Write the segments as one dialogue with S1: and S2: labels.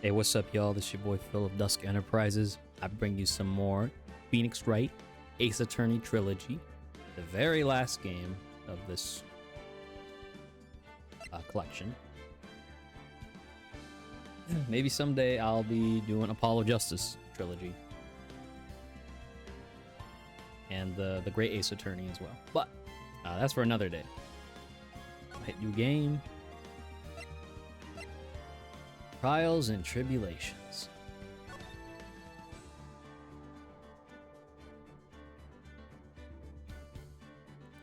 S1: Hey, what's up, y'all? This is your boy Phil of Dusk Enterprises. I bring you some more Phoenix Wright Ace Attorney Trilogy, the very last game of this collection. Maybe someday I'll be doing Apollo Justice Trilogy. And the Great Ace Attorney as well. But that's for another day. Hit new game. Trials and Tribulations.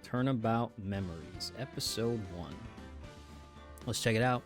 S1: Turnabout Memories, Episode 1. Let's check it out.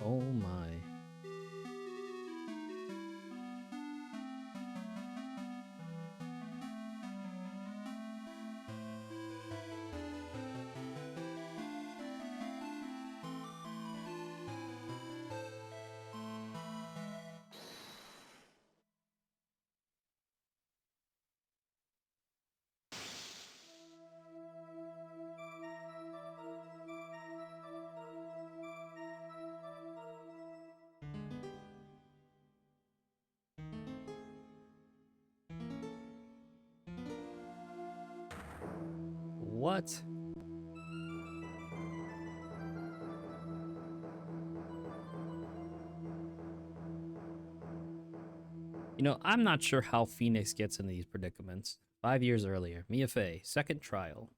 S1: Oh my. What? You know, I'm not sure how Phoenix gets in these predicaments. 5 years earlier, Mia Fey, second trial.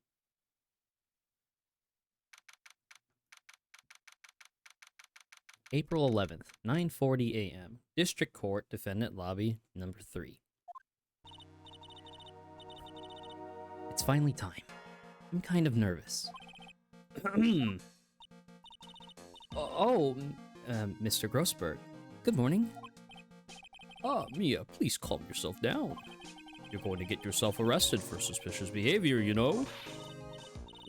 S1: April 11th, 9:40 a.m. District Court, Defendant Lobby, number 3. It's finally time. I'm kind of nervous. Mr. Grossberg. Good morning.
S2: Mia, please calm yourself down. You're going to get yourself arrested for suspicious behavior, you know?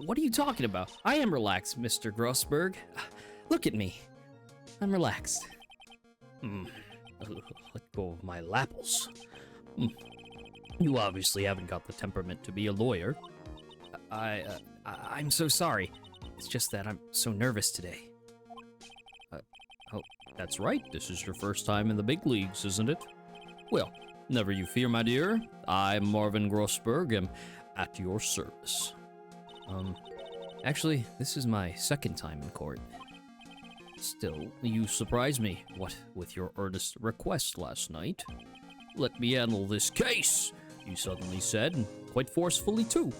S1: What are you talking about? I am relaxed, Mr. Grossberg. Look at me. I'm relaxed.
S2: Let go of my lapples. You obviously haven't got the temperament to be a lawyer.
S1: I'm so sorry. It's just that I'm so nervous today.
S2: That's right. This is your first time in the big leagues, isn't it? Well, never you fear, my dear. I, Marvin Grossberg, am at your service.
S1: Actually, this is my second time in court.
S2: Still, you surprised me, what with your earnest request last night. Let me handle this case, you suddenly said, and quite forcefully, too.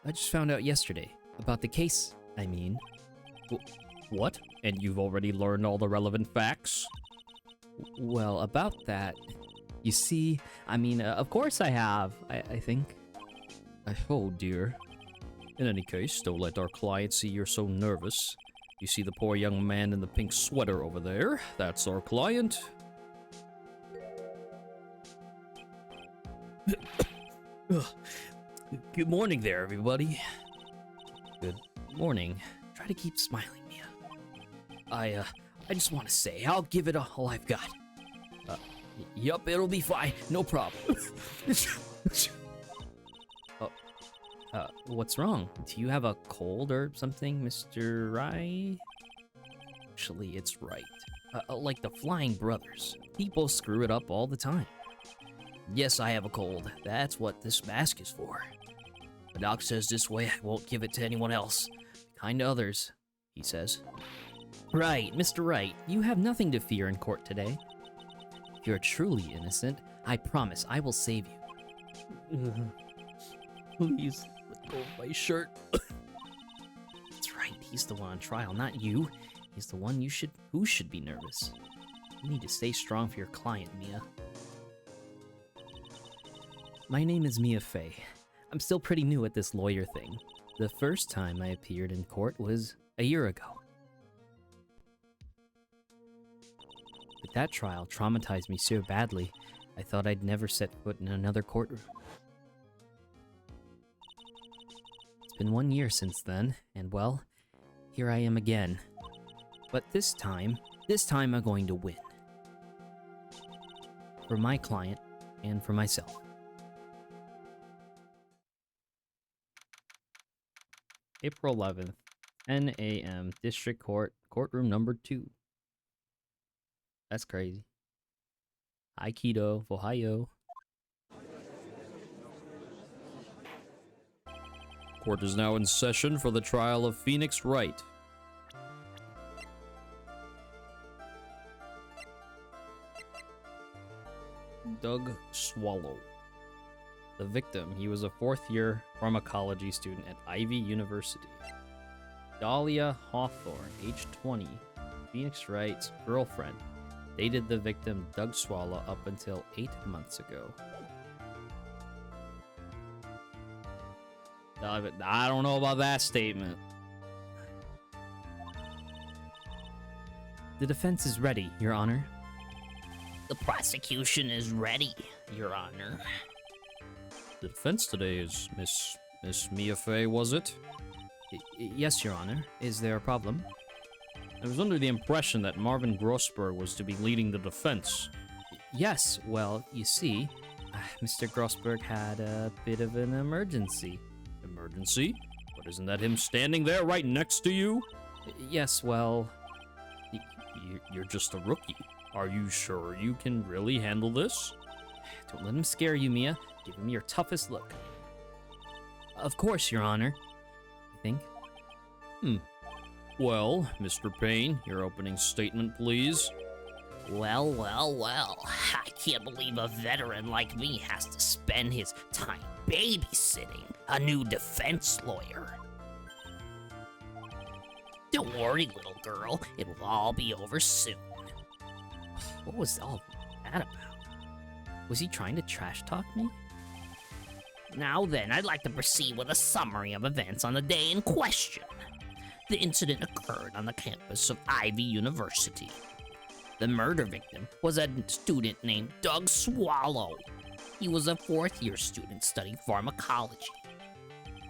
S1: I just found out yesterday about the case, I mean.
S2: What? And you've already learned all the relevant facts?
S1: Well, about that, you see, of course I have, I think.
S2: Oh dear. In any case, don't let our client see you're so nervous. You see the poor young man in the pink sweater over there? That's our client.
S1: Good morning there, everybody. Good morning. Try to keep smiling, Mia. I just want to say, I'll give it all I've got. Yup, it'll be fine. No problem. What's wrong? Do you have a cold or something, Mr. Wright? Actually, it's Wright. Like the Flying Brothers. People screw it up all the time. Yes, I have a cold. That's what this mask is for. The doc says this way I won't give it to anyone else. Kind to others, he says. Right, Mr. Wright, you have nothing to fear in court today. If you're truly innocent, I promise I will save you. Please, let go of my shirt. That's right, he's the one on trial, not you. He's the one who should be nervous. You need to stay strong for your client, Mia. My name is Mia Fey. I'm still pretty new at this lawyer thing. The first time I appeared in court was a year ago. But That trial traumatized me so badly, I thought I'd never set foot in another courtroom. It's been 1 year since then, and well, here I am again. But this time I'm going to win. For my client, and for myself. April 11th, 10 a.m., District Court, Courtroom number 2. That's crazy. Aikido, Ohio.
S2: Court is now in session for the trial of Phoenix Wright.
S1: Doug Swallow. The victim, he was a fourth-year pharmacology student at Ivy University. Dahlia Hawthorne, age 20, Phoenix Wright's girlfriend, dated the victim Doug Swallow up until 8 months ago. I don't know about that statement. The defense is ready, Your Honor.
S3: The prosecution is ready, Your Honor.
S2: The defense today is Miss Mia Fey, was it?
S1: Yes, Your Honor. Is there a problem?
S2: I was under the impression that Marvin Grossberg was to be leading the defense.
S1: Yes, well, you see, Mr. Grossberg had a bit of an emergency.
S2: Emergency? But isn't that him standing there right next to you?
S1: Yes, well...
S2: You're just a rookie. Are you sure you can really handle this?
S1: Don't let him scare you, Mia. Give him your toughest look. Of course, Your Honor. I think.
S2: Well, Mr. Payne, your opening statement, please.
S3: Well. I can't believe a veteran like me has to spend his time babysitting a new defense lawyer. Don't worry, little girl. It will all be over soon.
S1: What was all that about? Was he trying to trash talk me?
S3: Now then, I'd like to proceed with a summary of events on the day in question. The incident occurred on the campus of Ivy University. The murder victim was a student named Doug Swallow. He was a fourth-year student studying pharmacology.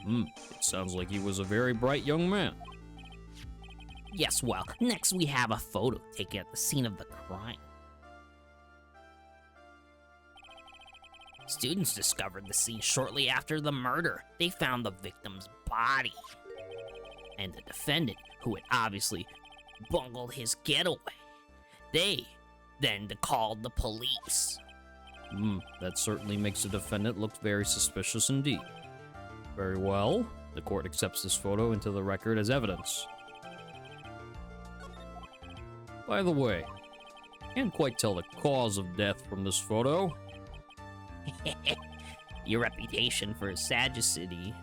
S2: It sounds like he was a very bright young man.
S3: Yes, well, next we have a photo taken at the scene of the crime. Students discovered the scene shortly after the murder. They found the victim's body. And the defendant, who had obviously bungled his getaway. They then called the police.
S2: That certainly makes the defendant look very suspicious indeed. Very well. The court accepts this photo into the record as evidence. By the way, can't quite tell the cause of death from this photo.
S3: Your reputation for sagacity,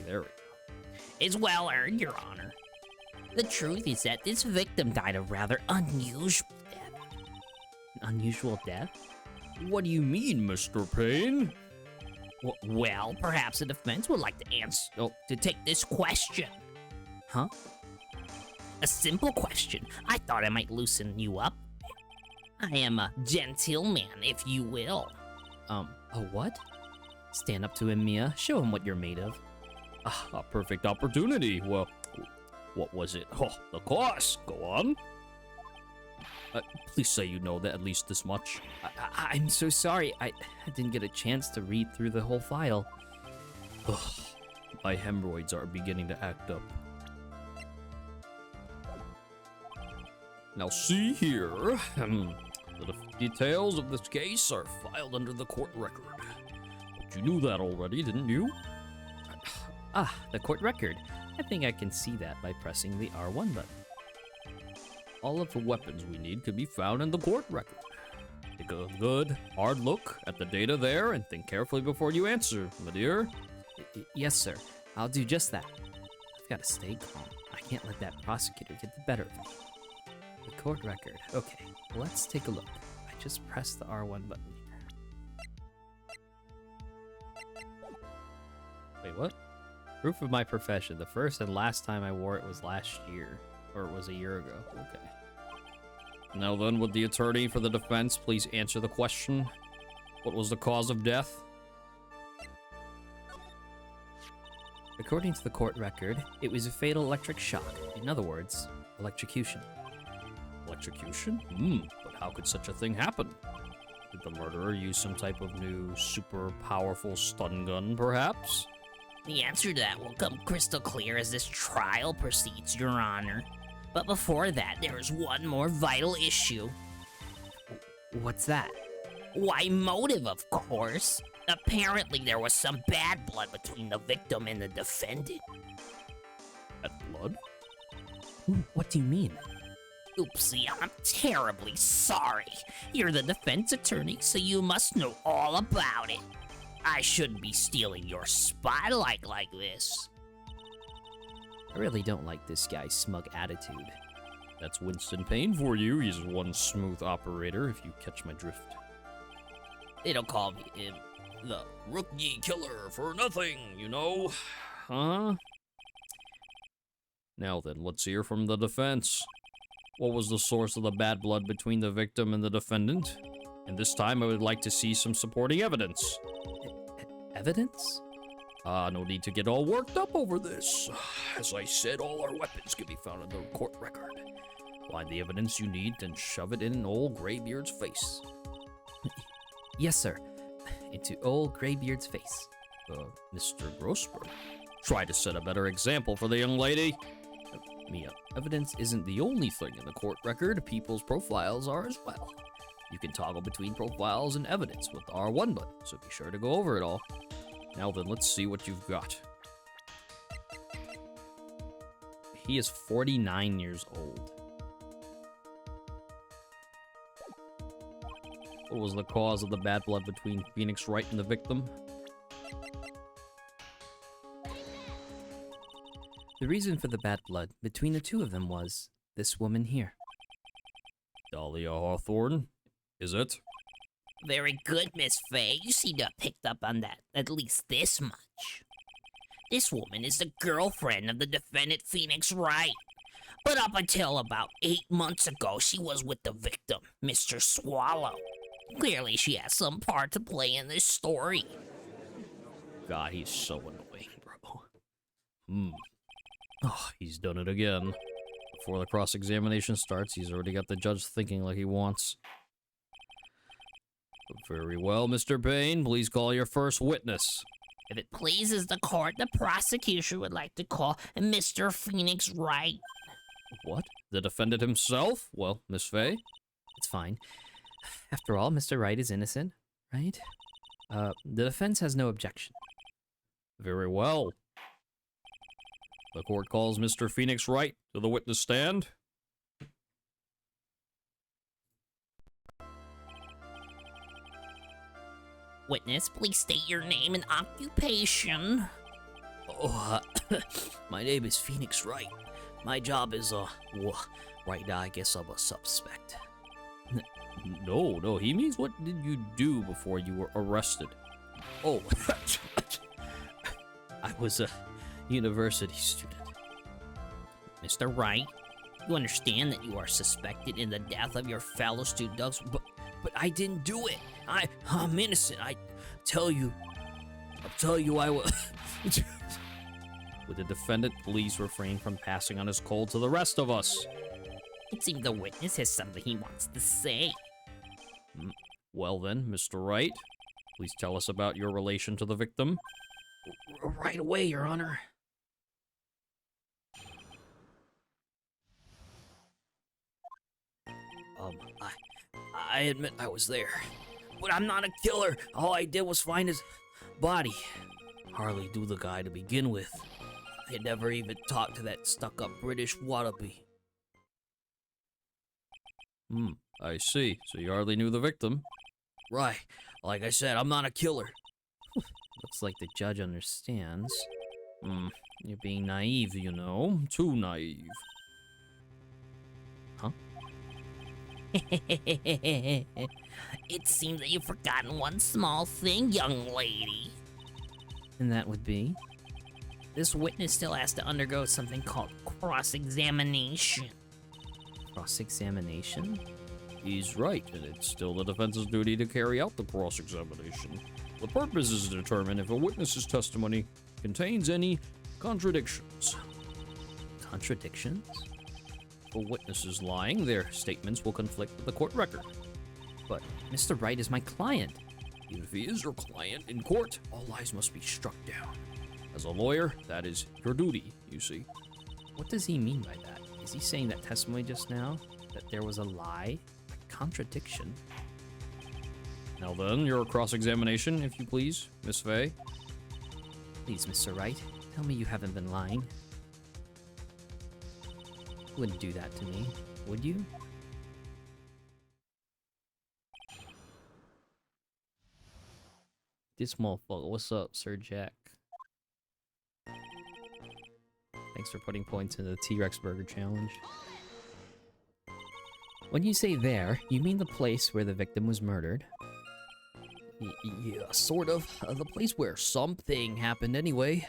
S1: there we go,
S3: is well earned, Your Honor. The truth is that this victim died a rather unusual death.
S1: An unusual death?
S2: What do you mean, Mr. Payne?
S3: Well, perhaps the defense would like to take this question.
S1: Huh?
S3: A simple question. I thought I might loosen you up. I am a gentleman, if you will.
S1: A what? Stand up to him, Mia. Show him what you're made of.
S2: A perfect opportunity. Well, what was it? Oh, the course. Go on. Please say you know that at least this much.
S1: I'm so sorry. I didn't get a chance to read through the whole file.
S2: My hemorrhoids are beginning to act up. Now see here. The details of this case are filed under the court record. But you knew that already, didn't you?
S1: The court record. I think I can see that by pressing the R1 button.
S2: All of the weapons we need can be found in the court record. Take a good, hard look at the data there and think carefully before you answer, my dear.
S1: Yes, sir. I'll do just that. I've got to stay calm. I can't let that prosecutor get the better of me. The court record. Okay, let's take a look. I just pressed the R1 button here. Wait, what? Proof of my profession. The first and last time I wore it was last year. Or it was a year ago. Okay.
S2: Now then, would the attorney for the defense please answer the question? What was the cause of death?
S1: According to the court record, it was a fatal electric shock. In other words, electrocution.
S2: Electrocution? But how could such a thing happen? Did the murderer use some type of new, super powerful stun gun, perhaps?
S3: The answer to that will come crystal clear as this trial proceeds, Your Honor. But before that, there is one more vital issue.
S1: What's that?
S3: Why, motive, of course. Apparently, there was some bad blood between the victim and the defendant.
S2: Bad blood?
S1: What do you mean?
S3: Oopsie, I'm terribly sorry. You're the defense attorney, so you must know all about it. I shouldn't be stealing your spotlight like this.
S1: I really don't like this guy's smug attitude.
S2: That's Winston Payne for you. He's one smooth operator, if you catch my drift.
S3: They don't call me
S2: The rookie killer for nothing, you know. Huh? Now then, let's hear from the defense. What was the source of the bad blood between the victim and the defendant? And this time I would like to see some supporting evidence.
S1: Evidence?
S2: No need to get all worked up over this. As I said, all our weapons can be found in the court record. Find the evidence you need, then shove it in old Graybeard's face.
S1: Yes, sir. Into old Graybeard's face.
S2: Mr. Grossberg, try to set a better example for the young lady.
S1: Mia, evidence isn't the only thing in the court record. People's profiles are as well. You can toggle between profiles and evidence with the R1 button, so be sure to go over it all.
S2: Now then, let's see what you've got.
S1: He is 49 years old.
S2: What was the cause of the bad blood between Phoenix Wright and the victim?
S1: The reason for the bad blood between the two of them was this woman here.
S2: Dahlia Hawthorne, is it?
S3: Very good, Miss Faye. You seem to have picked up on that, at least this much. This woman is the girlfriend of the defendant, Phoenix Wright. But up until about 8 months ago, she was with the victim, Mr. Swallow. Clearly, she has some part to play in this story.
S2: God, he's so annoying, bro. Oh, he's done it again. Before the cross-examination starts, he's already got the judge thinking like he wants. Very well, Mr. Payne, please call your first witness.
S3: If it pleases the court, the prosecution would like to call Mr. Phoenix Wright.
S2: What? The defendant himself? Well, Miss Faye?
S1: It's fine. After all, Mr. Wright is innocent, right? The defense has no objection.
S2: Very well. The court calls Mr. Phoenix Wright to the witness stand.
S3: Witness, please state your name and occupation.
S1: Oh, my name is Phoenix Wright. My job is, right now I guess I'm a suspect.
S2: No, he means what did you do before you were arrested?
S1: Oh, I was a university student.
S3: Mr. Wright, you understand that you are suspected in the death of your fellow student dogs,
S1: But I didn't do it. I'm innocent. I'll tell you I was.
S2: Would the defendant please refrain from passing on his cold to the rest of us?
S3: it seems the witness has something he wants to say.
S2: Well then, Mr. Wright, please tell us about your relation to the victim.
S1: Right away, Your Honor. I admit I was there, but I'm not a killer. All I did was find his body. Hardly knew the guy to begin with. I never even talked to that stuck-up British wannabe.
S2: I see. So you hardly knew the victim.
S1: Right. Like I said, I'm not a killer. Looks like the judge understands.
S2: You're being naive, you know. Too naive.
S1: Huh?
S3: It seems that you've forgotten one small thing, young lady.
S1: And that would be?
S3: This witness still has to undergo something called cross-examination.
S1: Cross-examination?
S2: He's right, and it's still the defense's duty to carry out the cross-examination. The purpose is to determine if a witness's testimony contains any contradictions.
S1: Contradictions?
S2: If a witness is lying, their statements will conflict with the court record.
S1: But Mr. Wright is my client.
S2: Even if he is your client in court, all lies must be struck down. As a lawyer, that is your duty, you see.
S1: What does he mean by that? Is he saying that testimony just now? That there was a lie? A contradiction?
S2: Now then, your cross-examination, if you please, Miss Fay.
S1: Please, Mr. Wright, tell me you haven't been lying. You wouldn't do that to me, would you? This motherfucker, what's up, Sir Jack? Thanks for putting points in the T-Rex Burger Challenge. When you say there, you mean the place where the victim was murdered?
S2: Yeah, sort of. The place where something happened anyway.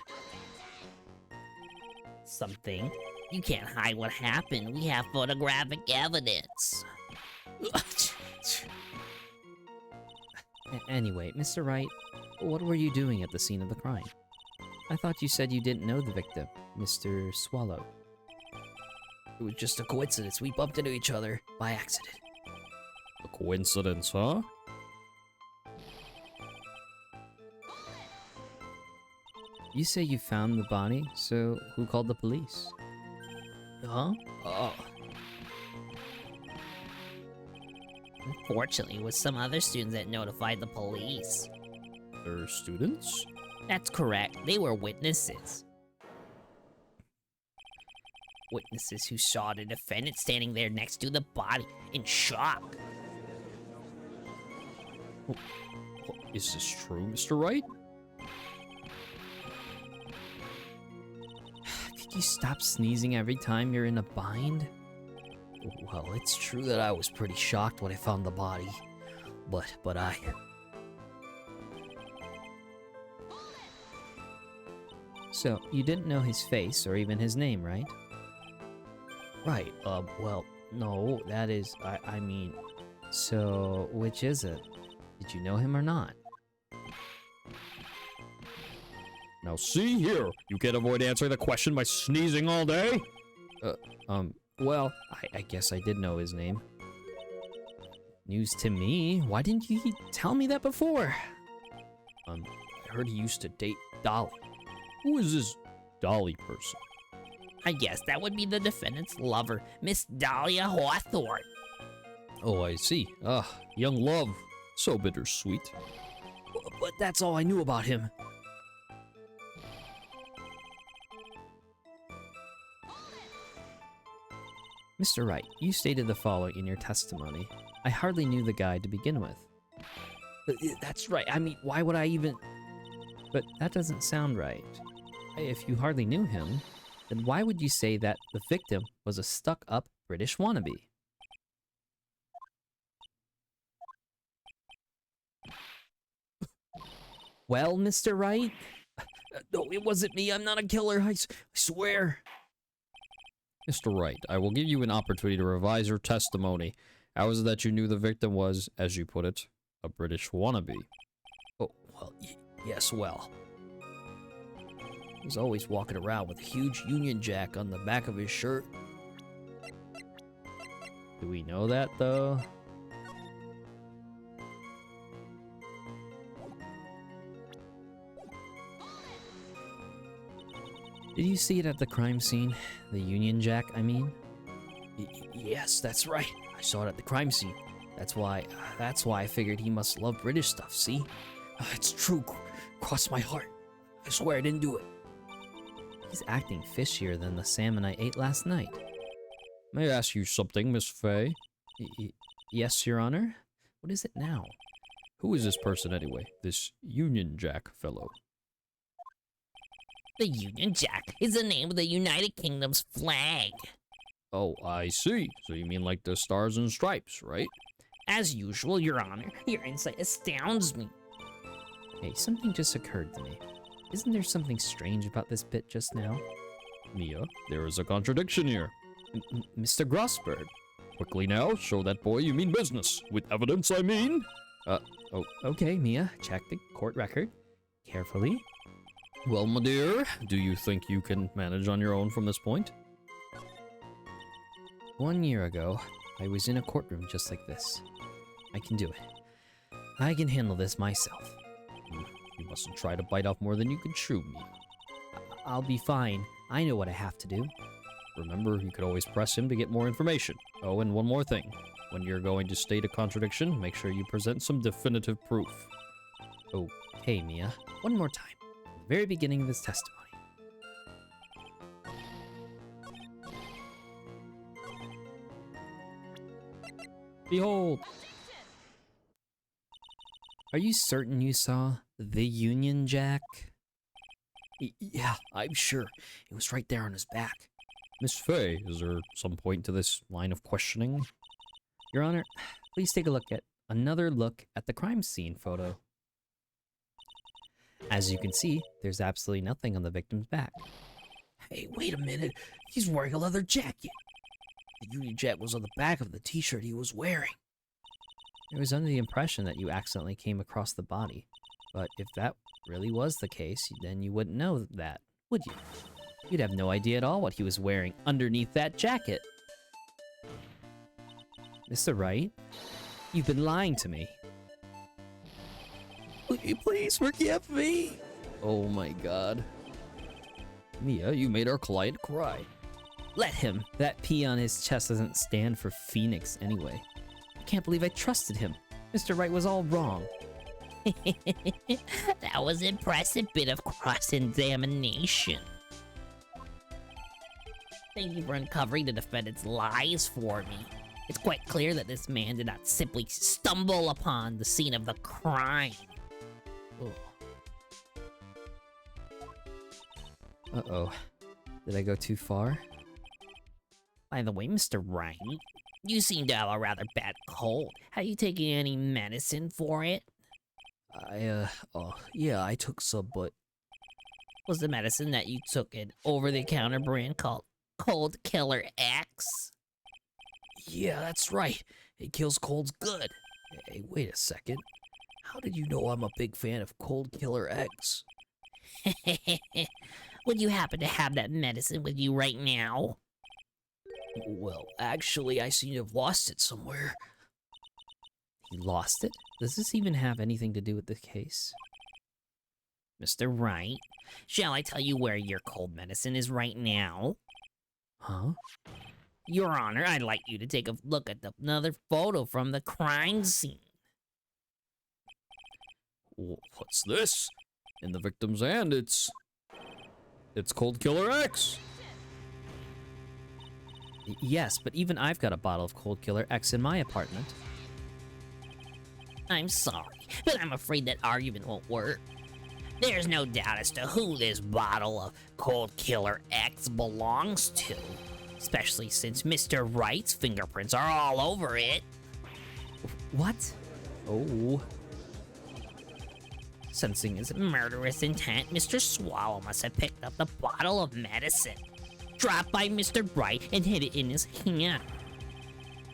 S3: Something? You can't hide what happened. We have photographic evidence.
S1: Anyway, Mr. Wright, what were you doing at the scene of the crime? I thought you said you didn't know the victim, Mr. Swallow.
S2: It was just a coincidence. We bumped into each other by accident. A coincidence, huh?
S1: You say you found the body, so who called the police?
S2: Huh? Oh.
S3: Unfortunately, it was some other students that notified the police.
S2: They're students?
S3: That's correct. They were witnesses. Witnesses who saw the defendant standing there next to the body in shock.
S2: Is this true, Mr. Wright?
S1: Could you stop sneezing every time you're in a bind?
S2: Well, it's true that I was pretty shocked when I found the body, but I...
S1: So, you didn't know his face or even his name, right?
S2: Right, well, no, that is, I mean...
S1: So, which is it? Did you know him or not?
S2: Now see here, you can't avoid answering the question by sneezing all day?
S1: Well, I guess I did know his name. News to me? Why didn't you tell me that before?
S2: I heard he used to date Dolly. Who is this Dolly person?
S3: I guess that would be the defendant's lover, Miss Dahlia Hawthorne.
S2: Oh, I see. Young love. So bittersweet.
S1: But that's all I knew about him. Mr. Wright, you stated the following in your testimony. I hardly knew the guy to begin with.
S2: That's right. I mean, why would I even...
S1: But that doesn't sound right. If you hardly knew him, then why would you say that the victim was a stuck-up British wannabe? Well, Mr. Wright?
S2: No, it wasn't me. I'm not a killer. I swear. Mr. Wright, I will give you an opportunity to revise your testimony. How is it that you knew the victim was, as you put it, a British wannabe?
S1: Oh, well, yes, well. He was always walking around with a huge Union Jack on the back of his shirt. Do we know that, though? Did you see it at the crime scene? The Union Jack, I mean?
S2: Yes, that's right. I saw it at the crime scene. That's why I figured he must love British stuff, see? It's true. Cross my heart. I swear I didn't do it.
S1: He's acting fishier than the salmon I ate last night.
S2: May I ask you something, Miss Fay?
S1: Yes, Your Honor? What is it now?
S2: Who is this person anyway? This Union Jack fellow?
S3: The Union Jack is the name of the United Kingdom's flag.
S2: Oh, I see. So you mean like the Stars and Stripes, right?
S3: As usual, Your Honor, your insight astounds me.
S1: Hey, something just occurred to me. Isn't there something strange about this bit just now?
S2: Mia, there is a contradiction here.
S1: Mr. Grossberg,
S2: Quickly now, show that boy you mean business. With evidence, I mean.
S1: Oh, okay, Mia. Check the court record. Carefully.
S2: Well, my dear, do you think you can manage on your own from this point?
S1: 1 year ago, I was in a courtroom just like this. I can do it. I can handle this myself.
S2: You mustn't try to bite off more than you can chew, me.
S1: I'll be fine. I know what I have to do.
S2: Remember, you could always press him to get more information. Oh, and one more thing. When you're going to state a contradiction, make sure you present some definitive proof.
S1: Okay, Mia. One more time. At the very beginning of his testimony.
S2: Behold!
S1: Are you certain you saw the Union Jack?
S3: Yeah, I'm sure. It was right there on his back.
S2: Miss Fay, is there some point to this line of questioning?
S1: Your Honor, please take another look at the crime scene photo. As you can see, there's absolutely nothing on the victim's back.
S3: Hey, wait a minute. He's wearing a leather jacket. The Union Jack was on the back of the t-shirt he was wearing.
S1: I was under the impression that you accidentally came across the body. But if that really was the case, then you wouldn't know that, would you? You'd have no idea at all what he was wearing underneath that jacket. Mr. Wright, you've been lying to me.
S3: Please forgive me.
S2: Oh my god. Mia, you made our client cry.
S1: Let him. That P on his chest doesn't stand for Phoenix anyway. I can't believe I trusted him. Mr. Wright was all wrong.
S3: That was an impressive bit of cross-examination. Thank you for uncovering the defendant's lies for me. It's quite clear that this man did not simply stumble upon the scene of the crime.
S1: Uh-oh. Did I go too far?
S3: By the way, Mr. Wright, you seem to have a rather bad cold. Have you taken any medicine for it?
S1: Yeah, I took some, but...
S3: Was the medicine that you took an over-the-counter brand called Cold Killer X?
S1: Yeah, that's right. It kills colds good. Hey, wait a second. How did you know I'm a big fan of Cold Killer X?
S3: Would you happen to have that medicine with you right now?
S1: Well, actually, I seem to have lost it somewhere. He lost it? Does this even have anything to do with the case?
S3: Mr. Wright, shall I tell you where your cold medicine is right now?
S1: Huh?
S3: Your Honor, I'd like you to take a look at another photo from the crime scene.
S2: What's this? In the victim's hand, it's Cold Killer X.
S1: Yes, but even I've got a bottle of Cold Killer X in my apartment.
S3: I'm sorry, but I'm afraid that argument won't work. There's no doubt as to who this bottle of Cold Killer X belongs to, especially since Mr. Wright's fingerprints are all over it.
S1: What? Oh.
S3: Sensing his murderous intent, Mr. Swallow must have picked up the bottle of medicine, dropped by Mr. Wright, and hid it in his hand.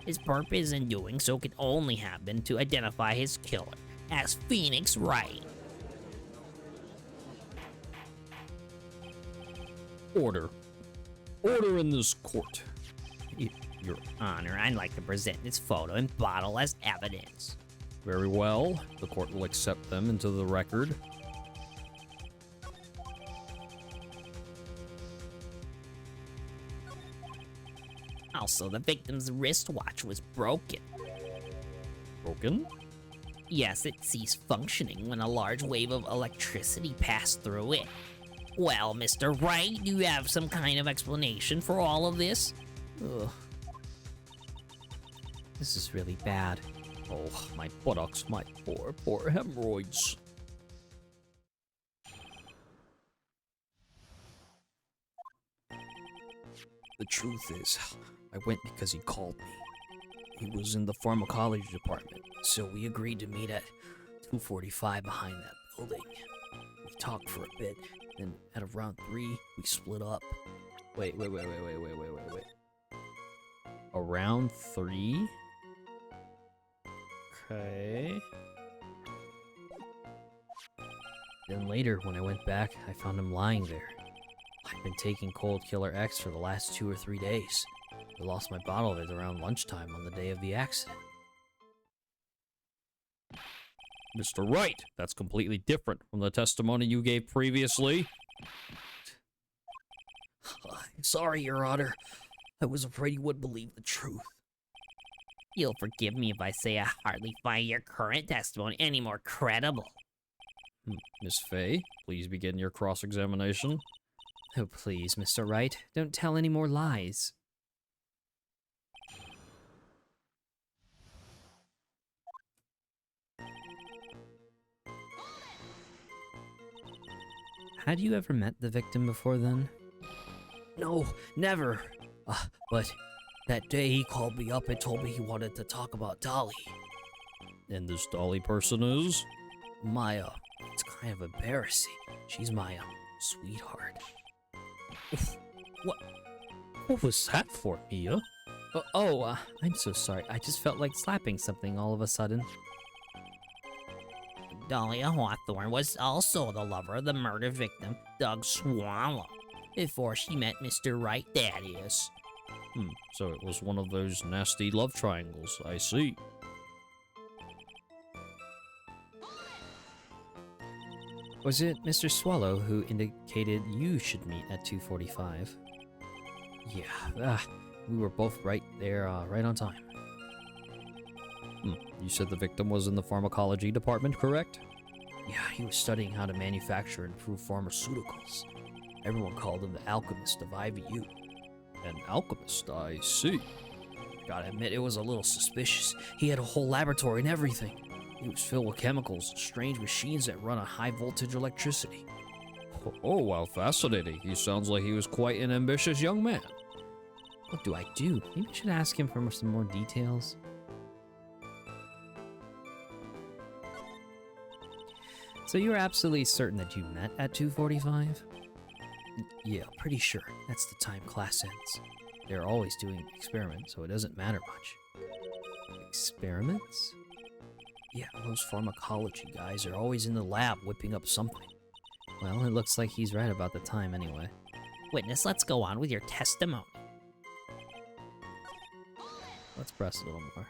S3: His purpose in doing so could only have been to identify his killer as Phoenix Wright.
S2: Order. Order in this court.
S3: Your Honor, I'd like to present this photo and bottle as evidence.
S2: Very well. The court will accept them into the record.
S3: Also, the victim's wristwatch was broken.
S2: Broken?
S3: Yes, it ceased functioning when a large wave of electricity passed through it. Well, Mr. Wright, do you have some kind of explanation for all of this?
S1: Ugh. This is really bad.
S2: Oh, my buttocks, my poor hemorrhoids.
S1: The truth is, I went because he called me. He was in the pharmacology department, so we agreed to meet at 245 behind that building. We talked for a bit, then at around 3, we split up. Wait.
S2: Around 3? Okay.
S1: Then later, when I went back, I found him lying there. I've been taking Cold Killer X for the last 2 or 3 days. I lost my bottle of it around lunchtime on the day of the accident.
S2: Mr. Wright, that's completely different from the testimony you gave previously.
S1: I'm sorry, Your Honor. I was afraid you wouldn't believe the truth.
S3: You'll forgive me if I say I hardly find your current testimony any more credible.
S2: Miss Fay, please begin your cross-examination.
S1: Oh, please, Mr. Wright, don't tell any more lies. Had you ever met the victim before then? No, never. But that day he called me up and told me he wanted to talk about Dolly.
S2: And this Dolly person is?
S1: Maya. It's kind of embarrassing. She's my sweetheart.
S2: What was that for, Mia?
S1: I'm so sorry. I just felt like slapping something all of a sudden.
S3: Dahlia Hawthorne was also the lover of the murder victim, Doug Swallow, before she met Mr. Wright, that is.
S2: So it was one of those nasty love triangles, I see.
S1: Was it Mr. Swallow who indicated you should meet at 2:45? Yeah, we were both right there, right on time.
S2: You said the victim was in the pharmacology department, correct?
S1: Yeah, he was studying how to manufacture and improve pharmaceuticals. Everyone called him the alchemist of IVU.
S2: An alchemist, I see.
S1: Gotta admit, it was a little suspicious. He had a whole laboratory and everything. It was filled with chemicals and strange machines that run on high-voltage electricity.
S2: Oh, how fascinating. He sounds like he was quite an ambitious young man.
S1: What do I do? Maybe I should ask him for some more details. So you're absolutely certain that you met at 2:45? Yeah, pretty sure. That's the time class ends. They're always doing experiments, so it doesn't matter much. Experiments? Yeah, those pharmacology guys are always in the lab whipping up something. Well, it looks like he's right about the time anyway.
S3: Witness, let's go on with your testimony.
S1: Let's press a little more.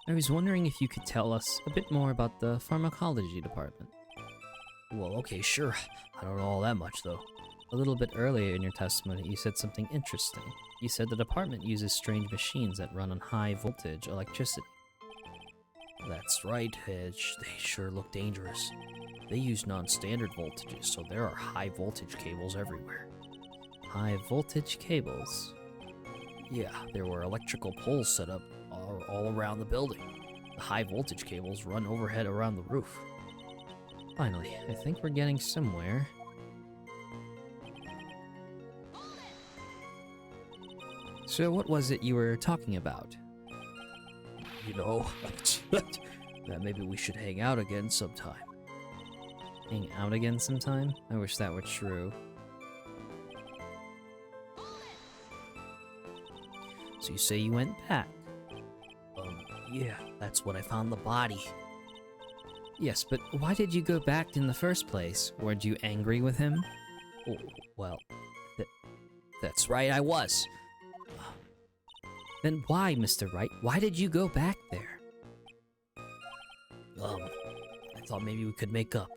S1: I was wondering if you could tell us a bit more about the pharmacology department. Well, okay, sure. I don't know all that much, though. A little bit earlier in your testimony, you said something interesting. You said the department uses strange machines that run on high-voltage electricity. That's right, Hedge. They sure look dangerous. They use non-standard voltages, so there are high-voltage cables everywhere. High-voltage cables? Yeah, there were electrical poles set up all around the building. The high-voltage cables run overhead around the roof. Finally, I think we're getting somewhere. So what was it you were talking about? You know, that maybe we should hang out again sometime. Hang out again sometime? I wish that were true. So you say you went back? Yeah, that's when I found the body. Yes, but why did you go back in the first place? Weren't you angry with him? Oh, well, that's right, I was. Then why, Mr. Wright? Why did you go back there? I thought maybe we could make up.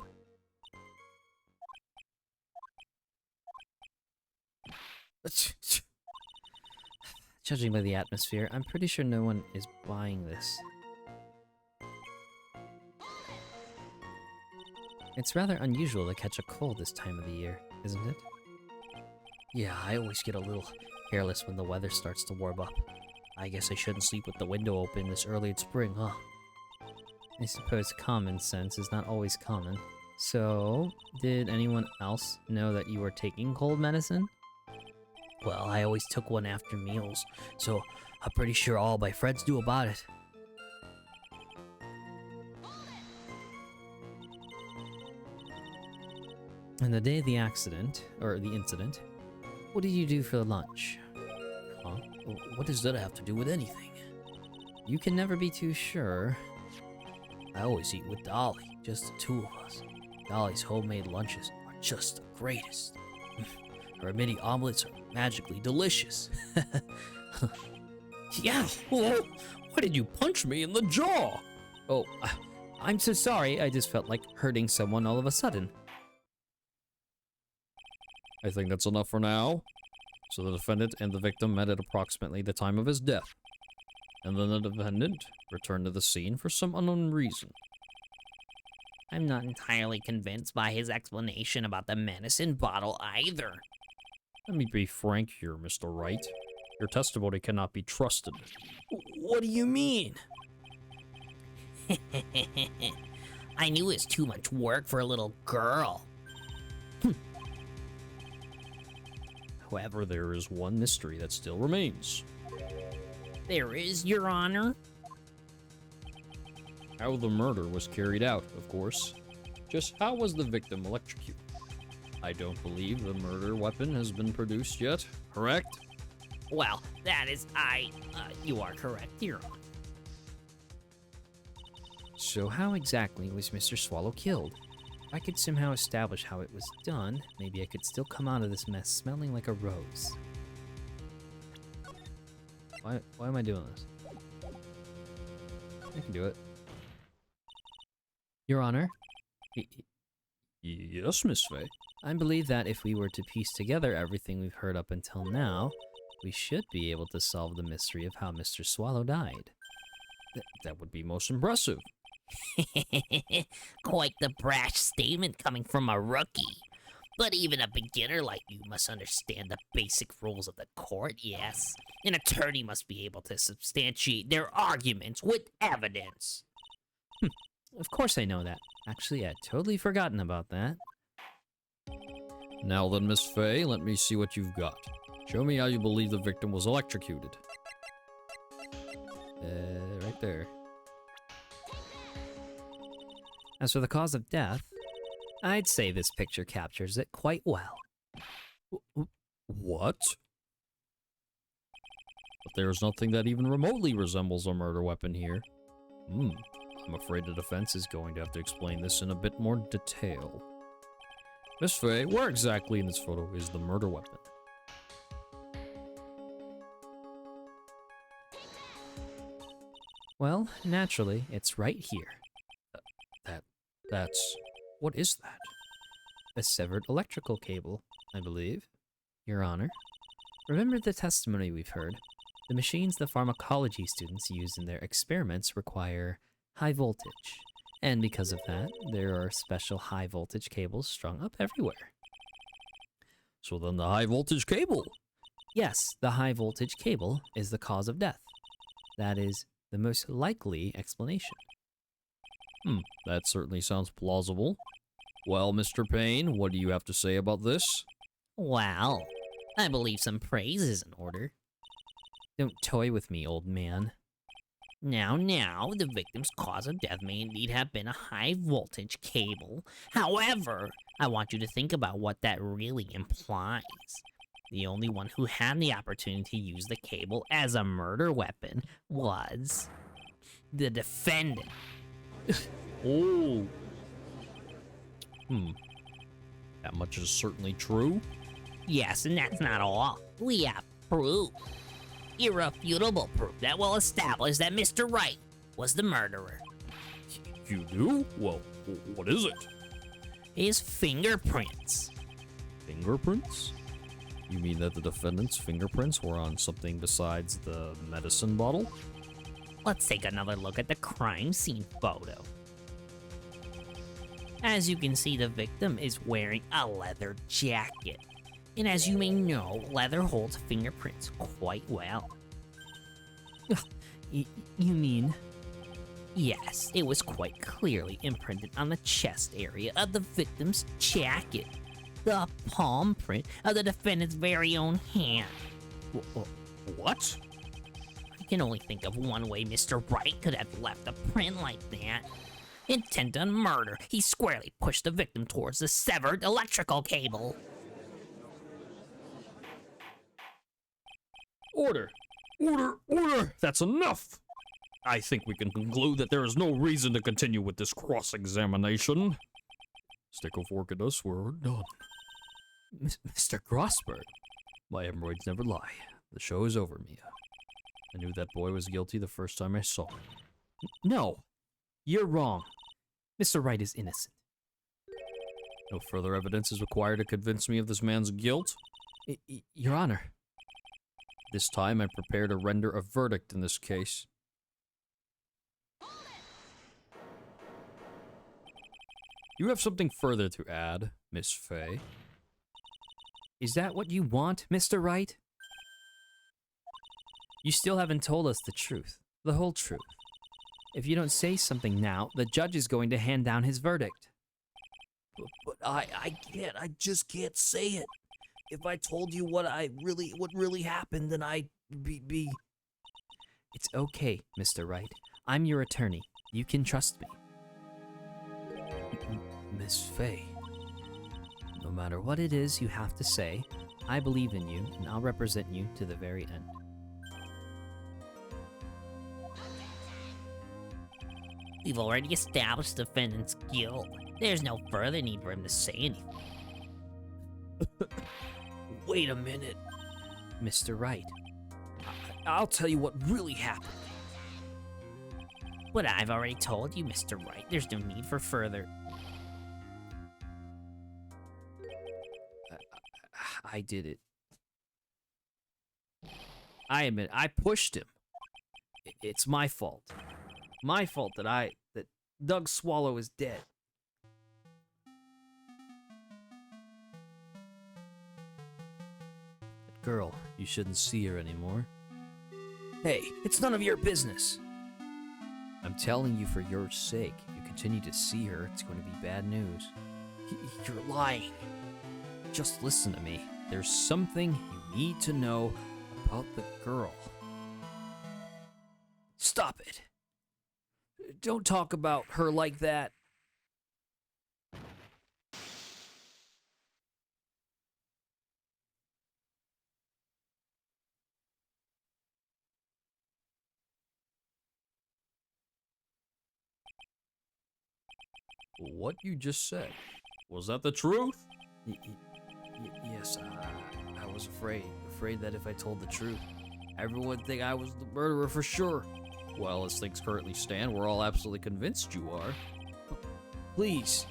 S1: Judging by the atmosphere, I'm pretty sure no one is buying this. It's rather unusual to catch a cold this time of the year, isn't it? Yeah, I always get a little careless when the weather starts to warm up. I guess I shouldn't sleep with the window open this early in spring, huh? I suppose common sense is not always common. So, did anyone else know that you were taking cold medicine? Well, I always took one after meals, so I'm pretty sure all my friends knew about it. And the day of the accident, or the incident, what did you do for lunch?
S2: Huh? What does that have to do with anything?
S1: You can never be too sure.
S2: I always eat with Dolly, just the two of us. Dolly's homemade lunches are just the greatest. Her mini omelets are magically delicious.
S1: Yeah! Whoa. Why did you punch me in the jaw? Oh, I'm so sorry. I just felt like hurting someone all of a sudden.
S2: I think that's enough for now. So the defendant and the victim met at approximately the time of his death. And then the defendant returned to the scene for some unknown reason.
S3: I'm not entirely convinced by his explanation about the medicine bottle either.
S2: Let me be frank here, Mr. Wright. Your testimony cannot be trusted.
S1: What do you mean?
S3: I knew it was too much work for a little girl.
S2: However, there is one mystery that still remains.
S3: There is, Your Honor.
S2: How the murder was carried out, of course. Just how was the victim electrocuted? I don't believe the murder weapon has been produced yet, correct?
S3: Well, that is, you are correct, Your Honor.
S1: So how exactly was Mr. Swallow killed? If I could somehow establish how it was done, maybe I could still come out of this mess smelling like a rose. Why am I doing this? I can do it. Your Honor?
S2: Yes, Miss Faye.
S1: I believe that if we were to piece together everything we've heard up until now, we should be able to solve the mystery of how Mr. Swallow died.
S2: That would be most impressive.
S3: Quite the brash statement coming from a rookie. But even a beginner like you must understand the basic rules of the court, yes? An attorney must be able to substantiate their arguments with evidence.
S1: Of course I know that. Actually, I'd totally forgotten about that.
S2: Now then, Miss Faye, let me see what you've got. Show me how you believe the victim was electrocuted.
S1: Right there. As for the cause of death, I'd say this picture captures it quite well.
S2: What? But there's nothing that even remotely resembles a murder weapon here. I'm afraid the defense is going to have to explain this in a bit more detail. Miss Faye, where exactly in this photo is the murder weapon?
S1: Well, naturally, it's right here.
S2: What is that?
S1: A severed electrical cable, I believe. Your Honor, remember the testimony we've heard. The machines the pharmacology students use in their experiments require high voltage. And because of that, there are special high voltage cables strung up everywhere.
S2: So then the high voltage cable?
S1: Yes, the high voltage cable is the cause of death. That is the most likely explanation.
S2: That certainly sounds plausible. Well, Mr. Payne, what do you have to say about this?
S3: Well, I believe some praise is in order.
S1: Don't toy with me, old man.
S3: Now, the victim's cause of death may indeed have been a high voltage cable. However, I want you to think about what that really implies. The only one who had the opportunity to use the cable as a murder weapon was the defendant.
S2: Oh. That much is certainly true.
S3: Yes, and that's not all. We have proof. Irrefutable proof that will establish that Mr. Wright was the murderer.
S2: You do? Well, what is it?
S3: His fingerprints.
S2: Fingerprints? You mean that the defendant's fingerprints were on something besides the medicine bottle?
S3: Let's take another look at the crime scene photo. As you can see, the victim is wearing a leather jacket. And as you may know, leather holds fingerprints quite well.
S1: You mean?
S3: Yes, it was quite clearly imprinted on the chest area of the victim's jacket. The palm print of the defendant's very own hand.
S2: What?
S3: I can only think of one way Mr. Wright could have left a print like that. Intent on murder. He squarely pushed the victim towards the severed electrical cable.
S2: Order! Order! Order! That's enough! I think we can conclude that there is no reason to continue with this cross-examination. Stick a fork in us, we're done.
S1: Mr. Grossberg.
S2: My hemorrhoids never lie. The show is over, Mia. I knew that boy was guilty the first time I saw him.
S1: No, you're wrong. Mr. Wright is innocent.
S2: No further evidence is required to convince me of this man's guilt.
S1: Your Honor.
S2: This time I'm prepared to render a verdict in this case. You have something further to add, Miss Fay?
S1: Is that what you want, Mr. Wright? You still haven't told us the truth, the whole truth. If you don't say something now, the judge is going to hand down his verdict.
S4: But I can't. I just can't say it. If I told you what really happened, then I'd be...
S1: It's okay, Mr. Wright. I'm your attorney. You can trust me.
S4: Miss Fay.
S1: No matter what it is you have to say, I believe in you, and I'll represent you to the very end.
S3: We've already established the defendant's guilt. There's no further need for him to say anything.
S4: Wait a minute.
S1: Mr. Wright.
S4: I'll tell you what really happened.
S3: But I've already told you, Mr. Wright. There's no need for further.
S1: I did it. I admit, I pushed him. It's my fault. My fault that Doug Swallow is dead.
S2: That girl, you shouldn't see her anymore.
S4: Hey, it's none of your business.
S1: I'm telling you for your sake. If you continue to see her, it's going to be bad news.
S4: You're lying.
S1: Just listen to me. There's something you need to know about the girl.
S4: Stop it. Don't talk about her like that.
S2: What you just said, was that the truth?
S4: Yes, I was afraid that if I told the truth, everyone would think I was the murderer for sure.
S2: Well, as things currently stand, we're all absolutely convinced you are.
S4: Please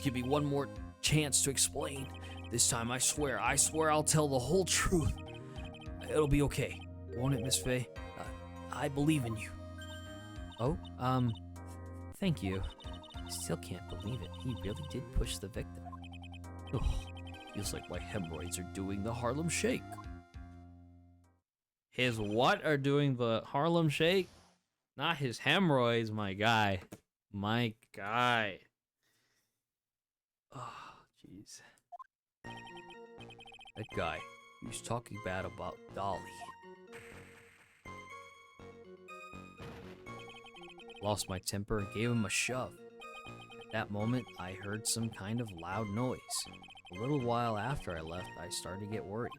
S4: give me one more chance to explain. This time, I swear I'll tell the whole truth. It'll be okay, won't it, Miss Fay? I believe in you.
S1: Oh, thank you. I still can't believe it. He really did push the victim.
S2: Ugh, feels like my hemorrhoids are doing the Harlem Shake.
S1: His what are doing the Harlem Shake? Not his hemorrhoids, my guy. My guy. Oh, jeez.
S4: That guy, he was talking bad about Dolly.
S1: Lost my temper and gave him a shove. At that moment, I heard some kind of loud noise. A little while after I left, I started to get worried.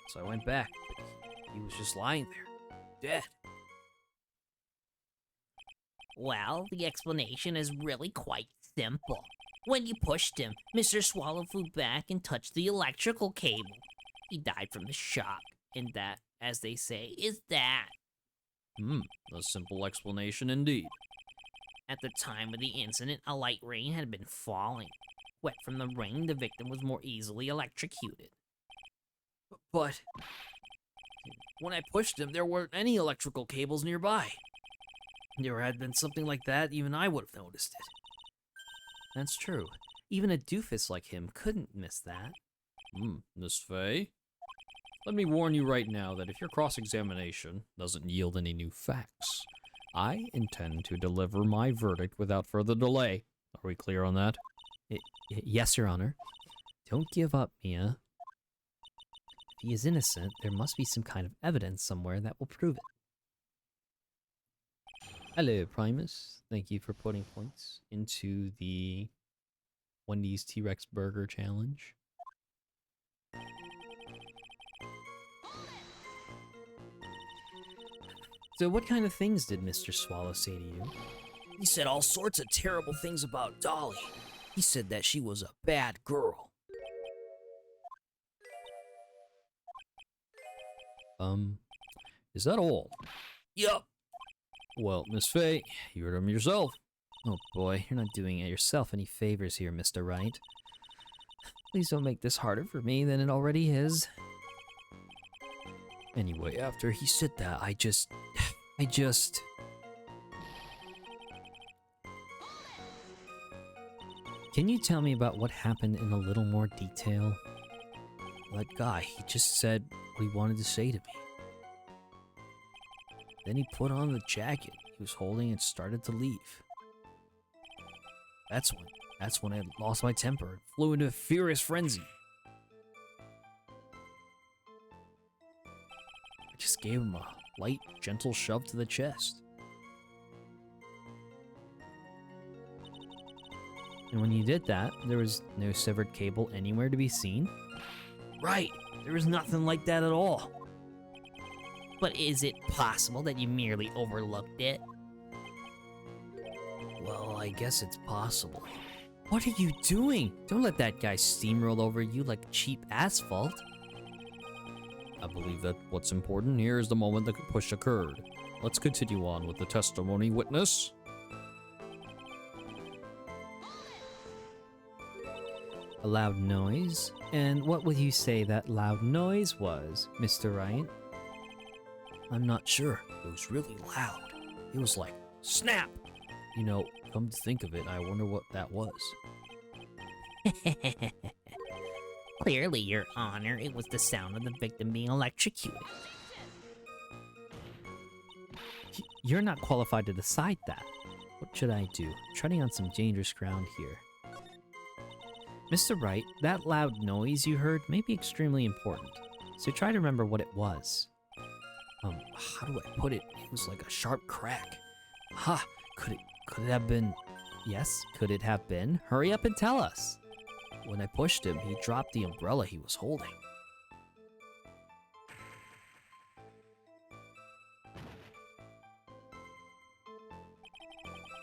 S1: So I went back, but he was just lying there, dead.
S3: Well, the explanation is really quite simple. When you pushed him, Mr. Swallow flew back and touched the electrical cable. He died from the shock, and that, as they say, is that.
S2: A simple explanation indeed.
S3: At the time of the incident, a light rain had been falling. Wet from the rain, the victim was more easily electrocuted.
S4: But when I pushed him, there weren't any electrical cables nearby. There had been something like that, even I would have noticed it.
S1: That's true. Even a doofus like him couldn't miss that.
S2: Miss Fay? Let me warn you right now that if your cross-examination doesn't yield any new facts, I intend to deliver my verdict without further delay. Are we clear on that?
S1: Yes, Your Honor. Don't give up, Mia. If he is innocent, there must be some kind of evidence somewhere that will prove it.
S2: Hello, Primus. Thank you for putting points into the Wendy's T-Rex Burger Challenge.
S1: So what kind of things did Mr. Swallow say to you?
S4: He said all sorts of terrible things about Dolly. He said that she was a bad girl.
S2: Is that all?
S4: Yup.
S2: Well, Miss Faye, you heard him yourself.
S1: Oh boy, you're not doing yourself any favors here, Mr. Wright. Please don't make this harder for me than it already is.
S4: Anyway, after he said that, I just...
S1: Can you tell me about what happened in a little more detail?
S4: That guy, he just said what he wanted to say to me. Then he put on the jacket he was holding and started to leave. That's when I lost my temper and flew into a furious frenzy. I just gave him a light, gentle shove to the chest.
S1: And when you did that, there was no severed cable anywhere to be seen?
S4: Right, there was nothing like that at all.
S3: But is it possible that you merely overlooked it?
S4: Well, I guess it's possible.
S1: What are you doing? Don't let that guy steamroll over you like cheap asphalt.
S2: I believe that what's important here is the moment the push occurred. Let's continue on with the testimony, witness.
S1: A loud noise? And what would you say that loud noise was, Mr. Wright?
S4: I'm not sure. It was really loud. It was like, snap! You know, come to think of it, I wonder what that was.
S3: Clearly, Your Honor, it was the sound of the victim being electrocuted.
S1: You're not qualified to decide that. What should I do? Treading on some dangerous ground here. Mr. Wright, that loud noise you heard may be extremely important, so try to remember what it was.
S4: How do I put it? It was like a sharp crack. Ha! Could it have been...
S1: Yes, could it have been? Hurry up and tell us.
S4: When I pushed him, he dropped the umbrella he was holding.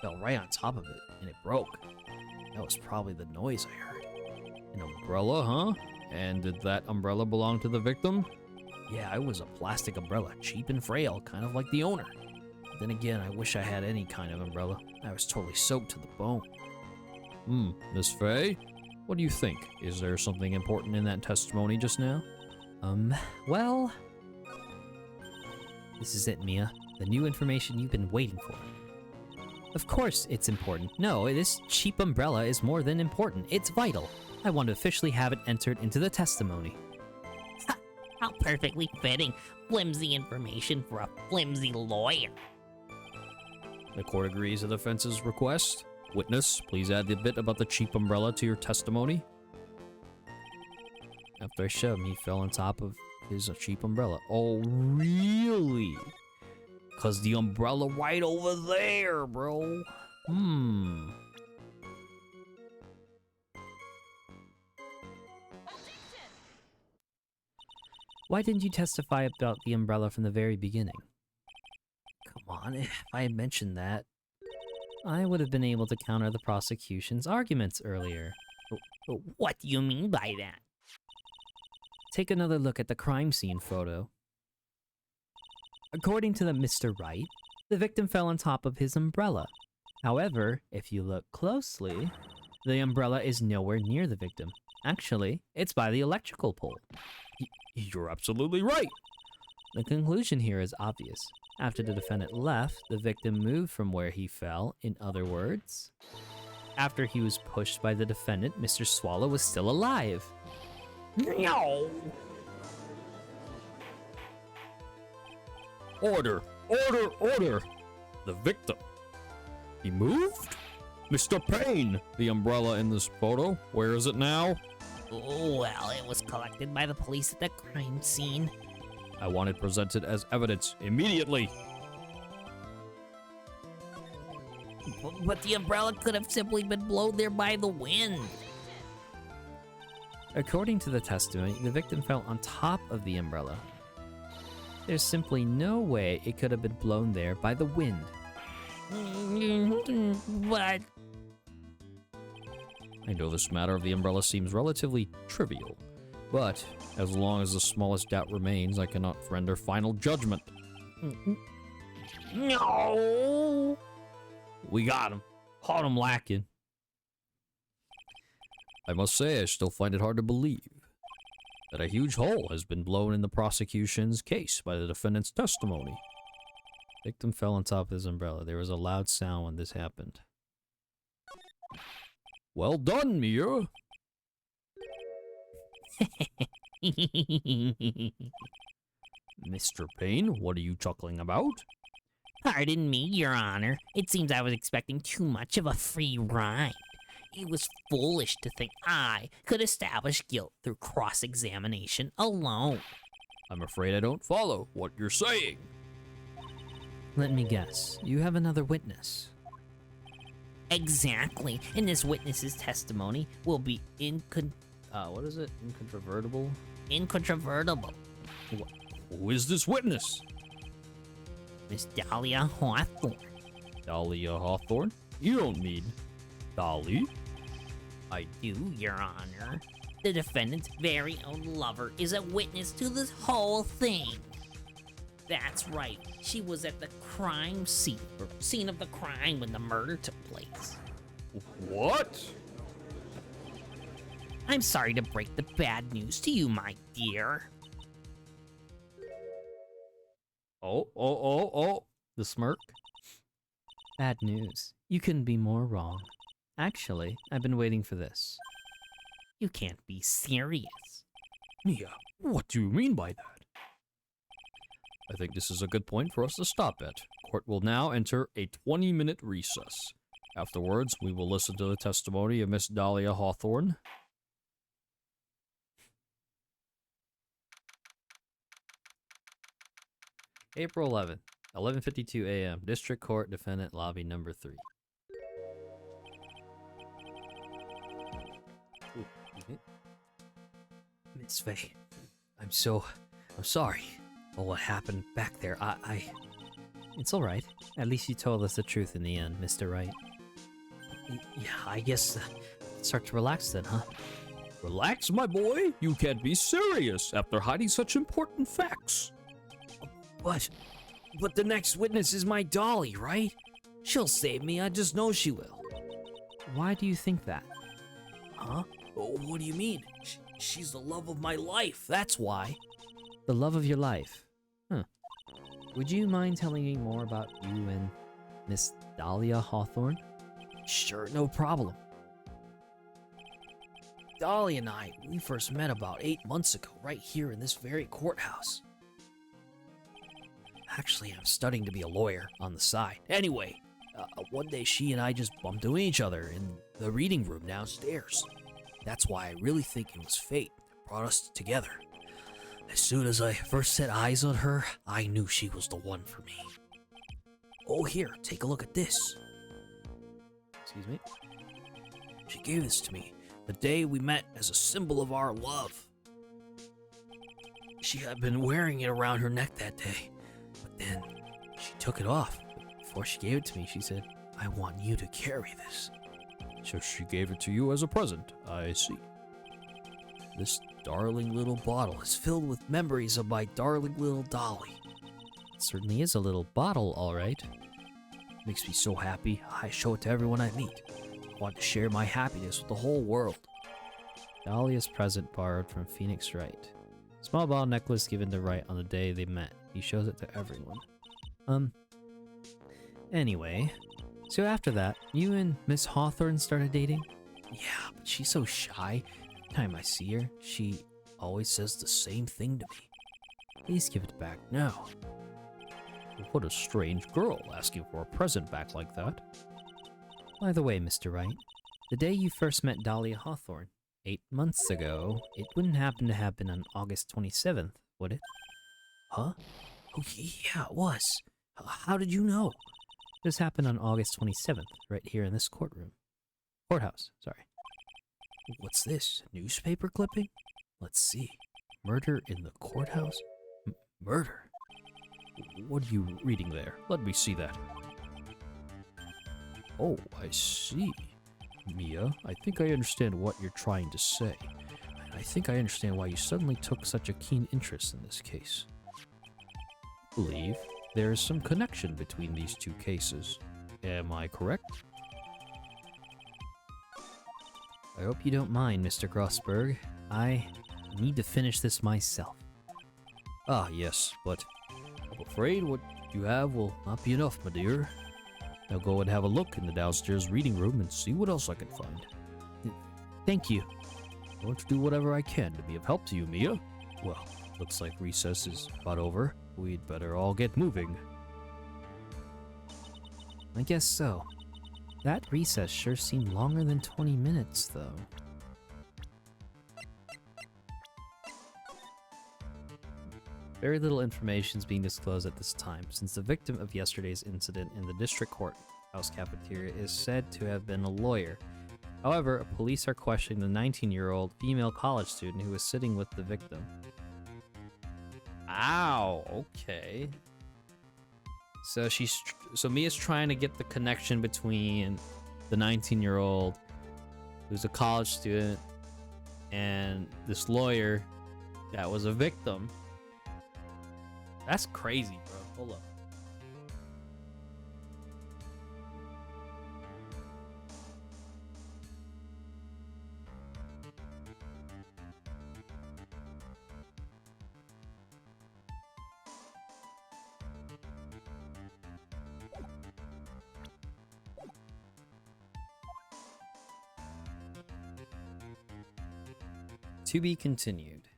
S4: Fell right on top of it, and it broke. That was probably the noise I heard.
S2: An umbrella, huh? And did that umbrella belong to the victim?
S4: Yeah, it was a plastic umbrella, cheap and frail, kind of like the owner. Then again, I wish I had any kind of umbrella. I was totally soaked to the bone.
S2: Miss Faye? What do you think? Is there something important in that testimony just now?
S1: Well... This is it, Mia. The new information you've been waiting for. Of course it's important. No, this cheap umbrella is more than important. It's vital. I want to officially have it entered into the testimony.
S3: How perfectly fitting. Flimsy information for a flimsy lawyer.
S2: The court agrees to the defense's request. Witness, please add the bit about the cheap umbrella to your testimony.
S1: After I showed him, he fell on top of his cheap umbrella.
S4: Oh, really? 'Cause the umbrella right over there, bro.
S1: Why didn't you testify about the umbrella from the very beginning?
S4: Come on, if I had mentioned that...
S1: I would have been able to counter the prosecution's arguments earlier.
S3: What do you mean by that?
S1: Take another look at the crime scene photo. According to the Mr. Wright, the victim fell on top of his umbrella. However, if you look closely, the umbrella is nowhere near the victim. Actually, it's by the electrical pole.
S4: You're absolutely right.
S1: The conclusion here is obvious. After the defendant left, the victim moved from where he fell. In other words, after he was pushed by the defendant, Mr. Swallow was still alive.
S3: No!
S2: Order! Order! Order! The victim. He moved? Mr. Payne! The umbrella in this photo, where is it now?
S3: Well, it was collected by the police at the crime scene.
S2: I want it presented as evidence immediately.
S3: But the umbrella could have simply been blown there by the wind.
S1: According to the testimony, the victim fell on top of the umbrella. There's simply no way it could have been blown there by the wind.
S3: But
S2: I know this matter of the umbrella seems relatively trivial, but as long as the smallest doubt remains, I cannot render final judgment.
S3: no.
S1: We got him. Caught him lacking.
S2: I must say, I still find it hard to believe that a huge hole has been blown in the prosecution's case by the defendant's testimony.
S1: Victim fell on top of his umbrella. There was a loud sound when this happened.
S2: Well done, Mia. Mr. Payne, what are you chuckling about?
S3: Pardon me, Your Honor. It seems I was expecting too much of a free ride. It was foolish to think I could establish guilt through cross-examination alone.
S2: I'm afraid I don't follow what you're saying.
S1: Let me guess. You have another witness.
S3: Exactly, and this witness's testimony will be
S1: What is it? Incontrovertible?
S3: incontrovertible.
S2: Who is this witness?
S3: Miss Dahlia Hawthorne.
S2: Dahlia Hawthorne? You don't mean Dolly?
S3: I do, Your Honor. The defendant's very own lover is a witness to this whole thing. That's right. She was at the crime scene, or scene of the crime when the murder took place.
S2: What?
S3: I'm sorry to break the bad news to you, my dear.
S2: Oh.
S1: The smirk? Bad news. You couldn't be more wrong. Actually, I've been waiting for this.
S3: You can't be serious.
S2: Mia, what do you mean by that? I think this is a good point for us to stop at. Court will now enter a 20-minute recess. Afterwards, we will listen to the testimony of Miss Dahlia Hawthorne.
S1: April 11th, 11:52 a.m. District Court, Defendant Lobby Number 3. Miss Faye, I'm sorry for what happened back there. It's all right. At least you told us the truth in the end, Mr. Wright. Yeah, I guess start to relax then, huh?
S2: Relax, my boy. You can't be serious after hiding such important facts.
S4: But the next witness is my Dolly, right? She'll save me, I just know she will.
S1: Why do you think that?
S4: Huh? Oh, what do you mean? She's the love of my life, that's why.
S1: The love of your life. Huh. Would you mind telling me more about you and Miss Dahlia Hawthorne?
S4: Sure, no problem. Dolly and I, we first met about 8 months ago, right here in this very courthouse. Actually, I'm studying to be a lawyer on the side. Anyway, one day she and I just bumped into each other in the reading room downstairs. That's why I really think it was fate that brought us together. As soon as I first set eyes on her, I knew she was the one for me. Oh, here, take a look at this.
S1: Excuse me?
S4: She gave this to me the day we met as a symbol of our love. She had been wearing it around her neck that day, but then she took it off. Before she gave it to me, she said, "I want you to carry this."
S2: So she gave it to you as a present, I see.
S4: This darling little bottle is filled with memories of my darling little Dolly.
S1: It certainly is a little bottle, all right.
S4: Makes me so happy, I show it to everyone I meet. I want to share my happiness with the whole world.
S1: Dahlia's present borrowed from Phoenix Wright. Small ball necklace given to Wright on the day they met. He shows it to everyone. Anyway, so after that, you and Miss Hawthorne started dating?
S4: Yeah, but she's so shy. Every time I see her, she always says the same thing to me.
S1: Please give it back now.
S2: What a strange girl asking for a present back like that.
S1: By the way, Mr. Wright, the day you first met Dahlia Hawthorne, 8 months ago, it wouldn't happen to happen on August 27th, would it?
S4: Huh? Oh, yeah, it was. How did you know?
S1: This happened on August 27th, right here in this courthouse, sorry. What's this? Newspaper clipping? Let's see. Murder in the courthouse? Murder? What are you reading there? Let me see that. Oh, I see. Mia, I think I understand what you're trying to say. I think I understand why you suddenly took such a keen interest in this case. I believe there is some connection between these two cases. Am I correct? I hope you don't mind, Mr. Grossberg. I need to finish this myself. Ah, yes, but I'm afraid what you have will not be enough, my dear. Now go and have a look in the downstairs reading room and see what else I can find. Thank you. I'm going to do whatever I can to be of help to you, Mia. Well, looks like recess is about over. We'd better all get moving. I guess so. That recess sure seemed longer than 20 minutes, though. Very little information is being disclosed at this time, since the victim of yesterday's incident in the district courthouse cafeteria is said to have been a lawyer. However, police are questioning the 19-year-old female college student who was sitting with the victim. Ow, okay. So Mia's trying to get the connection between the 19-year-old who's a college student and this lawyer that was a victim. That's crazy, bro. Hold up. To be continued.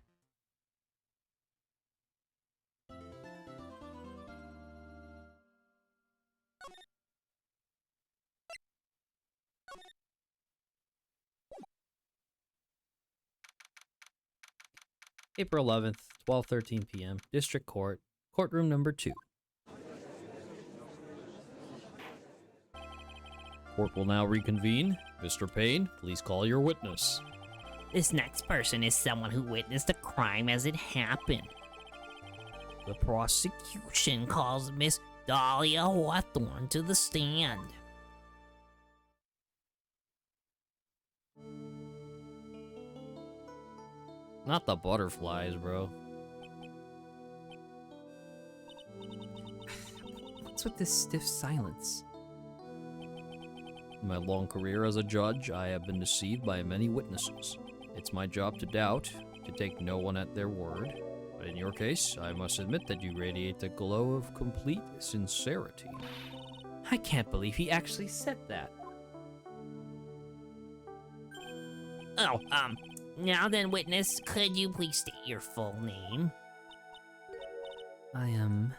S1: April 11th, 12:13 p.m. District Court, courtroom number 2.
S2: Court will now reconvene. Mr. Payne, please call your witness.
S3: This next person is someone who witnessed the crime as it happened. The prosecution calls Miss Dahlia Hawthorne to the stand.
S2: Not the butterflies, bro.
S1: What's with this stiff silence?
S2: In my long career as a judge, I have been deceived by many witnesses. It's my job to doubt, to take no one at their word. But in your case, I must admit that you radiate the glow of complete sincerity.
S1: I can't believe he actually said that.
S3: Oh, now then, witness, could you please state your full name?
S1: I am...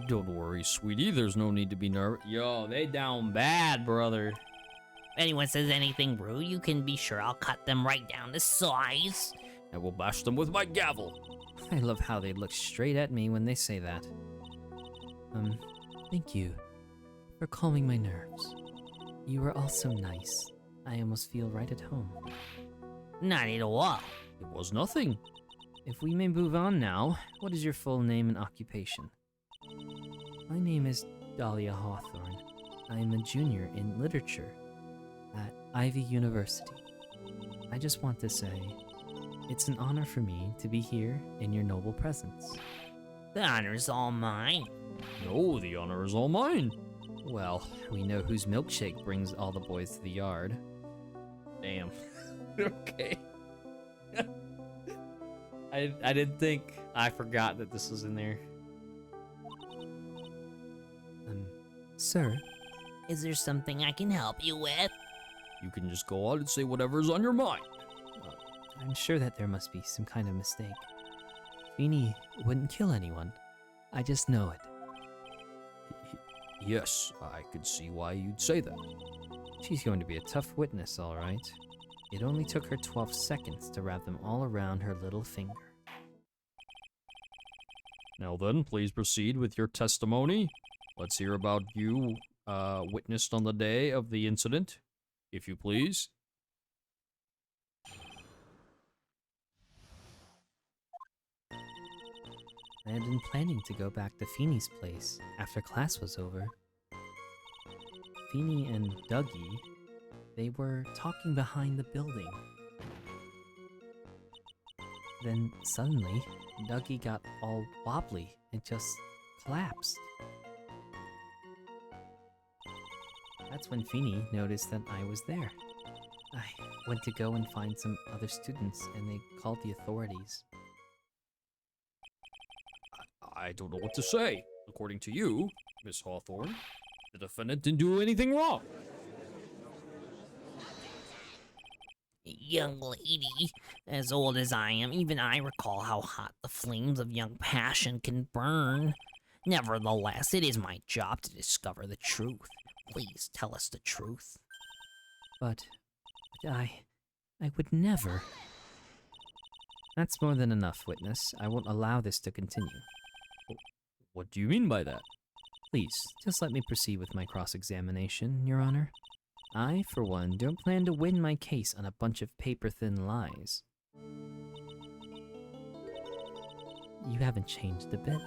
S2: Don't worry, sweetie, there's no need to be nervous.
S1: Yo, they down bad, brother.
S3: If anyone says anything rude, you can be sure I'll cut them right down to size.
S2: I will bash them with my gavel.
S1: I love how they look straight at me when they say that. Thank you for calming my nerves. You were all so nice. I almost feel right at home.
S3: Not at all.
S2: It was nothing.
S1: If we may move on now, what is your full name and occupation? My name is Dahlia Hawthorne. I am a junior in literature at Ivy University. I just want to say, it's an honor for me to be here in your noble presence.
S3: The honor's all mine.
S2: No, the honor is all mine.
S1: Well, we know whose milkshake brings all the boys to the yard.
S2: Damn.
S1: Okay. I didn't think... I forgot that this was in there. Sir?
S3: Is there something I can help you with?
S2: You can just go on and say whatever's on your mind.
S1: I'm sure that there must be some kind of mistake. Feeny wouldn't kill anyone. I just know it.
S2: Yes, I could see why you'd say that.
S1: She's going to be a tough witness, all right. It only took her 12 seconds to wrap them all around her little finger.
S2: Now then, please proceed with your testimony. Let's hear about you, witnessed on the day of the incident, if you please.
S1: I had been planning to go back to Feeney's place after class was over. Feeny and Dougie, they were talking behind the building. Then suddenly, Dougie got all wobbly and just collapsed. That's when Feeny noticed that I was there. I went to go and find some other students, and they called the authorities.
S2: I don't know what to say. According to you, Miss Hawthorne, the defendant didn't do anything wrong.
S3: Young lady, as old as I am, even I recall how hot the flames of young passion can burn. Nevertheless, it is my job to discover the truth. Please tell us the truth.
S1: But I would never. That's more than enough, witness. I won't allow this to continue.
S2: What do you mean by that?
S1: Please, just let me proceed with my cross-examination, Your Honor. I, for one, don't plan to win my case on a bunch of paper-thin lies. You haven't changed a bit,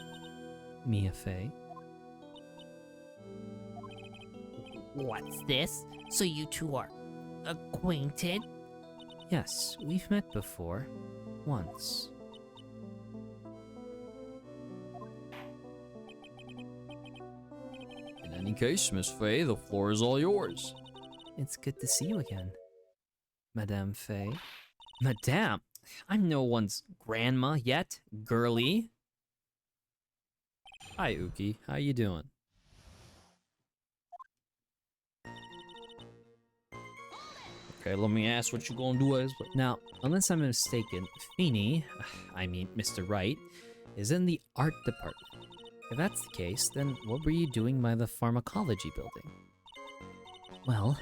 S1: Mia Fey.
S3: What's this? So you two are acquainted?
S1: Yes, we've met before. Once.
S2: In any case, Miss Fey, the floor is all yours.
S1: It's good to see you again, Madame Fey. Madame? I'm no one's grandma yet, girly.
S2: Hi, Uki. How you doing? Okay, let me ask what you gonna do as well.
S1: Now, unless I'm mistaken, Feeny, I mean Mr. Wright, is in the art department. If that's the case, then what were you doing by the pharmacology building? Well,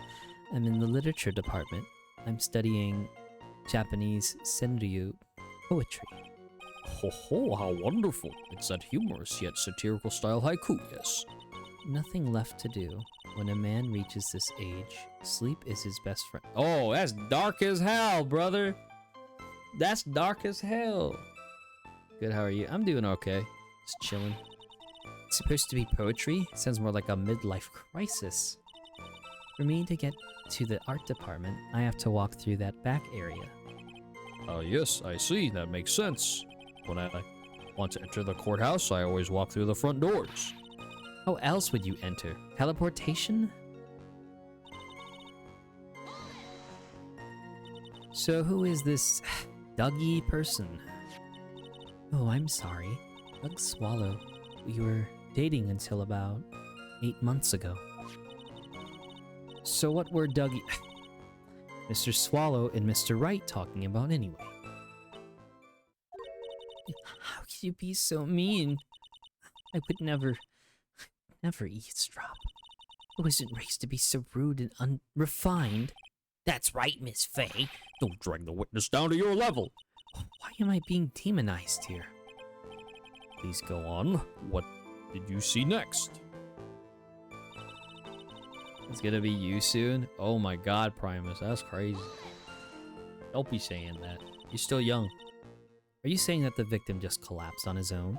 S1: I'm in the literature department. I'm studying Japanese senryu poetry.
S2: Ho ho, how wonderful. It's that humorous yet satirical style haiku, yes.
S1: Nothing left to do. When a man reaches this age, sleep is his best friend.
S2: Oh, that's dark as hell, brother. That's dark as hell.
S1: Good, how are you? I'm doing okay. Just chilling. It's supposed to be poetry? Sounds more like a midlife crisis. For me to get to the art department, I have to walk through that back area.
S2: Oh, yes, I see. That makes sense. When I want to enter the courthouse, I always walk through the front doors.
S1: How else would you enter? Teleportation? So who is this Dougie person? Oh, I'm sorry. Doug Swallow. We were dating until about 8 months ago. So what were Dougie... Mr. Swallow and Mr. Wright talking about anyway? How could you be so mean? I would never eavesdrop. I wasn't raised to be so rude and unrefined.
S3: That's right, Miss Fey.
S2: Don't drag the witness down to your level.
S1: Why am I being demonized here?
S2: Please go on. What did you see next?
S1: It's gonna be you soon?
S2: Oh my god, Primus, that's crazy. Don't be saying that. You're still young.
S1: Are you saying that the victim just collapsed on his own?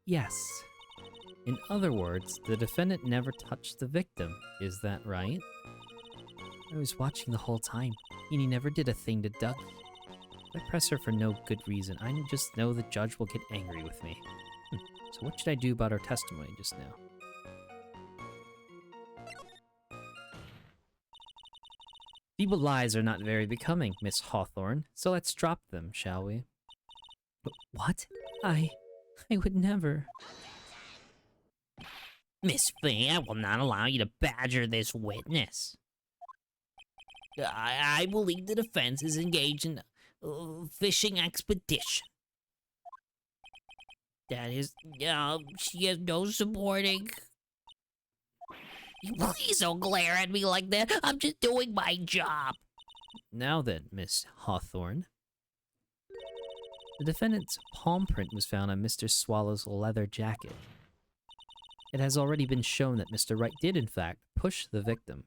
S1: Yes. In other words, the defendant never touched the victim. Is that right? I was watching the whole time, and he never did a thing to Doug. I press her for no good reason. I just know the judge will get angry with me. So what should I do about our testimony just now? Feeble lies are not very becoming, Miss Hawthorne, so let's drop them, shall we? What? I would never.
S3: Miss Fey, I will not allow you to badger this witness. I believe the defense is engaged in a fishing expedition. That is, she has no supporting. Please don't glare at me like that. I'm just doing my job.
S1: Now then, Miss Hawthorne. The defendant's palm print was found on Mr. Swallow's leather jacket. It has already been shown that Mr. Wright did, in fact, push the victim.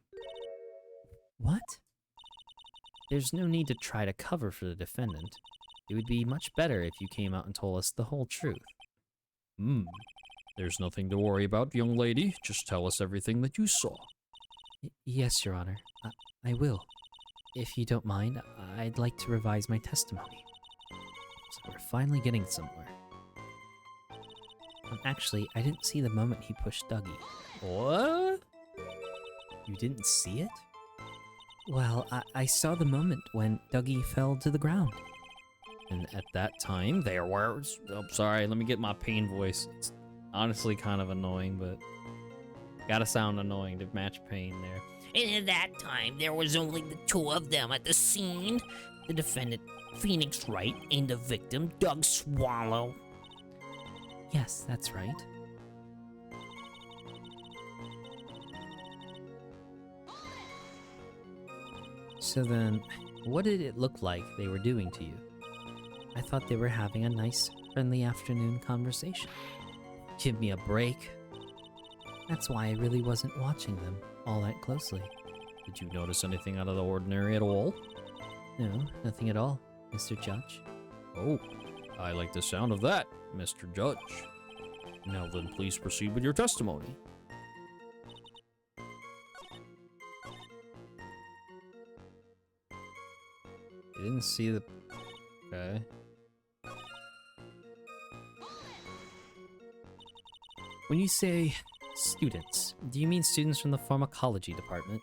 S1: What? There's no need to try to cover for the defendant. It would be much better if you came out and told us the whole truth.
S2: There's nothing to worry about, young lady. Just tell us everything that you saw.
S1: Yes, Your Honor. I will. If you don't mind, I'd like to revise my testimony. So we're finally getting somewhere. Actually, I didn't see the moment he pushed Dougie.
S2: What?
S1: You didn't see it? Well, I saw the moment when Dougie fell to the ground.
S2: And at that time, there was... Oh, sorry, let me get my pain voice. It's honestly kind of annoying, but... Gotta sound annoying to match pain there.
S3: And at that time, there was only the two of them at the scene. The defendant, Phoenix Wright, and the victim, Doug Swallow.
S1: Yes, that's right. So then, what did it look like they were doing to you? I thought they were having a nice, friendly afternoon conversation. Give me a break. That's why I really wasn't watching them all that closely.
S2: Did you notice anything out of the ordinary at all?
S1: No, nothing at all, Mr. Judge.
S2: Oh, I like the sound of that, Mr. Judge. Now then, please proceed with your testimony.
S1: I didn't see the...
S2: Okay.
S1: When you say students, do you mean students from the pharmacology department?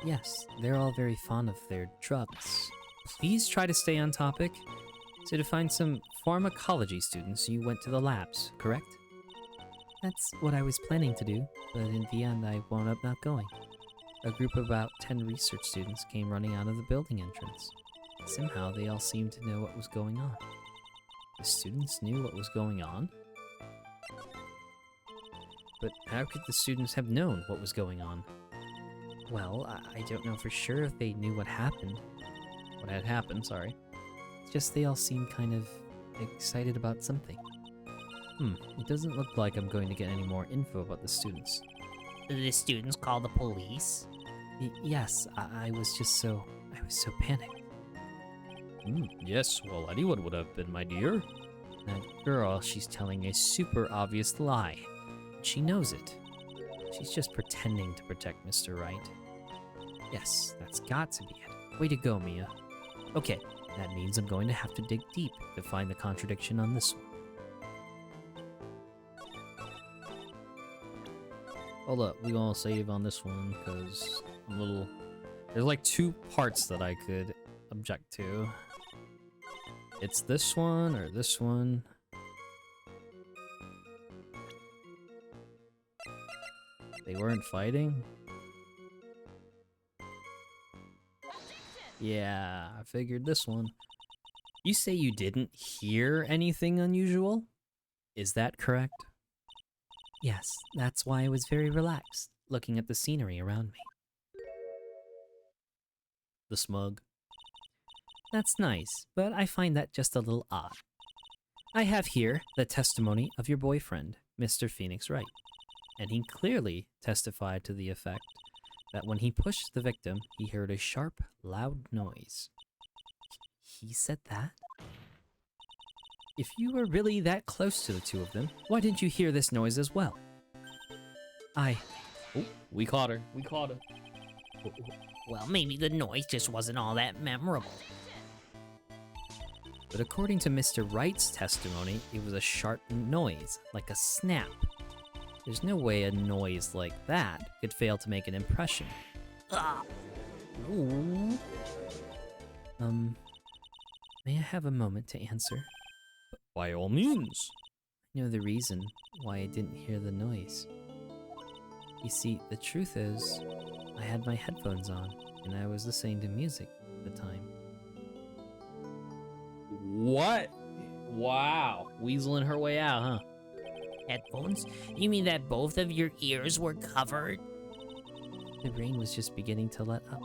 S1: Yes, they're all very fond of their drugs. Please try to stay on topic. So to find some pharmacology students, you went to the labs, correct? That's what I was planning to do, but in the end I wound up not going. A group of about 10 research students came running out of the building entrance. Somehow they all seemed to know what was going on. The students knew what was going on? But how could the students have known what was going on? Well, I don't know for sure if they knew what happened. What had happened, sorry. It's just they all seemed kind of excited about something. It doesn't look like I'm going to get any more info about the students.
S3: Did the students call the police?
S1: Yes, I was so panicked.
S2: Yes, well, anyone would have been, my dear.
S1: That girl, she's telling a super obvious lie. She knows it. She's just pretending to protect Mr. Wright. Yes, that's got to be it. Way to go, Mia. Okay, that means I'm going to have to dig deep to find the contradiction on this one.
S2: Hold up, we gonna save on this one, because I'm a little... There's like two parts that I could object to. It's this one, or this one. They weren't fighting? Yeah, I figured this one.
S1: You say you didn't hear anything unusual? Is that correct? Yes, that's why I was very relaxed, looking at the scenery around me.
S2: The smug.
S1: That's nice, but I find that just a little odd. I have here the testimony of your boyfriend, Mr. Phoenix Wright, and he clearly testified to the effect that when he pushed the victim, he heard a sharp, loud noise. He said that? If you were really that close to the two of them, why didn't you hear this noise as well?
S2: Oh, we caught her. We caught her.
S3: Well, maybe the noise just wasn't all that memorable.
S1: But according to Mr. Wright's testimony, it was a sharp noise, like a snap. There's no way a noise like that could fail to make an impression.
S3: Ah.
S1: Ooh. May I have a moment to answer?
S2: By all means.
S1: I know the reason why I didn't hear the noise. You see, the truth is, I had my headphones on, and I was listening to music at the time.
S2: What? Wow. Weaseling her way out, huh?
S3: Headphones? You mean that both of your ears were covered?
S1: The rain was just beginning to let up,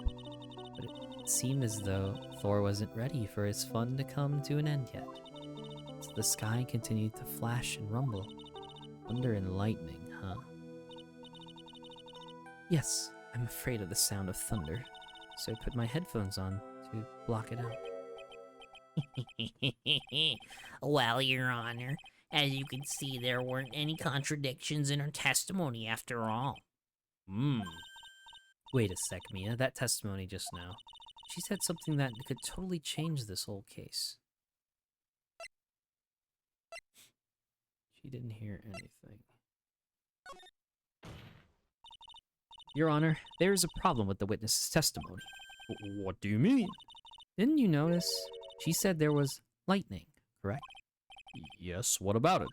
S1: but it seemed as though Thor wasn't ready for his fun to come to an end yet. So the sky continued to flash and rumble. Thunder and lightning, huh? Yes, I'm afraid of the sound of thunder, so I put my headphones on to block it out.
S3: Well, Your Honor, as you can see, there weren't any contradictions in her testimony after all.
S1: Wait a sec, Mia. That testimony just now. She said something that could totally change this whole case. She didn't hear anything. Your Honor, there is a problem with the witness's testimony.
S2: What do you mean?
S1: Didn't you notice? She said there was lightning, correct?
S2: Yes, what about it?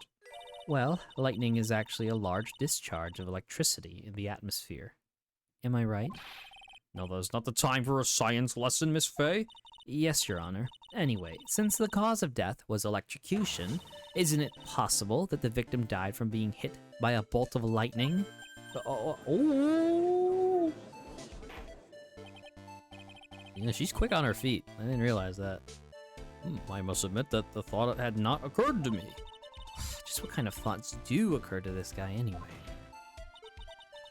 S1: Well, lightning is actually a large discharge of electricity in the atmosphere. Am I right?
S2: No, that's not the time for a science lesson, Miss Fey.
S1: Yes, Your Honor. Anyway, since the cause of death was electrocution, isn't it possible that the victim died from being hit by a bolt of lightning?
S2: Oh!
S1: Yeah, she's quick on her feet. I didn't realize that.
S2: I must admit that the thought had not occurred to me.
S1: Just what kind of thoughts do occur to this guy anyway?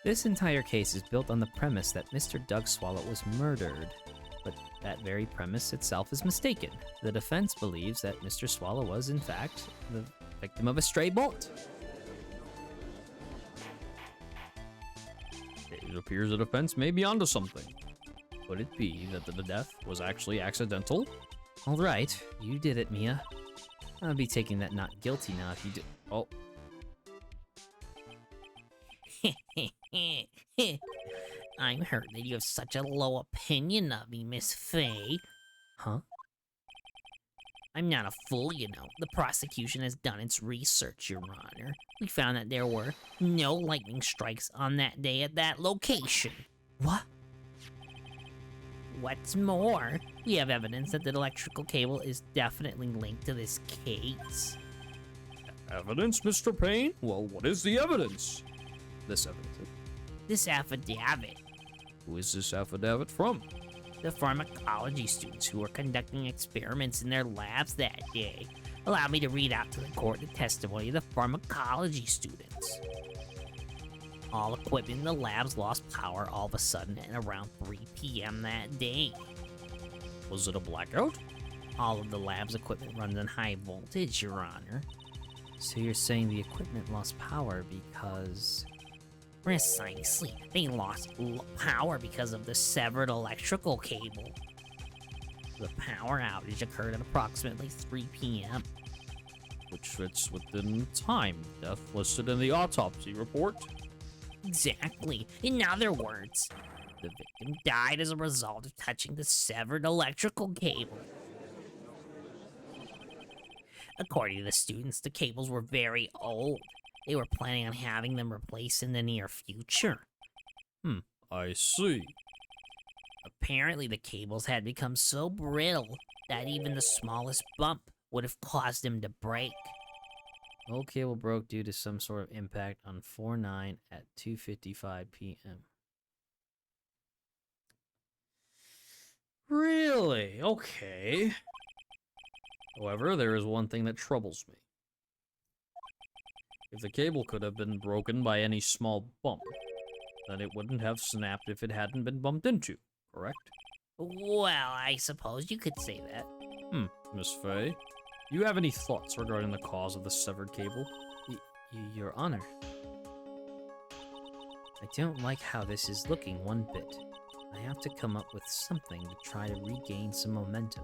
S1: This entire case is built on the premise that Mr. Doug Swallow was murdered, but that very premise itself is mistaken. The defense believes that Mr. Swallow was, in fact, the victim of a stray bolt.
S2: It appears the defense may be onto something. Could it be that the death was actually accidental?
S1: All right, you did it, Mia. I'll be taking that not guilty now if you did. Oh,
S3: I'm hurt that you have such a low opinion of me, Miss Fey.
S1: huh?
S3: I'm not a fool, you know. The prosecution has done its research, Your Honor. We found that there were no lightning strikes on that day at that location.
S1: What?
S3: What's more, we have evidence that the electrical cable is definitely linked to this case.
S2: Evidence, Mr. Payne? Well, what is the evidence?
S1: This evidence.
S3: This affidavit,
S2: Who is this affidavit from?
S3: the pharmacology students who were conducting experiments in their labs that day. Allow me to read out to the court the testimony of the pharmacology students. All equipment in the labs lost power all of a sudden at around 3 p.m. that day.
S2: Was it a blackout?
S3: All of the lab's equipment runs on high voltage, Your Honor.
S1: So you're saying the equipment lost power because...
S3: Precisely. They lost power because of the severed electrical cable. The power outage occurred at approximately 3 p.m.
S2: Which fits within the time death listed in the autopsy report.
S3: Exactly. In other words, the victim died as a result of touching the severed electrical cable. According to the students, the cables were very old. They were planning on having them replaced in the near future.
S2: I see.
S3: Apparently, the cables had become so brittle that even the smallest bump would have caused them to break.
S1: The whole cable broke due to some sort of impact on 4/9 at 2:55 p.m.
S2: Really? Okay. However, there is one thing that troubles me. If the cable could have been broken by any small bump, then it wouldn't have snapped if it hadn't been bumped into, correct?
S3: Well, I suppose you could say that.
S2: Miss Fey, do you have any thoughts regarding the cause of the severed cable?
S1: Your Honor. I don't like how this is looking one bit. I have to come up with something to try to regain some momentum.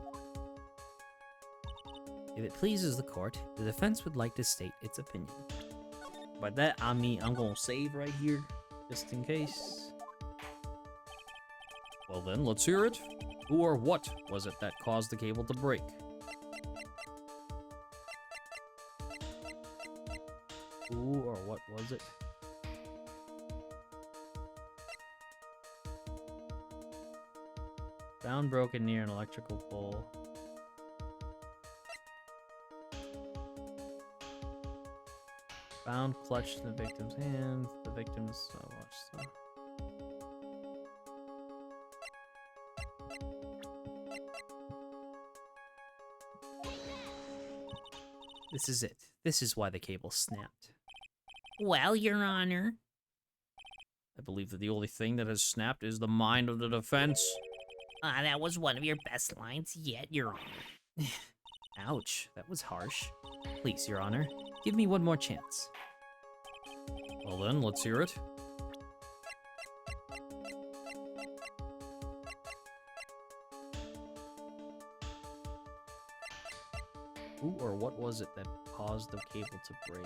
S1: If it pleases the court, the defense would like to state its opinion. By that, I mean I'm gonna save right here, just in case.
S2: Well then, let's hear it. Who or what was it that caused the cable to break?
S1: Who or what was it? Found broken near an electrical pole. Found clutched in the victim's hand. The victim's watch. This is it. This is why the cable snapped.
S3: Well, Your Honor.
S2: I believe that the only thing that has snapped is the mind of the defense.
S3: That was one of your best lines yet, Your Honor.
S1: Ouch, that was harsh. Please, Your Honor, give me one more chance.
S2: Well then, let's hear it.
S1: Who or what was it that caused the cable to break?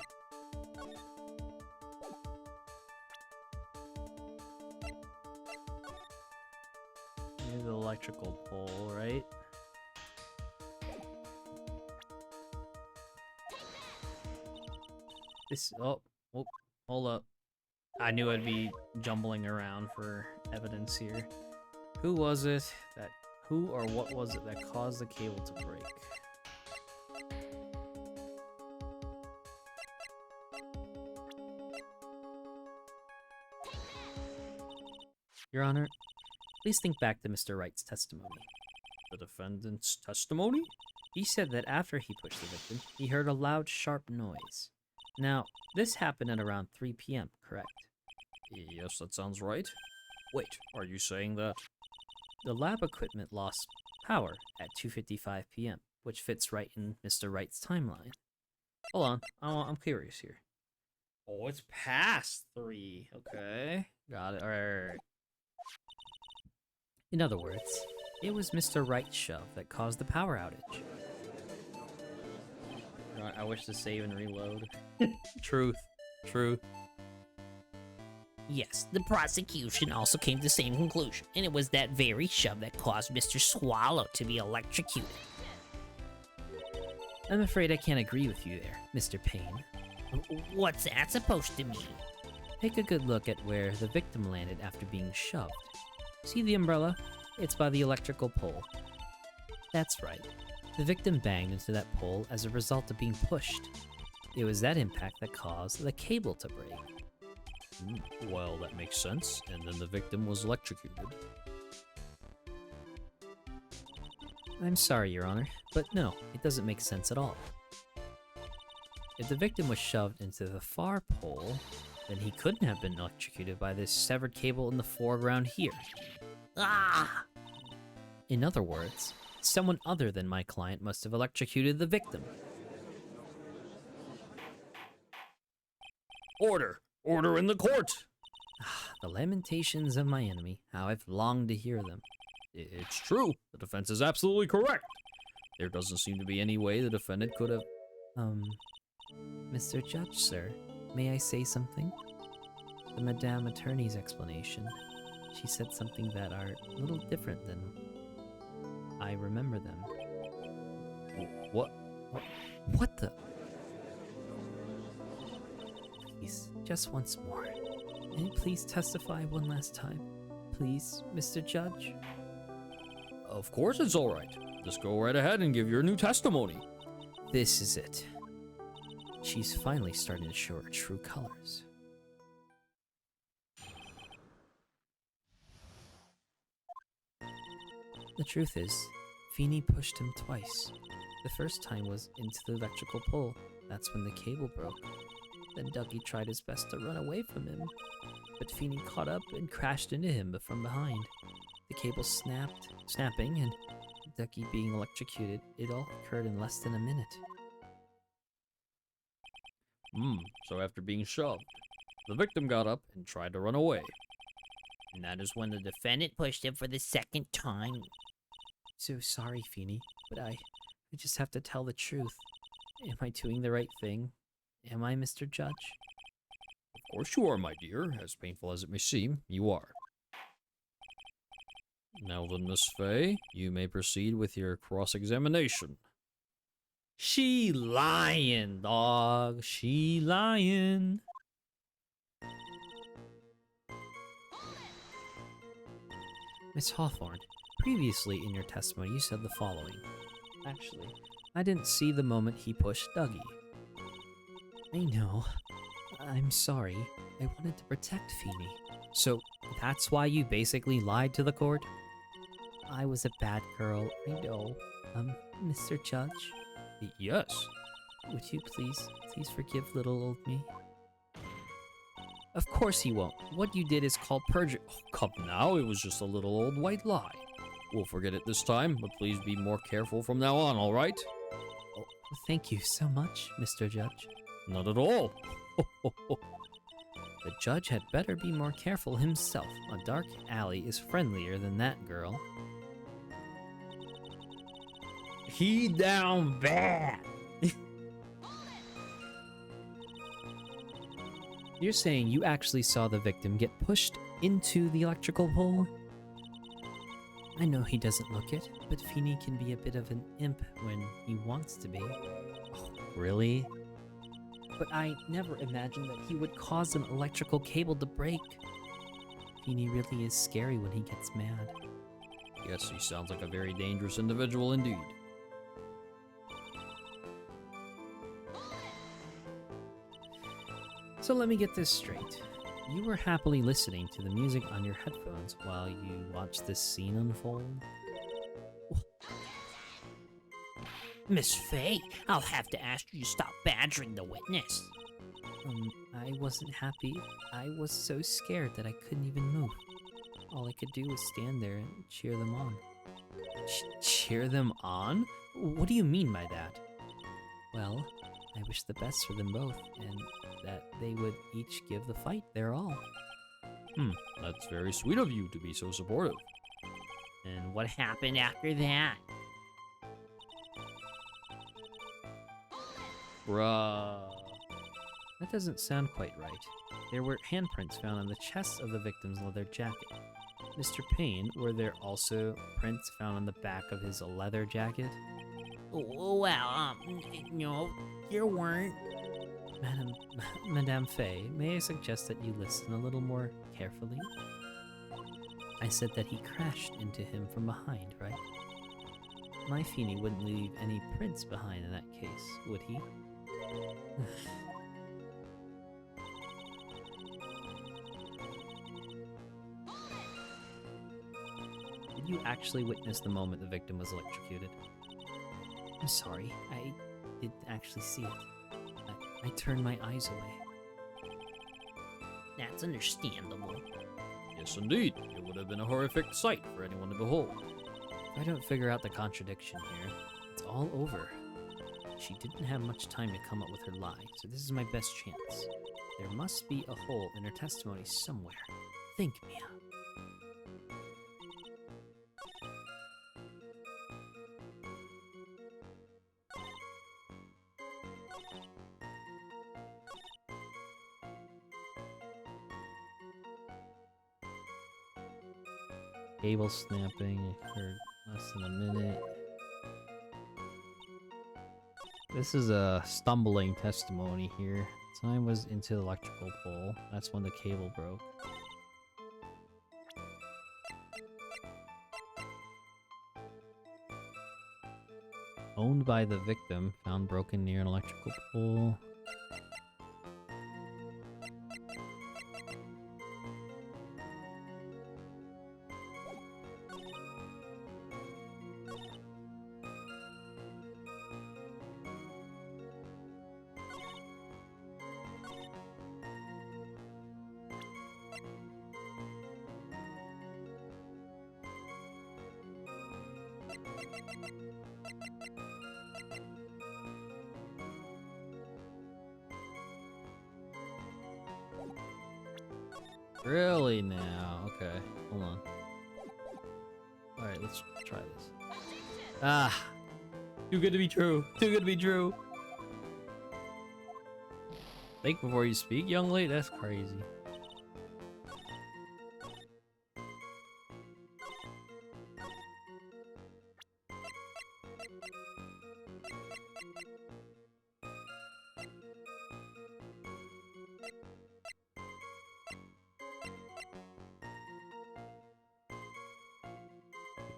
S1: Maybe the electrical pole, right? Oh, hold up. I knew I'd be jumbling around for evidence here. Who was it that, who or what was it that caused the cable to break? Your Honor, please think back to Mr. Wright's testimony.
S2: The defendant's testimony?
S1: He said that after he pushed the victim, he heard a loud, sharp noise. Now, this happened at around 3 p.m., correct?
S2: Yes, that sounds right. Wait, are you saying that?
S1: The lab equipment lost power at 2:55 p.m., which fits right in Mr. Wright's timeline. Hold on, I'm curious here. Oh, it's past 3. Okay, got it. All right. In other words, it was Mr. Wright's shove that caused the power outage. I wish to save and reload. Truth.
S3: Yes, the prosecution also came to the same conclusion, and it was that very shove that caused Mr. Swallow to be electrocuted.
S1: I'm afraid I can't agree with you there, Mr. Payne.
S3: What's that supposed to mean?
S1: Take a good look at where the victim landed after being shoved. See the umbrella? It's by the electrical pole. That's right. The victim banged into that pole as a result of being pushed. It was that impact that caused the cable to break.
S2: Well, that makes sense. And then the victim was electrocuted.
S1: I'm sorry, Your Honor, but no, it doesn't make sense at all. If the victim was shoved into the far pole, then he couldn't have been electrocuted by this severed cable in the foreground here.
S3: Ah!
S1: In other words, someone other than my client must have electrocuted the victim.
S2: Order! Order in the court!
S1: The lamentations of my enemy, how I've longed to hear them.
S2: It's true. The defense is absolutely correct. There doesn't seem to be any way the defendant could have...
S1: Mr. Judge, sir, may I say something? The Madame Attorney's explanation. She said something that are a little different than I remember them.
S2: What?
S1: What the? Please, just once more. May you please testify one last time? Please, Mr. Judge?
S2: Of course it's all right. Just go right ahead and give your new testimony.
S1: This is it. She's finally starting to show her true colors. The truth is, Feeney pushed him twice. The first time was into the electrical pole. That's when the cable broke. Then Dougie tried his best to run away from him, but Feeney caught up and crashed into him from behind. The cable snapping, and Dougie being electrocuted. It all occurred in less than a minute.
S2: So after being shoved, the victim got up and tried to run away.
S3: And that is when the defendant pushed him for the second time.
S1: So sorry, Feeney, but I just have to tell the truth. Am I doing the right thing? Am I, Mr. Judge?
S2: Of course you are, my dear. As painful as it may seem, you are. Now then, Miss Faye, you may proceed with your cross-examination.
S1: She lying, dog. She lying. Miss Hawthorne, previously in your testimony you said the following. Actually, I didn't see the moment he pushed Dougie. I know. I'm sorry. I wanted to protect Feeney. So, that's why you basically lied to the court? I was a bad girl, I know. Mr. Judge?
S2: Yes.
S1: Would you please forgive little old me? Of course he won't. What you did is called perjury.
S2: Oh, come now, it was just a little old white lie. We'll forget it this time, but please be more careful from now on, alright?
S1: Oh, thank you so much, Mr. Judge.
S2: Not at all.
S1: The judge had better be more careful himself. A dark alley is friendlier than that girl.
S2: He down bad.
S1: You're saying you actually saw the victim get pushed into the electrical pole? I know he doesn't look it, but Feeny can be a bit of an imp when he wants to be. Oh, really? But I never imagined that he would cause an electrical cable to break. Feeny really is scary when he gets mad.
S2: Yes, he sounds like a very dangerous individual indeed.
S1: So let me get this straight. You were happily listening to the music on your headphones while you watched this scene unfold?
S3: Miss Faye, I'll have to ask you to stop badgering the witness.
S1: I wasn't happy. I was so scared that I couldn't even move. All I could do was stand there and cheer them on. Cheer them on? What do you mean by that? Well, I wish the best for them both, and that they would each give the fight their all.
S2: That's very sweet of you to be so supportive.
S3: And what happened after that?
S2: Bruh.
S1: That doesn't sound quite right. There were handprints found on the chest of the victim's leather jacket. Mr. Payne, were there also prints found on the back of his leather jacket?
S3: Well, no, there weren't.
S1: Madame Faye, may I suggest that you listen a little more carefully? I said that he crashed into him from behind, right? My Feeny wouldn't leave any prints behind in that case, would he? Did you actually witness the moment the victim was electrocuted? I'm sorry, I didn't actually see it. I turned my eyes away.
S3: That's understandable.
S2: Yes, indeed. It would have been a horrific sight for anyone to behold.
S1: If I don't figure out the contradiction here, it's all over. She didn't have much time to come up with her lie, so this is my best chance. There must be a hole in her testimony somewhere. Think, Mia. Cable snapping occurred less than a minute. This is a stumbling testimony here. Time was into the electrical pole. That's when the cable broke. Owned by the victim, found broken near an electrical pole. Really now? Okay, hold on. Alright, let's try this. Ah! Too good to be true. Too good to be true. Think before you speak, young lady? That's crazy.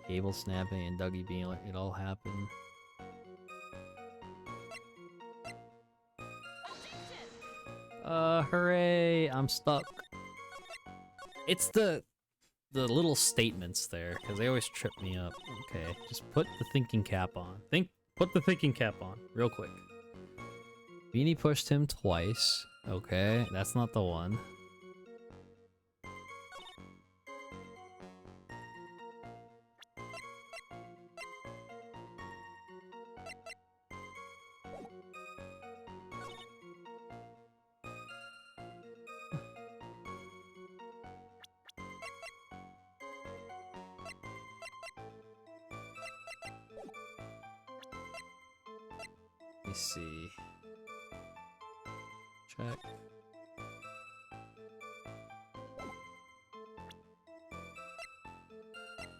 S1: Cable snapping and Dougie being like, it all happened. Hooray! I'm stuck. It's the little statements there, because they always trip me up. Okay, just put the thinking cap on. Put the thinking cap on, real quick. Beanie pushed him twice. Okay, that's not the one.
S2: me see. Check.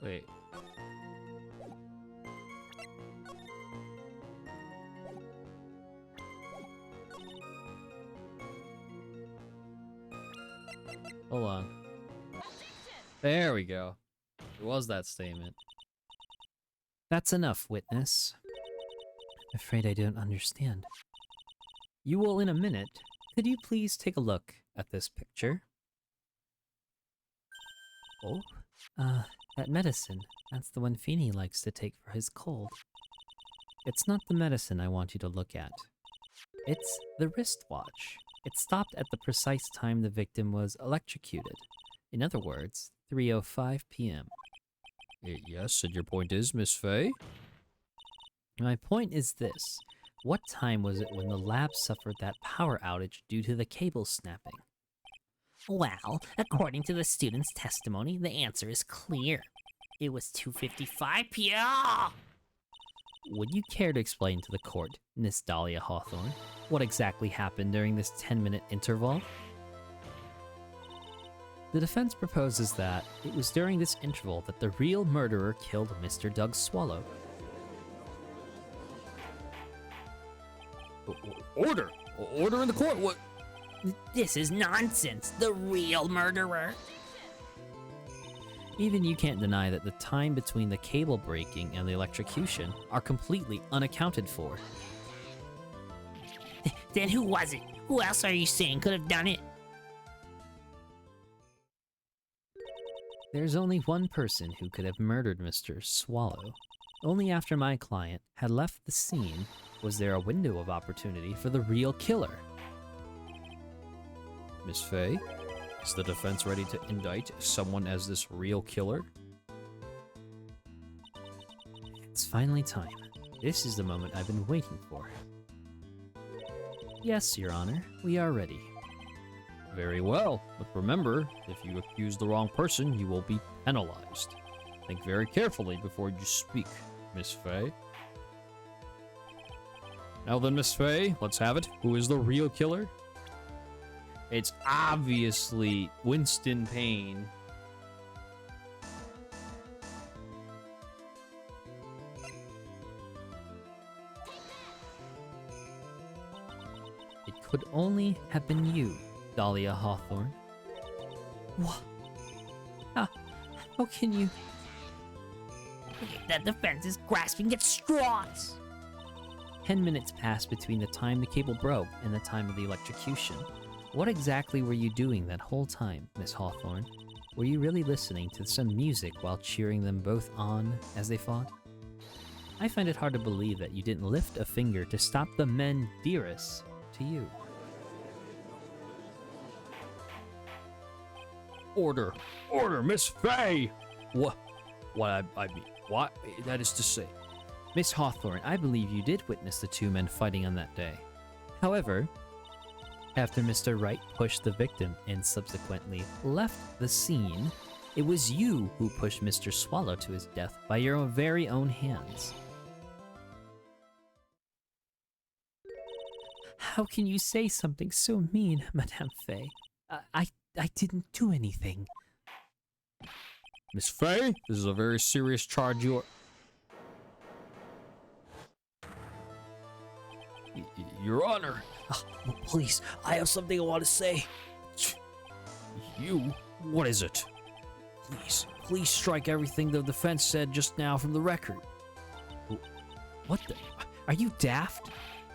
S2: Wait. Hold on. There we go. It was that statement.
S1: That's enough, witness. Afraid I don't understand. You will in a minute. Could you please take a look at this picture? Oh? That medicine. That's the one Feeny likes to take for his cold. It's not the medicine I want you to look at. It's the wristwatch. It stopped at the precise time the victim was electrocuted. In other words, 3:05 p.m.
S2: Yes, and your point is, Miss Faye?
S1: My point is this. What time was it when the lab suffered that power outage due to the cable snapping?
S3: Well, according to the student's testimony, the answer is clear. It was 2:55 p.m.
S1: Would you care to explain to the court, Miss Dahlia Hawthorne, what exactly happened during this 10-minute interval? The defense proposes that it was during this interval that the real murderer killed Mr. Doug Swallow.
S2: Order! Order in the court! What?
S3: This is nonsense. The real murderer.
S1: Even you can't deny that the time between the cable breaking and the electrocution are completely unaccounted for.
S3: Then who was it? Who else are you saying could have done it?
S1: There's only one person who could have murdered Mr. Swallow. Only after my client had left the scene was there a window of opportunity for the real killer.
S2: Miss Faye? Is the defense ready to indict someone as this real killer?
S1: It's finally time. This is the moment I've been waiting for. Yes, Your Honor, we are ready.
S2: Very well, but remember, if you accuse the wrong person, you will be penalized. Think very carefully before you speak, Miss Faye. Now then, Miss Faye, let's have it. Who is the real killer?
S1: It's obviously Winston Payne. It could only have been you, Dahlia Hawthorne. What? How can you?
S3: The defense is grasping at straws.
S1: 10 minutes passed between the time the cable broke and the time of the electrocution. What exactly were you doing that whole time, Miss Hawthorne? Were you really listening to some music while cheering them both on as they fought? I find it hard to believe that you didn't lift a finger to stop the men dearest to you.
S2: Order! Order, Miss Faye! What I mean, what? That is to say...
S1: Miss Hawthorne, I believe you did witness the two men fighting on that day. However, after Mr. Wright pushed the victim and subsequently left the scene, it was you who pushed Mr. Swallow to his death by your very own hands. How can you say something so mean, Madame Faye? I didn't do anything.
S2: Miss Faye, this is a very serious charge you are... Your Honor!
S4: Please, I have something I want to say.
S2: You? What is it?
S4: Please strike everything the defense said just now from the record.
S1: What the? Are you daft?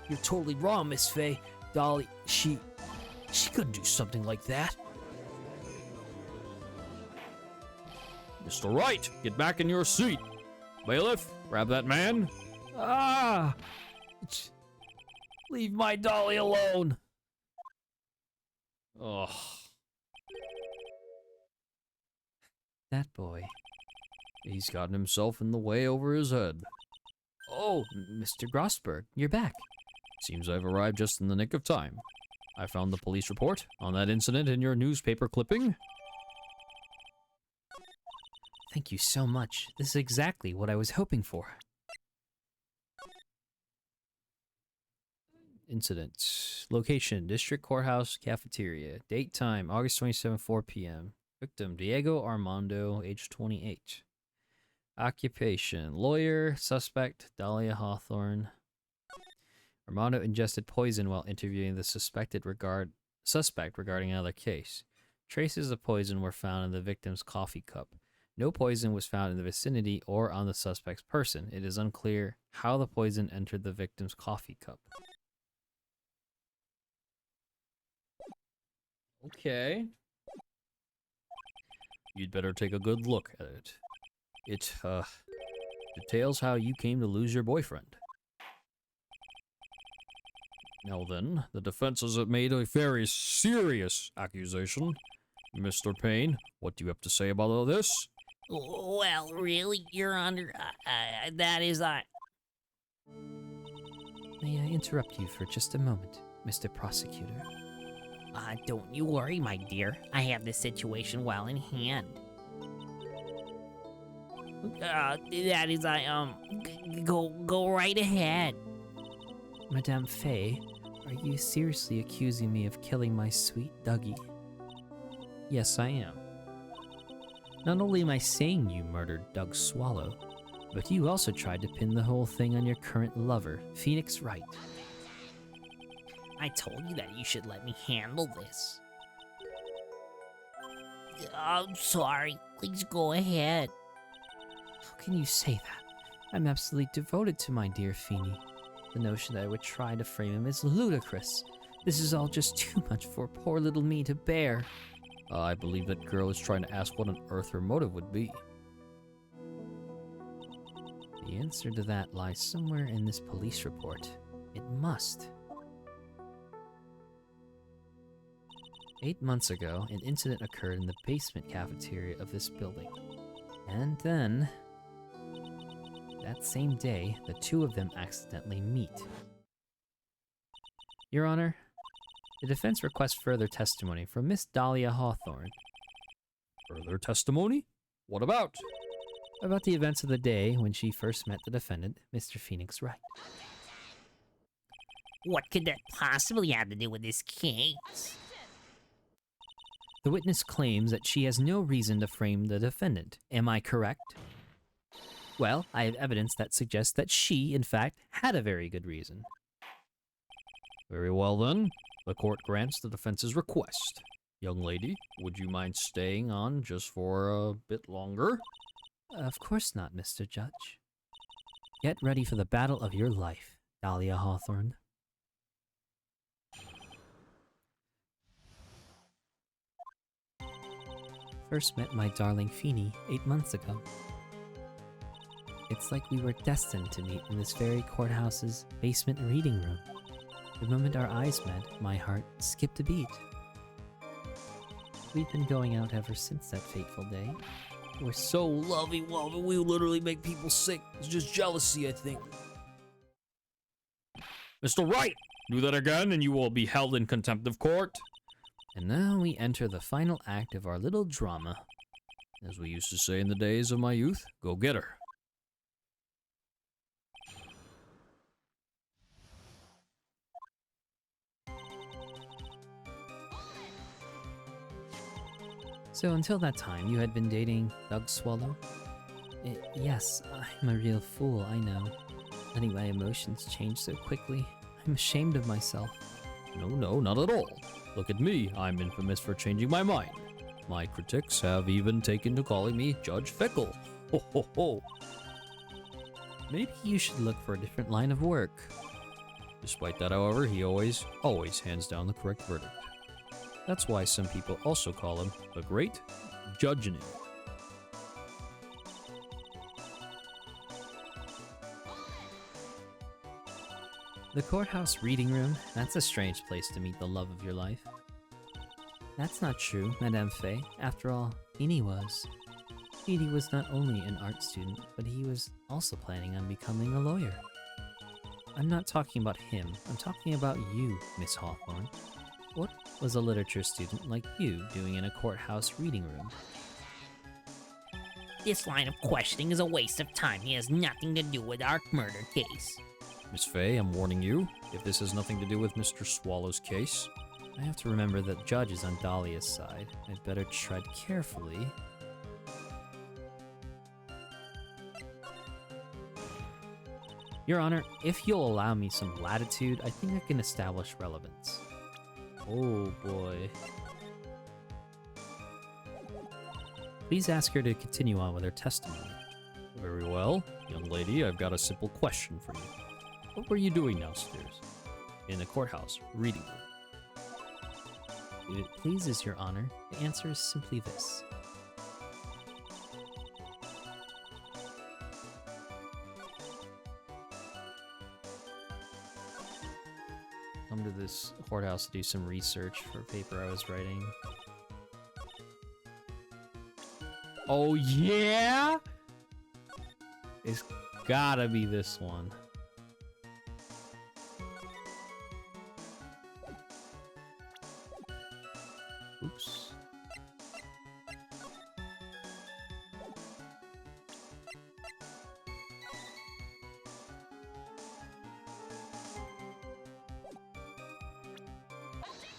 S4: You're totally wrong, Miss Faye. Dolly, she couldn't do something like that.
S2: Mr. Wright, get back in your seat. Bailiff, grab that man.
S4: Ah! Leave my Dolly alone.
S2: Ugh.
S1: That boy.
S2: He's gotten himself in the way over his head.
S1: Oh, Mr. Grossberg, you're back.
S2: Seems I've arrived just in the nick of time. I found the police report on that incident in your newspaper clipping.
S1: Thank you so much. This is exactly what I was hoping for.
S2: Incident. Location, District Courthouse Cafeteria. Date time, August 27, 4 p.m. Victim, Diego Armando, age 28. Occupation, lawyer. Suspect, Dahlia Hawthorne. Armando ingested poison while interviewing the suspect regarding another case. Traces of poison were found in the victim's coffee cup. No poison was found in the vicinity or on the suspect's person. It is unclear how the poison entered the victim's coffee cup. Okay. You'd better take a good look at it. It, details how you came to lose your boyfriend. Now then, the defense has made a very serious accusation. Mr. Payne, what do you have to say about all this?
S3: Well, really, Your Honor, that is I.
S1: May I interrupt you for just a moment, Mr. Prosecutor?
S3: Don't you worry, my dear. I have this situation well in hand. That is I, go right ahead.
S1: Madame Faye, are you seriously accusing me of killing my sweet Dougie? Yes, I am. Not only am I saying you murdered Doug Swallow, but you also tried to pin the whole thing on your current lover, Phoenix Wright.
S3: I told you that you should let me handle this. I'm sorry. Please go ahead.
S1: How can you say that? I'm absolutely devoted to my dear Feeny. The notion that I would try to frame him is ludicrous. This is all just too much for poor little me to bear.
S2: I believe that girl is trying to ask what on earth her motive would be.
S1: The answer to that lies somewhere in this police report. It must. 8 months ago, an incident occurred in the basement cafeteria of this building. And then, that same day, the two of them accidentally meet. Your Honor, the defense requests further testimony from Miss Dahlia Hawthorne.
S2: Further testimony? What about?
S1: About the events of the day when she first met the defendant, Mr. Phoenix Wright.
S3: What could that possibly have to do with this case?
S1: The witness claims that she has no reason to frame the defendant. Am I correct? Well, I have evidence that suggests that she, in fact, had a very good reason.
S2: Very well then. The court grants the defense's request. Young lady, would you mind staying on just for a bit longer?
S1: Of course not, Mr. Judge. Get ready for the battle of your life, Dahlia Hawthorne. First met my darling Feeny 8 months ago. It's like we were destined to meet in this very courthouse's basement reading room. The moment our eyes met, my heart skipped a beat. We've been going out ever since that fateful day.
S4: We're so lovey-wovey, we literally make people sick. It's just jealousy, I think.
S2: Mr. Wright, do that again and you will be held in contempt of court.
S1: And now we enter the final act of our little drama.
S2: As we used to say in the days of my youth, go get her.
S1: So until that time, you had been dating Doug Swallow? Yes, I'm a real fool, I know. Letting my emotions change so quickly. I'm ashamed of myself.
S2: No, not at all. Look at me, I'm infamous for changing my mind. My critics have even taken to calling me Judge Fickle. Ho ho ho.
S1: Maybe you should look for a different line of work.
S2: Despite that, however, he always hands down the correct verdict. That's why some people also call him the Great Judgening.
S1: The courthouse reading room, that's a strange place to meet the love of your life. That's not true, Madame Faye. After all, Feeny was. Feeny was not only an art student, but he was also planning on becoming a lawyer. I'm not talking about him, I'm talking about you, Miss Hawthorne. What was a literature student like you doing in a courthouse reading room?
S3: This line of questioning is a waste of time. He has nothing to do with our murder case.
S2: Miss Fay, I'm warning you, if this has nothing to do with Mr. Swallow's case.
S1: I have to remember that Judge is on Dahlia's side. I'd better tread carefully. Your Honor, if you'll allow me some latitude, I think I can establish relevance. Oh boy. Please ask her to continue on with her testimony.
S2: Very well. Young lady, I've got a simple question for you. What were you doing downstairs?
S1: In the courthouse, reading room. If it pleases Your Honor, the answer is simply this. Come to this courthouse to do some research for a paper I was writing. Oh yeah? It's gotta be this one. Oops.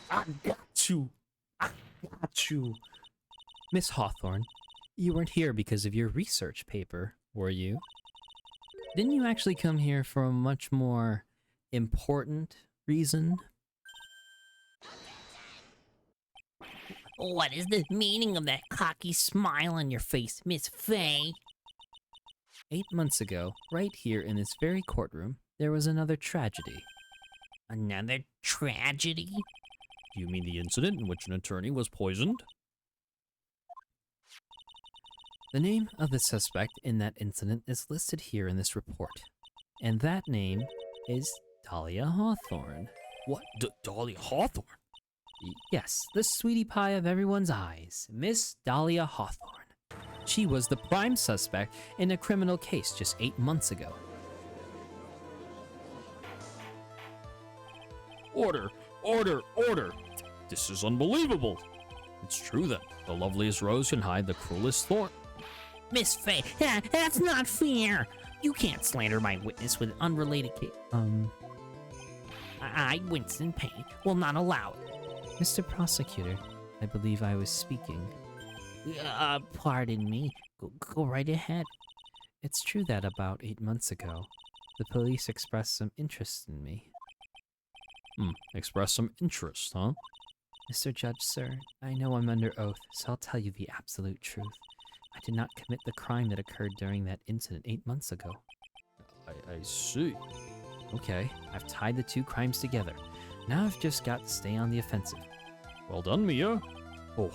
S1: I got you. I got you. Miss Hawthorne, you weren't here because of your research paper, were you? Didn't you actually come here for a much more important reason?
S3: What is the meaning of that cocky smile on your face, Miss Fay?
S1: 8 months ago, right here in this very courtroom, there was another tragedy.
S3: Another tragedy?
S2: Do you mean the incident in which an attorney was poisoned?
S1: The name of the suspect in that incident is listed here in this report. And that name is Dahlia Hawthorne.
S2: What? Dahlia Hawthorne?
S1: Yes, the sweetie pie of everyone's eyes, Miss Dahlia Hawthorne. She was the prime suspect in a criminal case just 8 months ago.
S2: Order! Order! Order! This is unbelievable! It's true then. The loveliest rose can hide the cruelest thorn.
S3: Miss Fay, that's not fair. You can't slander my witness with an unrelated case. I, Winston Payne, will not allow it.
S1: Mr. Prosecutor, I believe I was speaking.
S3: Pardon me. Go right ahead.
S1: It's true that about 8 months ago, the police expressed some interest in me.
S2: Express some interest, huh?
S1: Mr. Judge, sir, I know I'm under oath, so I'll tell you the absolute truth. I did not commit the crime that occurred during that incident 8 months ago.
S2: I see.
S1: Okay, I've tied the two crimes together. Now I've just got to stay on the offensive.
S2: Well done, Mia. Oh,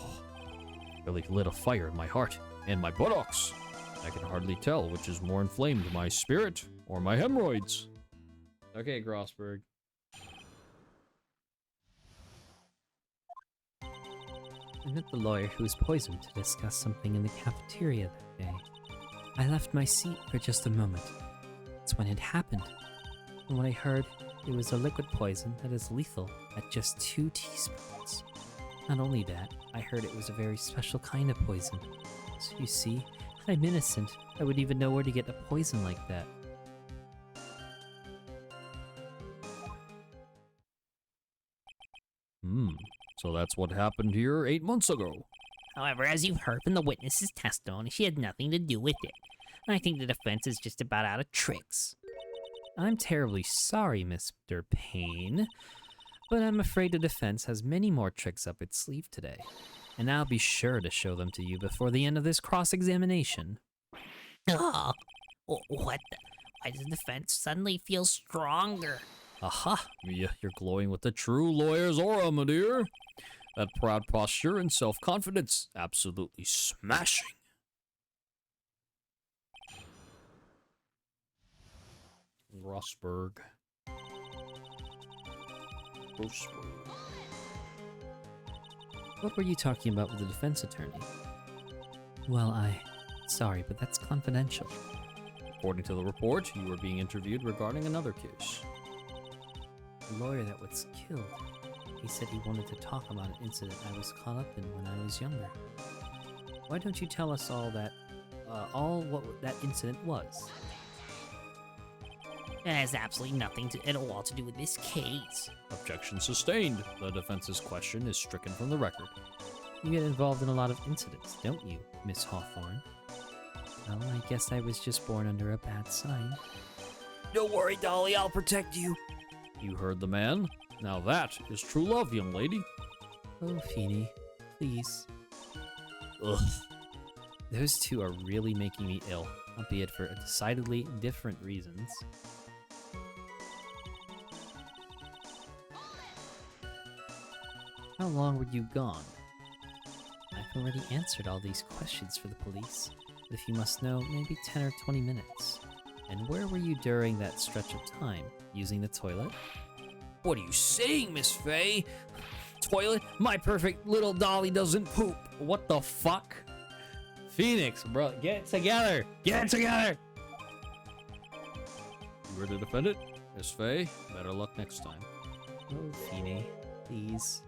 S2: really lit a fire in my heart and my buttocks. I can hardly tell which is more inflamed, my spirit or my hemorrhoids.
S1: Okay, Grossberg. I met the lawyer who was poisoned to discuss something in the cafeteria that day. I left my seat for just a moment. That's when it happened. From what I heard, it was a liquid poison that is lethal at just 2 teaspoons. Not only that, I heard it was a very special kind of poison. So you see, I'm innocent. I wouldn't even know where to get a poison like that.
S2: So that's what happened here 8 months ago.
S3: However, as you've heard from the witness's testimony, she had nothing to do with it. I think the defense is just about out of tricks.
S1: I'm terribly sorry, Mr. Payne, but I'm afraid the defense has many more tricks up its sleeve today, and I'll be sure to show them to you before the end of this cross-examination.
S3: Oh, what the? Why does the defense suddenly feel stronger?
S2: Aha, Mia, you're glowing with the true lawyer's aura, my dear. That proud posture and self-confidence, absolutely smashing. Grossberg.
S1: What were you talking about with the defense attorney? Well, sorry, but that's confidential.
S2: According to the report, you were being interviewed regarding another case.
S1: The lawyer that was killed. He said he wanted to talk about an incident I was caught up in when I was younger. Why don't you tell us all what that incident was?
S3: That has absolutely nothing at all to do with this case.
S2: Objection sustained. The defense's question is stricken from the record.
S1: You get involved in a lot of incidents, don't you, Miss Hawthorne? Well, I guess I was just born under a bad sign.
S4: Don't worry, Dolly, I'll protect you.
S2: You heard the man. Now that is true love, young lady.
S1: Oh, Feeny, please.
S2: Ugh.
S1: Those two are really making me ill, albeit for decidedly different reasons. How long were you gone? I've already answered all these questions for the police, but if you must know, maybe 10 or 20 minutes. And where were you during that stretch of time? Using the toilet?
S4: What are you saying, Miss Faye? Toilet? My perfect little Dolly doesn't poop.
S1: What the fuck? Phoenix, bro, get it together! Get it together!
S2: You were to defend it? Miss Faye, better luck next time.
S1: Oh, Feeny, please.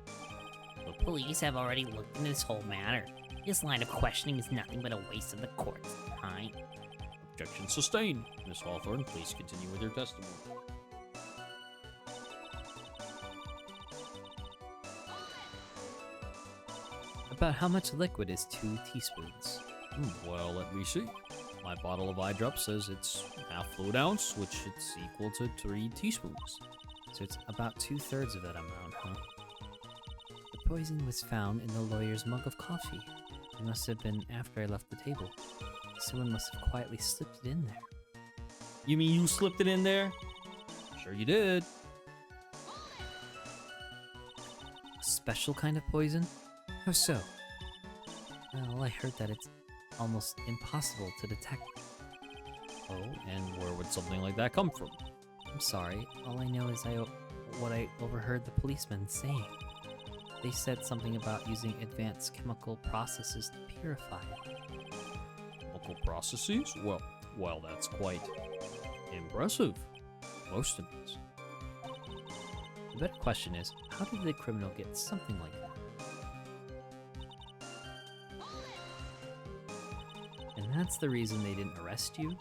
S3: The police have already looked into this whole matter. This line of questioning is nothing but a waste of the court's time.
S2: Objection sustained. Miss Hawthorne, please continue with your testimony.
S1: About how much liquid is 2 teaspoons?
S2: Well, let me see. My bottle of eye drop says it's half fluid ounce, which is equal to 3 teaspoons.
S1: So it's about 2/3 of that amount, huh? The poison was found in the lawyer's mug of coffee. It must have been after I left the table. Someone must have quietly slipped it in there.
S4: You mean you slipped it in there?
S2: Sure you did.
S1: A special kind of poison? How so? Well, I heard that it's almost impossible to detect.
S2: Oh, and where would something like that come from?
S1: I'm sorry, all I know is what I overheard the policemen saying. They said something about using advanced chemical processes to purify it.
S2: Chemical processes? Well, that's quite impressive. Most of it.
S1: The better question is, how did the criminal get something like that? And that's the reason they didn't arrest you?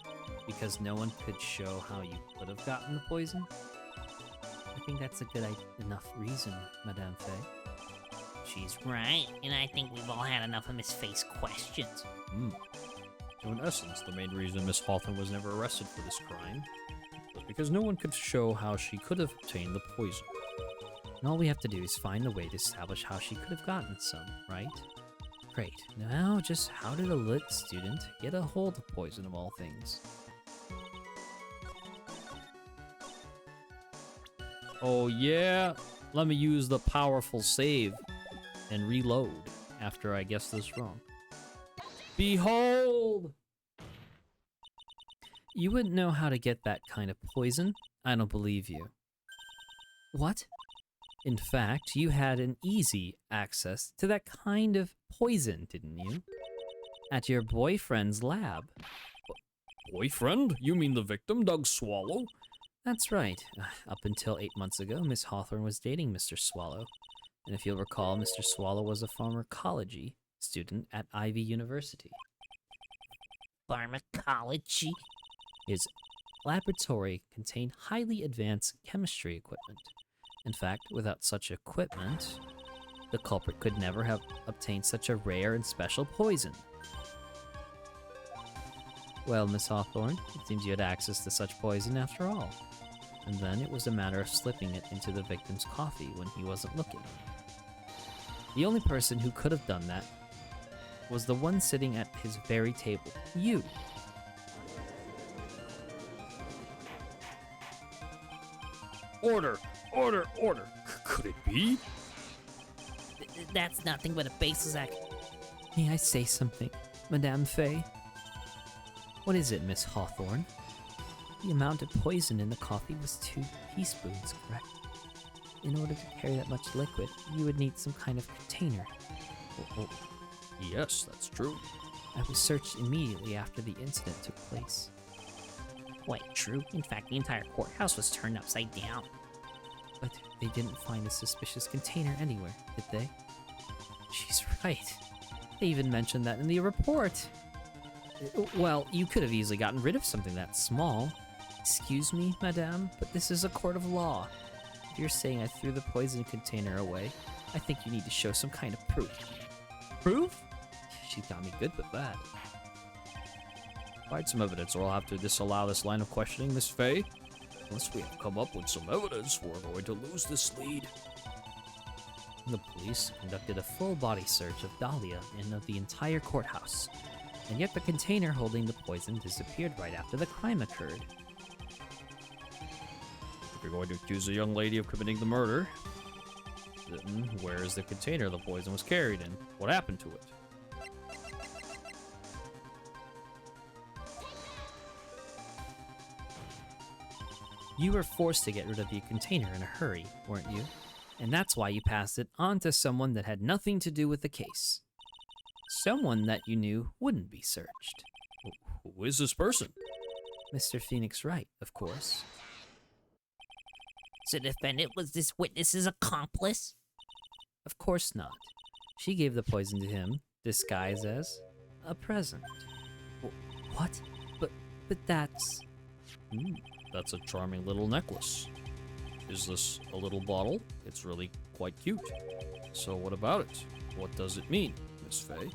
S1: Because no one could show how you could have gotten the poison? I think that's a good enough reason, Madame Faye.
S3: She's right, and I think we've all had enough of Miss Faye's questions.
S2: So in essence, the main reason Miss Hawthorne was never arrested for this crime was because no one could show how she could have obtained the poison.
S1: And all we have to do is find a way to establish how she could have gotten some, right? Great. Now, just how did a lit student get a hold of poison of all things?
S2: Oh yeah? Let me use the powerful save and reload after I guess this wrong. Behold!
S1: You wouldn't know how to get that kind of poison? I don't believe you. What? In fact, you had an easy access to that kind of poison, didn't you? At your boyfriend's lab.
S2: Boyfriend? You mean the victim, Doug Swallow?
S1: That's right. Up until 8 months ago, Miss Hawthorne was dating Mr. Swallow. And if you'll recall, Mr. Swallow was a pharmacology student at Ivy University.
S3: Pharmacology?
S1: His laboratory contained highly advanced chemistry equipment. In fact, without such equipment, the culprit could never have obtained such a rare and special poison. Well, Miss Hawthorne, it seems you had access to such poison after all. And then it was a matter of slipping it into the victim's coffee when he wasn't looking. The only person who could have done that was the one sitting at his very table, you.
S2: Order! Order! Order! Could it be?
S3: That's nothing but a baseless act.
S1: May I say something, Madame Faye? What is it, Miss Hawthorne? The amount of poison in the coffee was 2 teaspoons, correct? In order to carry that much liquid, you would need some kind of container.
S2: Oh, yes, that's true.
S1: I was searched immediately after the incident took place.
S3: Quite true. In fact, the entire courthouse was turned upside down.
S1: But they didn't find a suspicious container anywhere, did they? She's right. They even mentioned that in the report. Well, you could have easily gotten rid of something that small. Excuse me, madame, but this is a court of law. If you're saying I threw the poison container away, I think you need to show some kind of proof. Proof? She got me good with that.
S2: Provide some evidence, or I'll have to disallow this line of questioning, Miss Faye.
S4: Unless we have come up with some evidence, we're going to lose this lead.
S1: The police conducted a full-body search of Dahlia and of the entire courthouse, and yet the container holding the poison disappeared right after the crime occurred.
S2: If you're going to accuse a young lady of committing the murder, then where is the container the poison was carried in? What happened to it?
S1: You were forced to get rid of the container in a hurry, weren't you? And that's why you passed it on to someone that had nothing to do with the case. Someone that you knew wouldn't be searched.
S4: Who is this person?
S1: Mr. Phoenix Wright, of course.
S3: So the defendant was this witness's accomplice?
S1: Of course not. She gave the poison to him, disguised as a present. What? But that's...
S2: That's a charming little necklace. Is this a little bottle? It's really quite cute. So what about it? What does it mean, Miss Faye?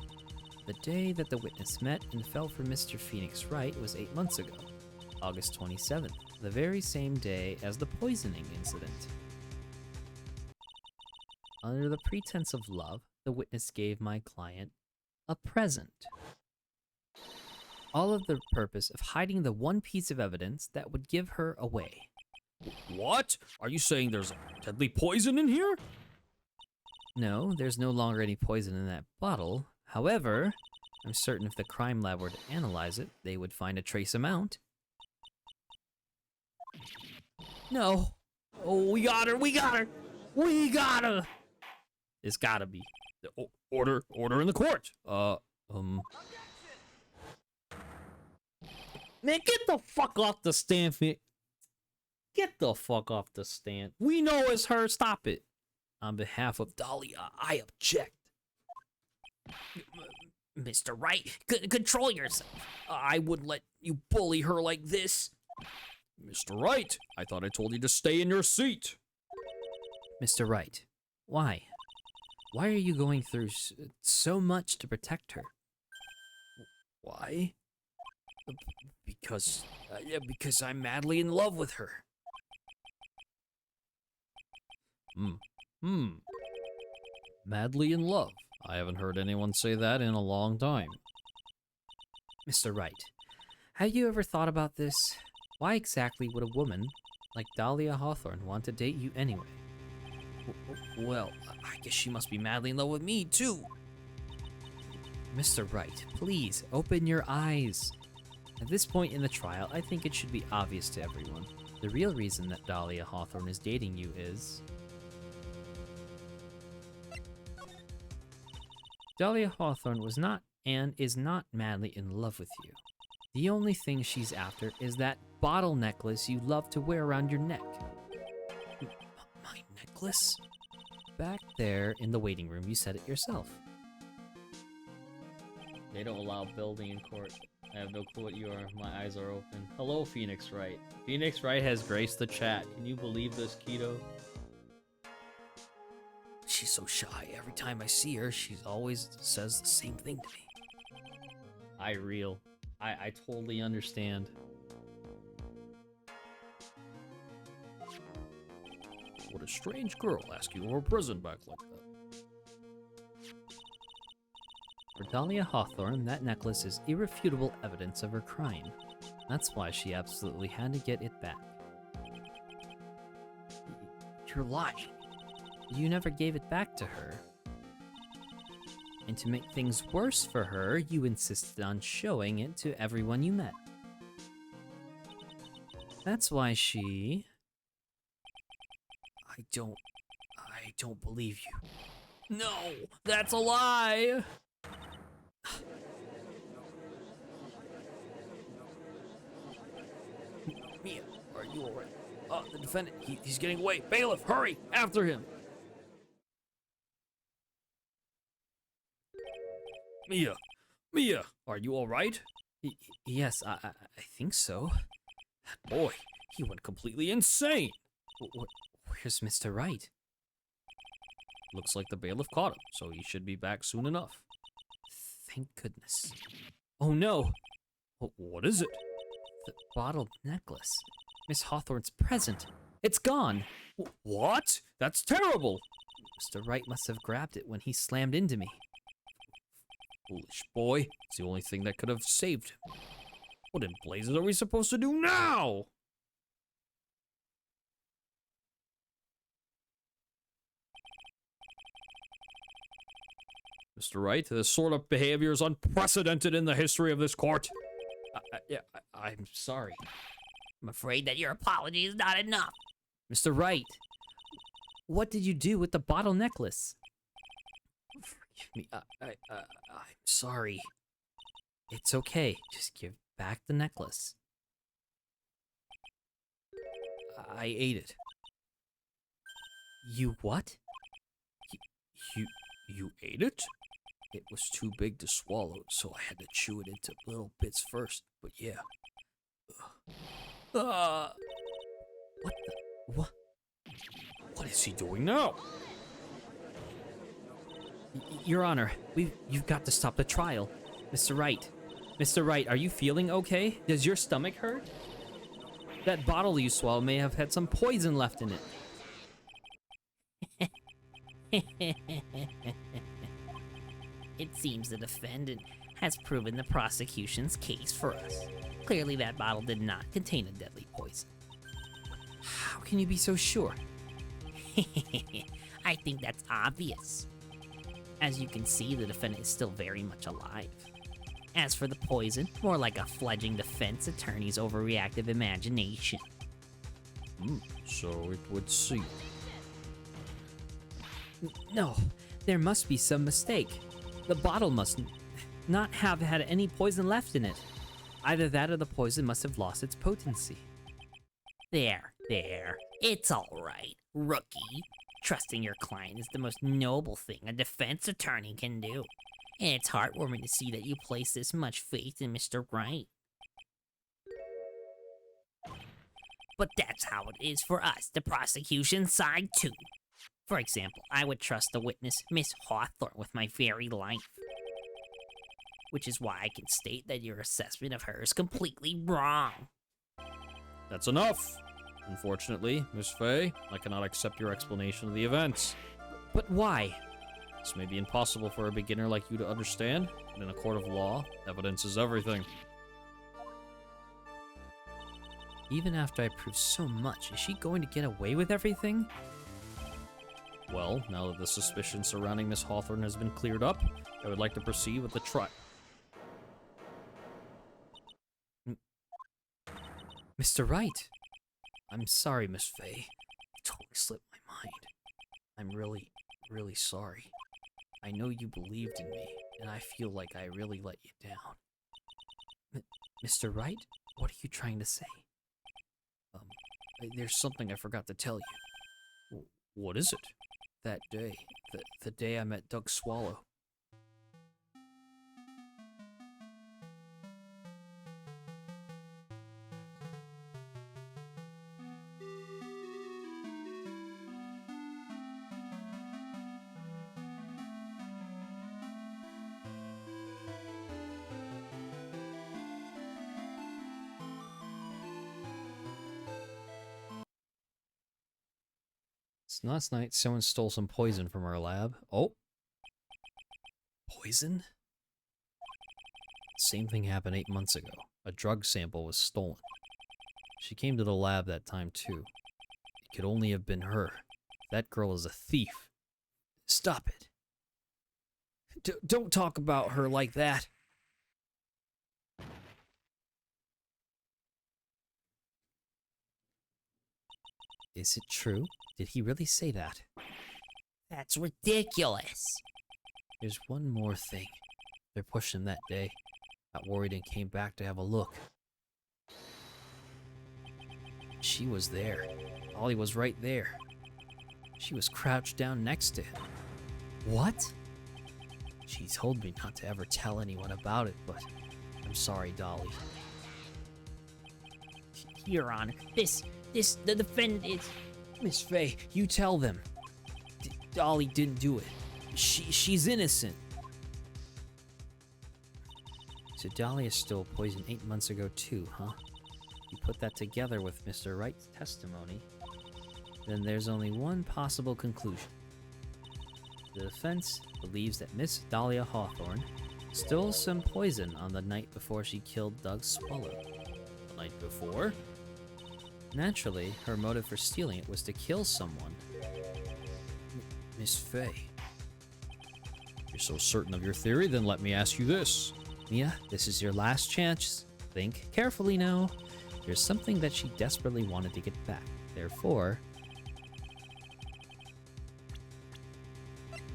S1: The day that the witness met and fell for Mr. Phoenix Wright was 8 months ago, August 27th, the very same day as the poisoning incident. Under the pretense of love, the witness gave my client a present. All of the purpose of hiding the one piece of evidence that would give her away.
S4: What? Are you saying there's deadly poison in here?
S1: No, there's no longer any poison in that bottle. However, I'm certain if the crime lab were to analyze it, they would find a trace amount. No.
S4: Oh, we got her! We got her! We got her!
S1: It's gotta be.
S4: Order in the court.
S1: Man, get the fuck off the stand, man. Get the fuck off the stand. We know it's her. Stop it. On behalf of
S4: Dahlia, I object.
S3: Mr. Wright, control yourself.
S4: I wouldn't let you bully her like this. Mr. Wright, I thought I told you to stay in your seat.
S1: Mr. Wright, why? Why are you going through so much to protect her?
S4: Why? Because I'm madly in love with her.
S2: Madly in love. I haven't heard anyone say that in a long time.
S1: Mr. Wright, have you ever thought about this? Why exactly would a woman like Dahlia Hawthorne want to date you anyway?
S4: Well, I guess she must be madly in love with me, too.
S1: Mr. Wright, please, open your eyes. At this point in the trial, I think it should be obvious to everyone. The real reason that Dahlia Hawthorne is dating you is... Dahlia Hawthorne was not and is not madly in love with you. The only thing she's after is that bottle necklace you love to wear around your neck.
S4: My necklace?
S1: Back there in the waiting room, you said it yourself.
S2: They don't allow building in court. I have no clue what you are. My eyes are open. Hello, Phoenix Wright. Phoenix Wright has graced the chat. Can you believe this, Keto?
S4: She's so shy. Every time I see her, she always says the same thing to me.
S2: I totally understand.
S4: What a strange girl asking for a present back like that.
S1: For Dahlia Hawthorne, that necklace is irrefutable evidence of her crime. That's why she absolutely had to get it back.
S4: You're lying.
S1: You never gave it back to her. And to make things worse for her, you insisted on showing it to everyone you met. That's why she...
S4: I don't believe you. No, that's a lie! Mia, are you alright? The defendant, he's getting away. Bailiff, hurry! After him! Mia, are you alright?
S1: Yes, I think so.
S4: That boy, he went completely insane.
S1: Where's Mr. Wright?
S4: Looks like the bailiff caught him, so he should be back soon enough.
S1: Thank goodness.
S4: Oh no! What is it?
S1: The bottled necklace. Miss Hawthorne's present. It's gone.
S4: What? That's terrible!
S1: Mr. Wright must have grabbed it when he slammed into me.
S4: Foolish boy. It's the only thing that could have saved him. What in blazes are we supposed to do now? Mr. Wright, this sort of behavior is unprecedented in the history of this court. I'm sorry.
S3: I'm afraid that your apology is not enough.
S1: Mr. Wright, what did you do with the bottle necklace?
S4: Forgive me. I'm sorry.
S1: It's okay. Just give back the necklace.
S4: I ate it.
S1: You what?
S4: You ate it? It was too big to swallow, so I had to chew it into little bits first. But yeah.
S1: What the? What?
S4: What is he doing now?
S1: Your Honor, you've got to stop the trial. Mr. Wright. Mr. Wright, are you feeling okay? Does your stomach hurt? That bottle you swallowed may have had some poison left in it.
S3: It seems the defendant has proven the prosecution's case for us. Clearly that bottle did not contain a deadly poison.
S1: How can you be so sure?
S3: I think that's obvious. As you can see, the defendant is still very much alive. As for the poison, more like a fledgling defense attorney's overreactive imagination.
S4: So it would seem.
S1: No, there must be some mistake. The bottle must not have had any poison left in it. Either that or the poison must have lost its potency.
S3: There. It's all right, rookie. Trusting your client is the most noble thing a defense attorney can do. And it's heartwarming to see that you place this much faith in Mr. Wright. But that's how it is for us, the prosecution side too. For example, I would trust the witness, Miss Hawthorne, with my very life. Which is why I can state that your assessment of her is completely wrong.
S4: That's enough. Unfortunately, Miss Fay, I cannot accept your explanation of the events.
S1: But why?
S4: This may be impossible for a beginner like you to understand, but in a court of law, evidence is everything.
S1: Even after I prove so much, is she going to get away with everything?
S4: Well, now that the suspicion surrounding Miss Hawthorne has been cleared up, I would like to proceed with the trial.
S1: Mr. Wright.
S4: I'm sorry, Miss Fay. It totally slipped my mind. I'm really, really sorry. I know you believed in me, and I feel like I really let you down.
S1: Mr. Wright? What are you trying to say?
S4: There's something I forgot to tell you. What is it? That day, the day I met Doug Swallow.
S2: Last night, someone stole some poison from our lab. Oh.
S4: Poison?
S2: Same thing happened 8 months ago. A drug sample was stolen. She came to the lab that time too. It could only have been her. That girl is a thief.
S4: Stop it. Don't talk about her like that.
S1: Is it true? Did he really say that?
S3: That's ridiculous.
S1: There's one more thing. They're pushing that day. Got worried and came back to have a look. She was there. Ollie was right there. She was crouched down next to him. What? She told me not to ever tell anyone about it, but I'm sorry, Dolly.
S3: Your Honor, the defendant is...
S4: Miss Faye, you tell them. Dolly didn't do it. She's innocent.
S1: So Dahlia stole poison 8 months ago too, huh? You put that together with Mr. Wright's testimony, then there's only one possible conclusion. The defense believes that Miss Dahlia Hawthorne stole some poison on the night before she killed Doug Swallow.
S2: The night before?
S1: Naturally, her motive for stealing it was to kill someone.
S4: Miss Faye.
S2: You're so certain of your theory, then let me ask you this.
S1: Mia, this is your last chance. Think carefully now. There's something that she desperately wanted to get back. Therefore,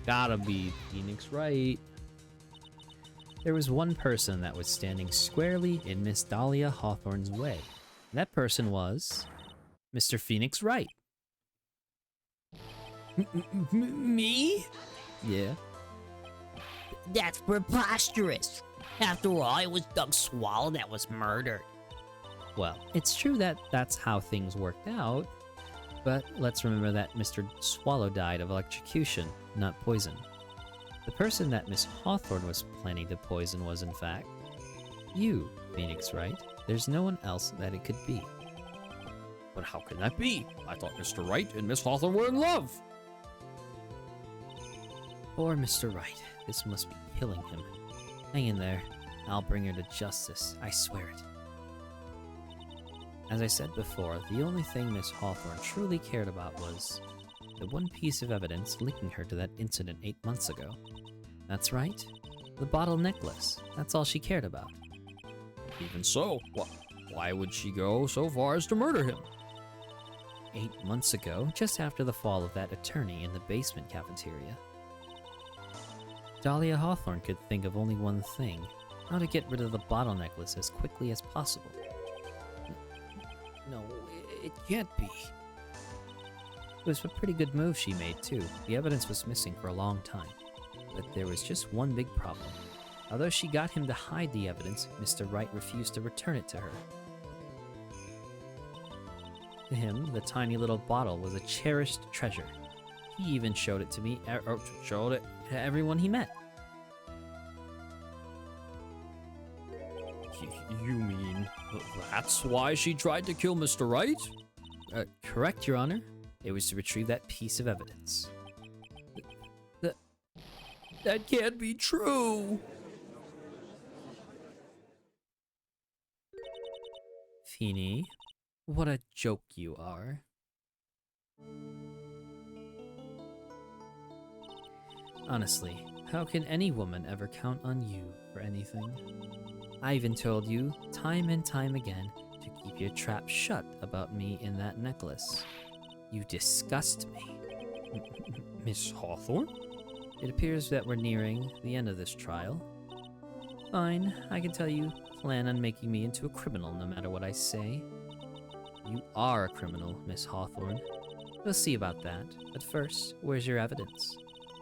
S2: Gotta be Phoenix Wright.
S1: there was one person that was standing squarely in Miss Dahlia Hawthorne's way. That person was Mr. Phoenix Wright.
S4: Me?
S1: Yeah.
S3: That's preposterous. After all, it was Doug Swallow that was murdered.
S1: Well, it's true that that's how things worked out, but let's remember that Mr. Swallow died of electrocution, not poison. The person that Miss Hawthorne was planning to poison was, in fact, you, Phoenix Wright. There's no one else that it could be.
S2: But how can that be? I thought Mr. Wright and Miss Hawthorne were in love.
S1: Poor Mr. Wright. This must be killing him. Hang in there. I'll bring her to justice. I swear it. As I said before, the only thing Miss Hawthorne truly cared about was the one piece of evidence linking her to that incident 8 months ago. That's right. The bottle necklace. That's all she cared about.
S2: Even so, why would she go so far as to murder him?
S1: 8 months ago, just after the fall of that attorney in the basement cafeteria, Dahlia Hawthorne could think of only one thing: how to get rid of the bottle necklace as quickly as possible.
S4: No, it can't be.
S1: It was a pretty good move she made, too. The evidence was missing for a long time. But there was just one big problem. Although she got him to hide the evidence, Mr. Wright refused to return it to her. To him, the tiny little bottle was a cherished treasure. He even showed it to me, or showed it to everyone he met.
S2: You mean that's why she tried to kill Mr. Wright?
S1: Correct, Your Honor. It was to retrieve that piece of evidence.
S4: That can't be true.
S1: Feeny, what a joke you are. Honestly, how can any woman ever count on you for anything? I even told you, time and time again, to keep your trap shut about me and that necklace. You disgust me.
S2: Miss Hawthorne?
S1: It appears that we're nearing the end of this trial. Fine, I can tell you plan on making me into a criminal no matter what I say. You are a criminal, Miss Hawthorne. We'll see about that. But first, where's your evidence?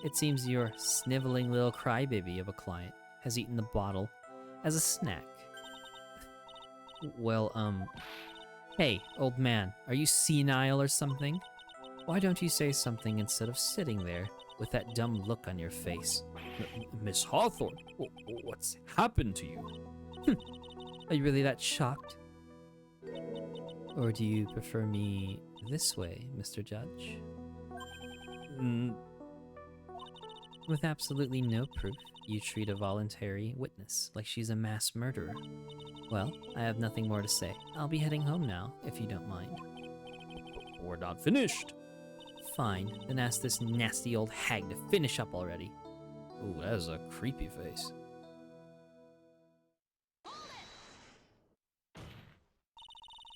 S1: It seems your sniveling little crybaby of a client has eaten the bottle as a snack. Well, hey, old man, are you senile or something? Why don't you say something instead of sitting there with that dumb look on your face?
S2: Miss Hawthorne, what's happened to you?
S1: Are you really that shocked? Or do you prefer me this way, Mr. Judge? With absolutely no proof, you treat a voluntary witness like she's a mass murderer. Well, I have nothing more to say. I'll be heading home now, if you don't mind.
S2: We're not finished.
S1: Fine, then ask this nasty old hag to finish up already.
S2: Ooh, that is a creepy face.
S1: I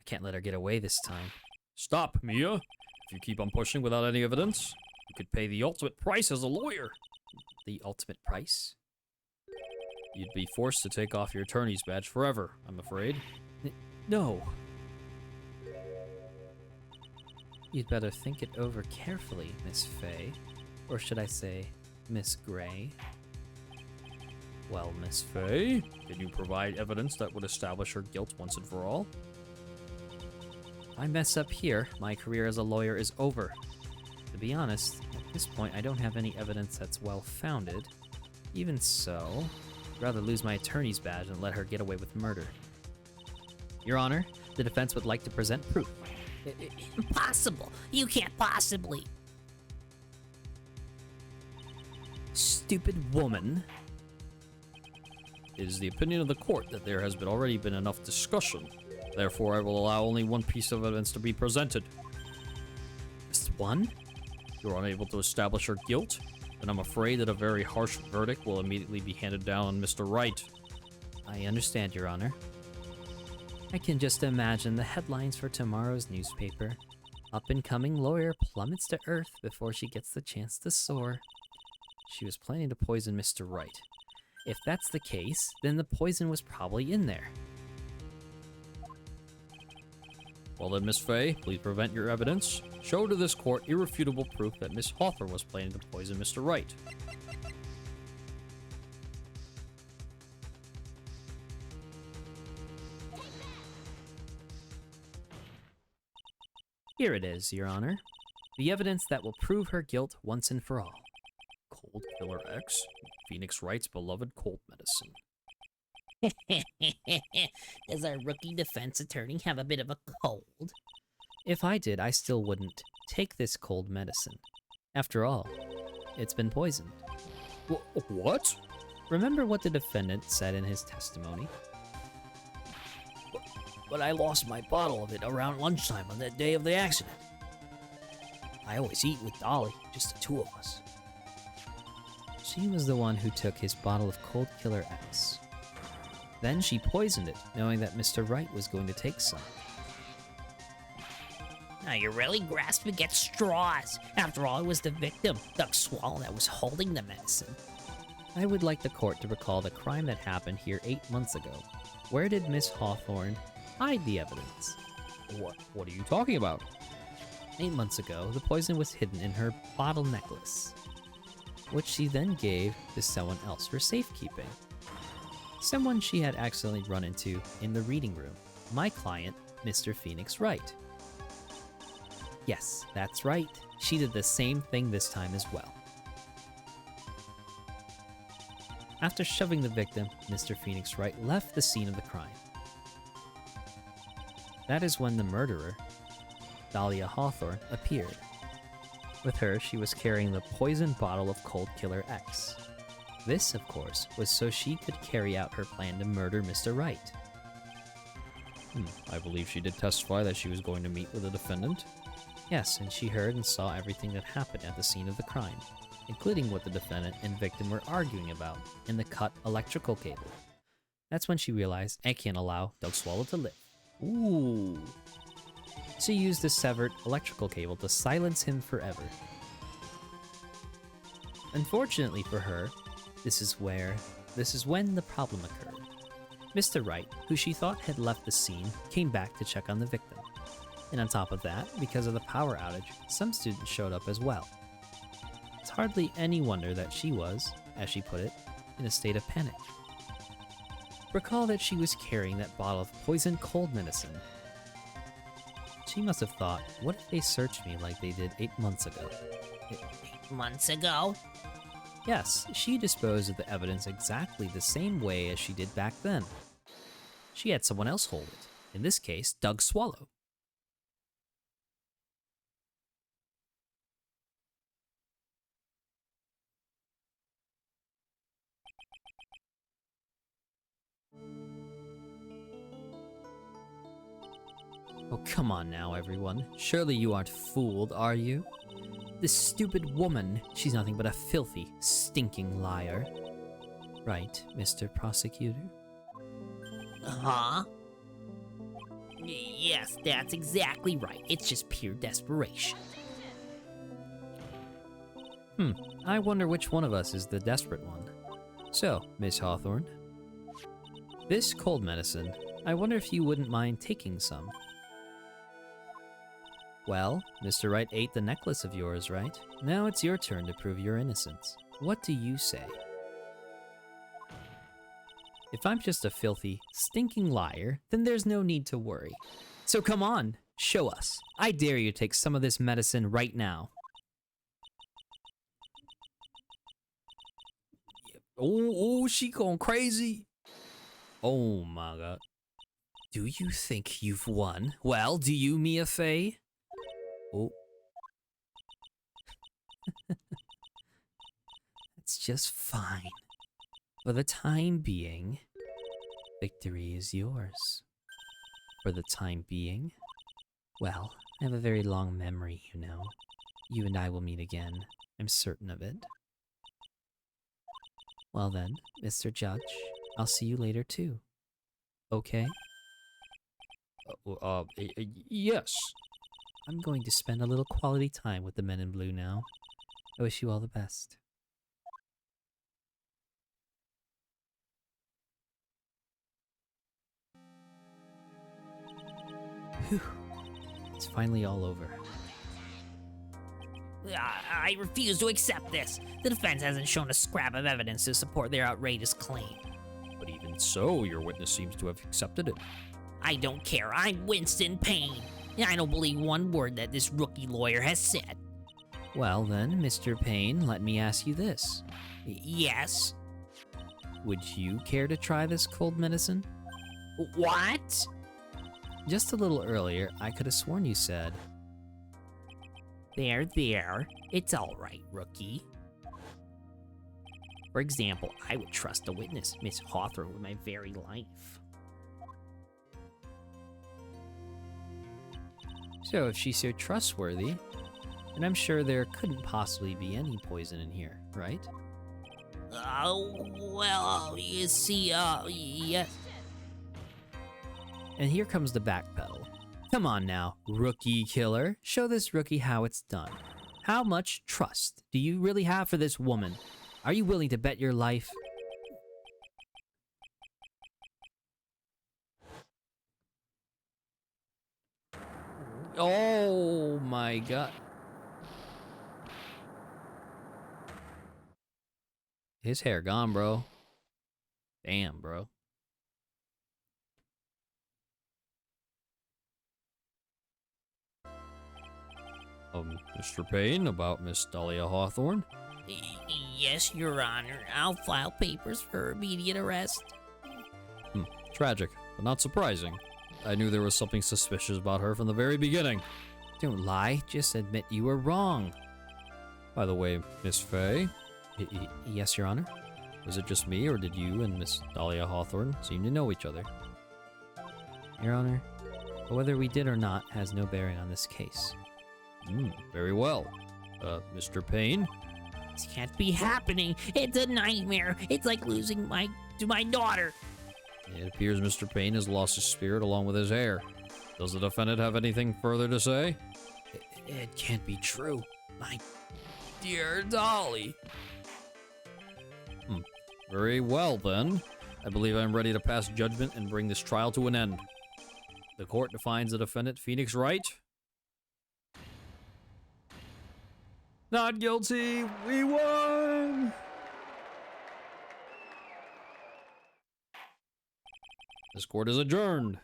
S1: can't let her get away this time.
S2: Stop, Mia. If you keep on pushing without any evidence, you could pay the ultimate price as a lawyer.
S1: The ultimate price?
S2: You'd be forced to take off your attorney's badge forever, I'm afraid.
S1: No. You'd better think it over carefully, Miss Faye. Or should I say, Miss Gray?
S2: Well, Miss Faye, can you provide evidence that would establish her guilt once and for all?
S1: If I mess up here, my career as a lawyer is over. To be honest, at this point I don't have any evidence that's well-founded. Even so, I'd rather lose my attorney's badge than let her get away with murder. Your Honor, the defense would like to present proof.
S3: Impossible. You can't possibly.
S1: Stupid woman.
S2: It is the opinion of the court that there has already been enough discussion. Therefore, I will allow only one piece of evidence to be presented.
S1: Just one?
S2: You're unable to establish her guilt, and I'm afraid that a very harsh verdict will immediately be handed down on Mr. Wright.
S1: I understand, Your Honor. I can just imagine the headlines for tomorrow's newspaper. Up-and-coming lawyer plummets to earth before she gets the chance to soar. She was planning to poison Mr. Wright. If that's the case, then the poison was probably in there.
S2: Well then, Miss Fay, please present your evidence. Show to this court irrefutable proof that Miss Hawthorne was planning to poison Mr. Wright.
S1: Here it is, Your Honor. The evidence that will prove her guilt once and for all.
S2: Cold Killer X, Phoenix Wright's beloved cold medicine.
S3: Does our rookie defense attorney have a bit of a cold?
S1: If I did, I still wouldn't take this cold medicine. After all, it's been poisoned.
S2: What?
S1: Remember what the defendant said in his testimony?
S4: But I lost my bottle of it around lunchtime on that day of the accident. I always eat with Dolly, just the two of us.
S1: She was the one who took his bottle of Cold Killer X. Then she poisoned it, knowing that Mr. Wright was going to take some.
S3: Now you're really grasping at straws. After all, it was the victim, Doug Swallow, that was holding the medicine.
S1: I would like the court to recall the crime that happened here 8 months ago. Where did Miss Hawthorne hide the evidence?
S2: What are you talking about?
S1: 8 months ago, the poison was hidden in her bottle necklace, which she then gave to someone else for safekeeping. Someone she had accidentally run into in the reading room. My client, Mr. Phoenix Wright. Yes, that's right. She did the same thing this time as well. After shoving the victim, Mr. Phoenix Wright left the scene of the crime. That is when the murderer, Dahlia Hawthorne, appeared. With her, she was carrying the poisoned bottle of Cold Killer X. This, of course, was so she could carry out her plan to murder Mr. Wright.
S2: I believe she did testify that she was going to meet with the defendant.
S1: Yes, and she heard and saw everything that happened at the scene of the crime, including what the defendant and victim were arguing about in the cut electrical cable. That's when she realized I can't allow Doug Swallow to live.
S2: Ooh.
S1: She used the severed electrical cable to silence him forever. Unfortunately for her, this is when the problem occurred. Mr. Wright, who she thought had left the scene, came back to check on the victim. And on top of that, because of the power outage, some students showed up as well. It's hardly any wonder that she was, as she put it, in a state of panic. Recall that she was carrying that bottle of poisoned cold medicine. She must have thought, what if they searched me like they did 8 months ago?
S3: 8 months ago?
S1: Yes, she disposed of the evidence exactly the same way as she did back then. She had someone else hold it, in this case, Doug Swallow. Oh, come on now, everyone. Surely you aren't fooled, are you? This stupid woman, she's nothing but a filthy, stinking liar. Right, Mr. Prosecutor?
S3: Huh? Yes, that's exactly right. It's just pure desperation.
S1: I wonder which one of us is the desperate one. So, Miss Hawthorne, this cold medicine, I wonder if you wouldn't mind taking some. Well, Mr. Wright ate the necklace of yours, right? Now it's your turn to prove your innocence. What do you say? If I'm just a filthy, stinking liar, then there's no need to worry. So come on, Show us. I dare you to take some of this medicine right now.
S4: Oh, she going crazy.
S1: Oh my god. Do you think you've won? Well, do you, Mia Fey? Oh. It's just fine. For the time being, victory is yours. For the time being, well, I have a very long memory, you know. You and I will meet again. I'm certain of it. Well then, Mr. Judge, I'll see you later too. Okay?
S2: Yes.
S1: I'm going to spend a little quality time with the men in blue now. I wish you all the best. Whew. It's finally all over.
S3: I refuse to accept this. The defense hasn't shown a scrap of evidence to support their outrageous claim.
S2: But even so, your witness seems to have accepted it.
S3: I don't care. I'm Winston Payne. And I don't believe one word that this rookie lawyer has said.
S1: Well then, Mr. Payne, let me ask you this.
S3: Yes?
S1: Would you care to try this cold medicine?
S3: What?
S1: Just a little earlier, I could have sworn you said.
S3: There. It's all right, rookie. For example, I would trust a witness, Miss Hawthorne, with my very life.
S1: So if she's so trustworthy, then I'm sure there couldn't possibly be any poison in here, right?
S3: Well, you see, yes.
S1: And here comes the backpedal. Come on now, rookie killer. Show this rookie how it's done. How much trust do you really have for this woman? Are you willing to bet your life? Oh my god. His hair gone, bro. Damn, bro.
S2: Mr. Payne, about Miss Dahlia Hawthorne?
S3: Yes, Your Honor. I'll file papers for immediate arrest.
S2: Tragic, but not surprising. I knew there was something suspicious about her from the very beginning.
S1: Don't lie, just admit you were wrong.
S2: By the way, Miss Fey,
S1: Yes, Your Honor?
S2: was it just me, or did you and Miss Dahlia Hawthorne seem to know each other?
S1: Your Honor, whether we did or not has no bearing on this case.
S2: Very well. Mr. Payne?
S3: This can't be happening. It's a nightmare. It's like losing my daughter.
S2: It appears Mr. Payne has lost his spirit along with his hair. Does the defendant have anything further to say?
S4: It can't be true. My dear Dolly.
S2: Very well, then. I believe I'm ready to pass judgment and bring this trial to an end. The court defines the defendant Phoenix Wright.
S4: Not guilty. We won.
S2: This court is adjourned.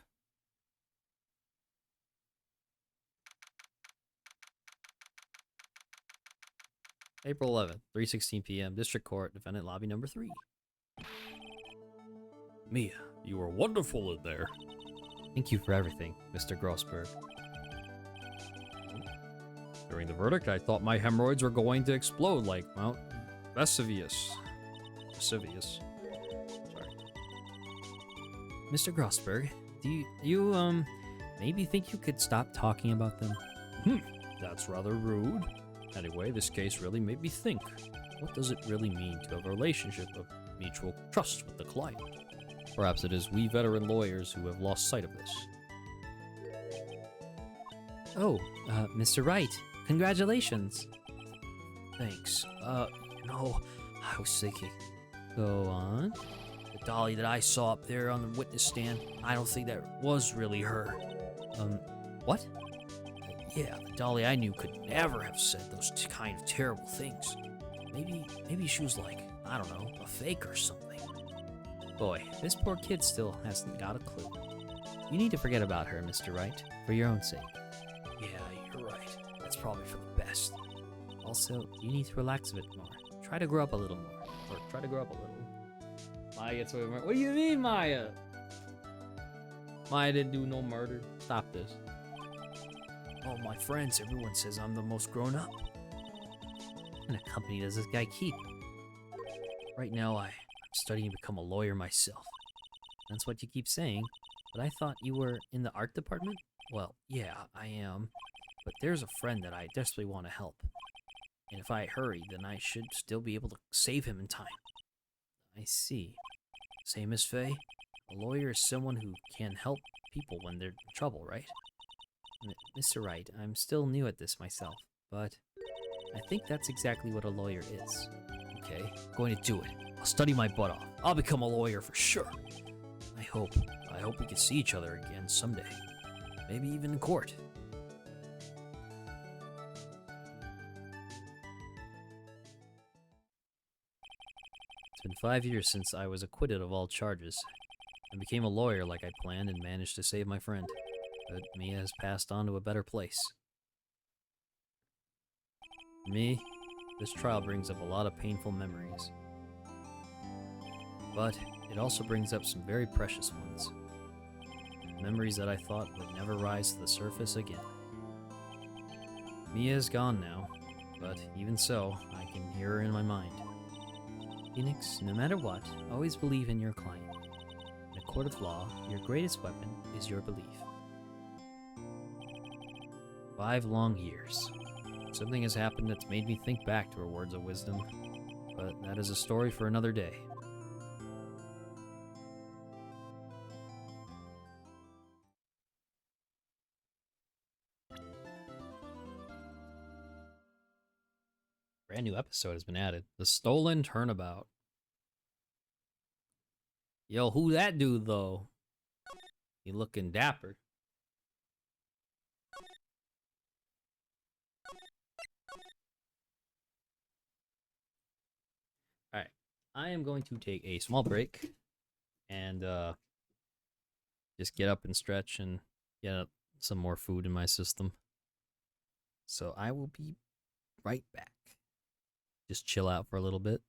S1: April 11th, 3:16 p.m. District Court, Defendant Lobby Number 3.
S2: Mia, you were wonderful in there.
S1: Thank you for everything, Mr. Grossberg.
S2: During the verdict, I thought my hemorrhoids were going to explode like Mount Vesuvius. Vesuvius. Sorry.
S1: Mr. Grossberg, do you maybe think you could stop talking about them?
S2: That's rather rude. Anyway, this case really made me think. What does it really mean to have a relationship of mutual trust with the client? Perhaps it is we veteran lawyers who have lost sight of this.
S1: Oh, Mr. Wright, congratulations.
S4: Thanks. No, I was thinking.
S1: Go on.
S4: The Dolly that I saw up there on the witness stand, I don't think that was really her.
S1: What?
S4: Yeah, the Dolly I knew could never have said those kind of terrible things. Maybe she was like, I don't know, a fake or something.
S1: Boy, this poor kid still hasn't got a clue. You need to forget about her, Mr. Wright, for your own sake. Also, you need to relax a bit more. Try to grow up a little more. Or try to grow up a little. Maya gets away with murder. What do you mean, Maya? Maya didn't do no murder. Stop this.
S4: Oh, my friends, everyone says I'm the most grown up.
S1: What kind of company does this guy keep?
S4: Right now, I'm studying to become a lawyer myself.
S1: That's what you keep saying. But I thought you were in the art department?
S4: Well, yeah, I am. But there's a friend that I desperately want to help. And if I hurry, then I should still be able to save him in time.
S1: I see.
S4: Say, Miss Faye, a lawyer is someone who can help people when they're in trouble, right?
S1: Mr. Wright, I'm still new at this myself, but I think that's exactly what a lawyer is.
S4: Okay, I'm going to do it. I'll study my butt off. I'll become a lawyer for sure. I hope we can see each other again someday. Maybe even in court.
S1: It's been 5 years since I was acquitted of all charges. I became a lawyer like I planned and managed to save my friend. But Mia has passed on to a better place. For me, this trial brings up a lot of painful memories. But it also brings up some very precious ones. Memories that I thought would never rise to the surface again. Mia is gone now, but even so, I can hear her in my mind. Phoenix, no matter what, always believe in your client. In a court of law, your greatest weapon is your belief. 5 long years. Something has happened that's made me think back to her words of wisdom, but that is a story for another day. Brand new episode has been added. The Stolen Turnabout. Yo, who that dude though? He looking dapper. Alright. I am going to take a small break and just get up and stretch and get some more food in my system. So I will be right back. Just chill out for a little bit.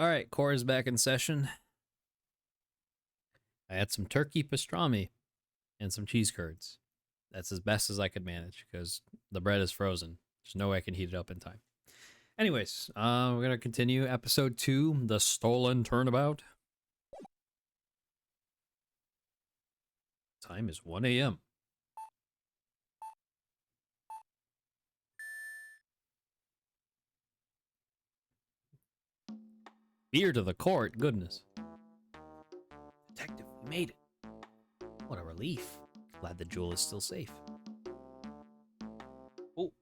S2: All right, core is back in session. I had some turkey pastrami and some cheese curds. That's as best as I could manage because the bread is frozen. There's no way I can heat it up in time. Anyways, we're going to continue episode 2, The Stolen Turnabout. Time is 1 a.m. Beer to the court, goodness.
S1: Detective, we made it. What a relief. Glad the jewel is still safe.
S4: Oh,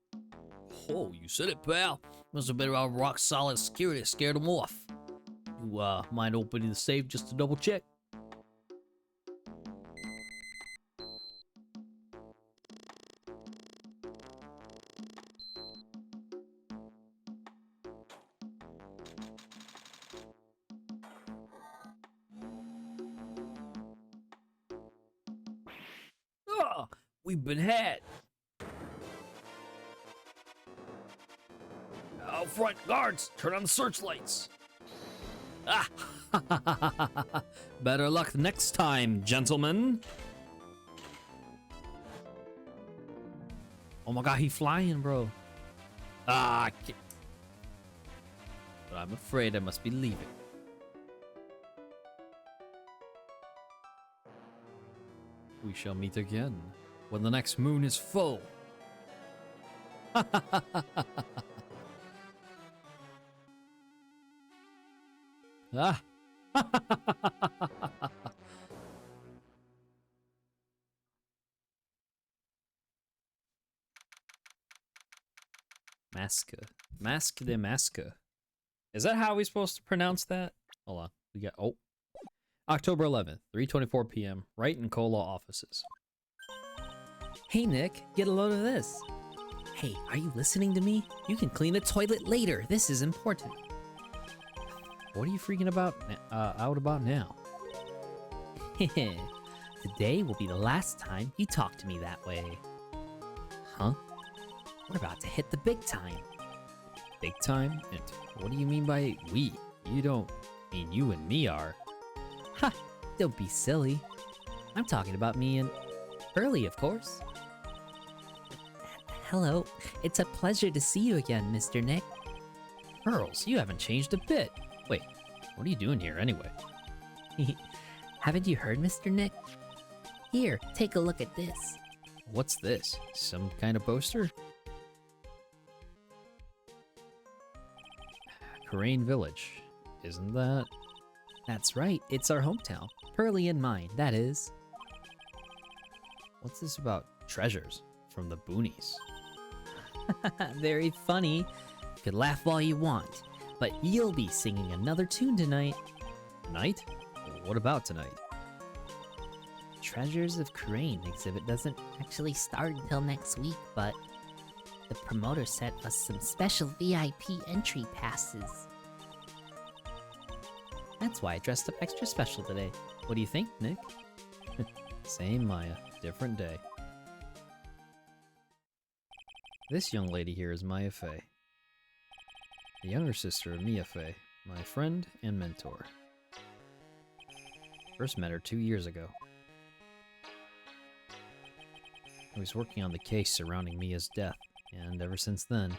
S4: you said it, pal. Must have been our rock solid security that scared him off. You, mind opening the safe just to double check? Ah, we've been had. Out front, guards, turn on the searchlights.
S1: Ah! Better luck next time, gentlemen. Oh my god, he's flying, bro. Ah, I can't. But I'm afraid I must be leaving.
S2: We shall meet again when the next moon is full. Ah.
S1: Mask DeMasque. Is that how we're supposed to pronounce that?
S2: Hold on. We got October 11th, 3:24 p.m. Wright and Cola offices.
S1: Hey Nick, get a load of this. Hey, are you listening to me? You can clean the toilet later. This is important.
S2: What are you freaking out about now?
S1: Today will be the last time you talk to me that way. Huh? We're about to hit the big time.
S2: Big time? And what do you mean by we? You don't mean you and me are.
S1: Ha! Don't be silly. I'm talking about me and Pearly, of course. Hello. It's a pleasure to see you again, Mr. Nick.
S2: Pearls, you haven't changed a bit. Wait, what are you doing here anyway?
S1: Haven't you heard, Mr. Nick? Here, take a look at this.
S2: What's this? Some kind of poster? Korean Village. Isn't that?
S1: That's right, it's our hometown. Pearly and mine, that is.
S2: What's this about treasures from the boonies?
S1: Very funny. You could laugh all you want, but you'll be singing another tune tonight.
S2: Tonight? What about tonight?
S1: Treasures of Korean exhibit doesn't actually start until next week, but the promoter sent us some special VIP entry passes. That's why I dressed up extra special today. What do you think, Nick?
S2: Same Maya, different day. This young lady here is Maya Fey, the younger sister of Mia Fey, my friend and mentor. First met her 2 years ago. I was working on the case surrounding Mia's death, and ever since then...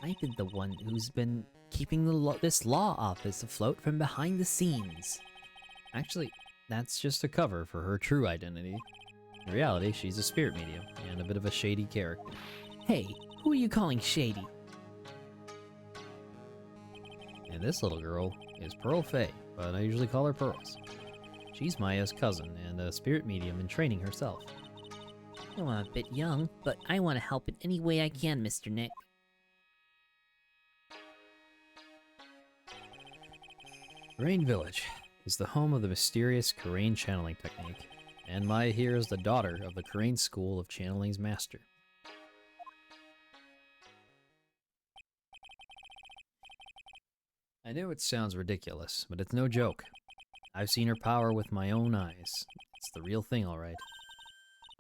S1: I've been the one who's been keeping this law office afloat from behind the scenes.
S2: Actually, that's just a cover for her true identity. In reality, she's a spirit medium, and a bit of a shady character.
S1: Hey, who are you calling shady?
S2: And this little girl is Pearl Fey, but I usually call her Pearls. She's Maya's cousin, and a spirit medium in training herself.
S1: Oh, I'm a bit young, but I want to help in any way I can, Mr. Nick.
S2: Korean Village is the home of the mysterious Korean channeling technique, and Maya here is the daughter of the Korean School of Channeling's master. I know it sounds ridiculous, but it's no joke. I've seen her power with my own eyes. It's the real thing, all right.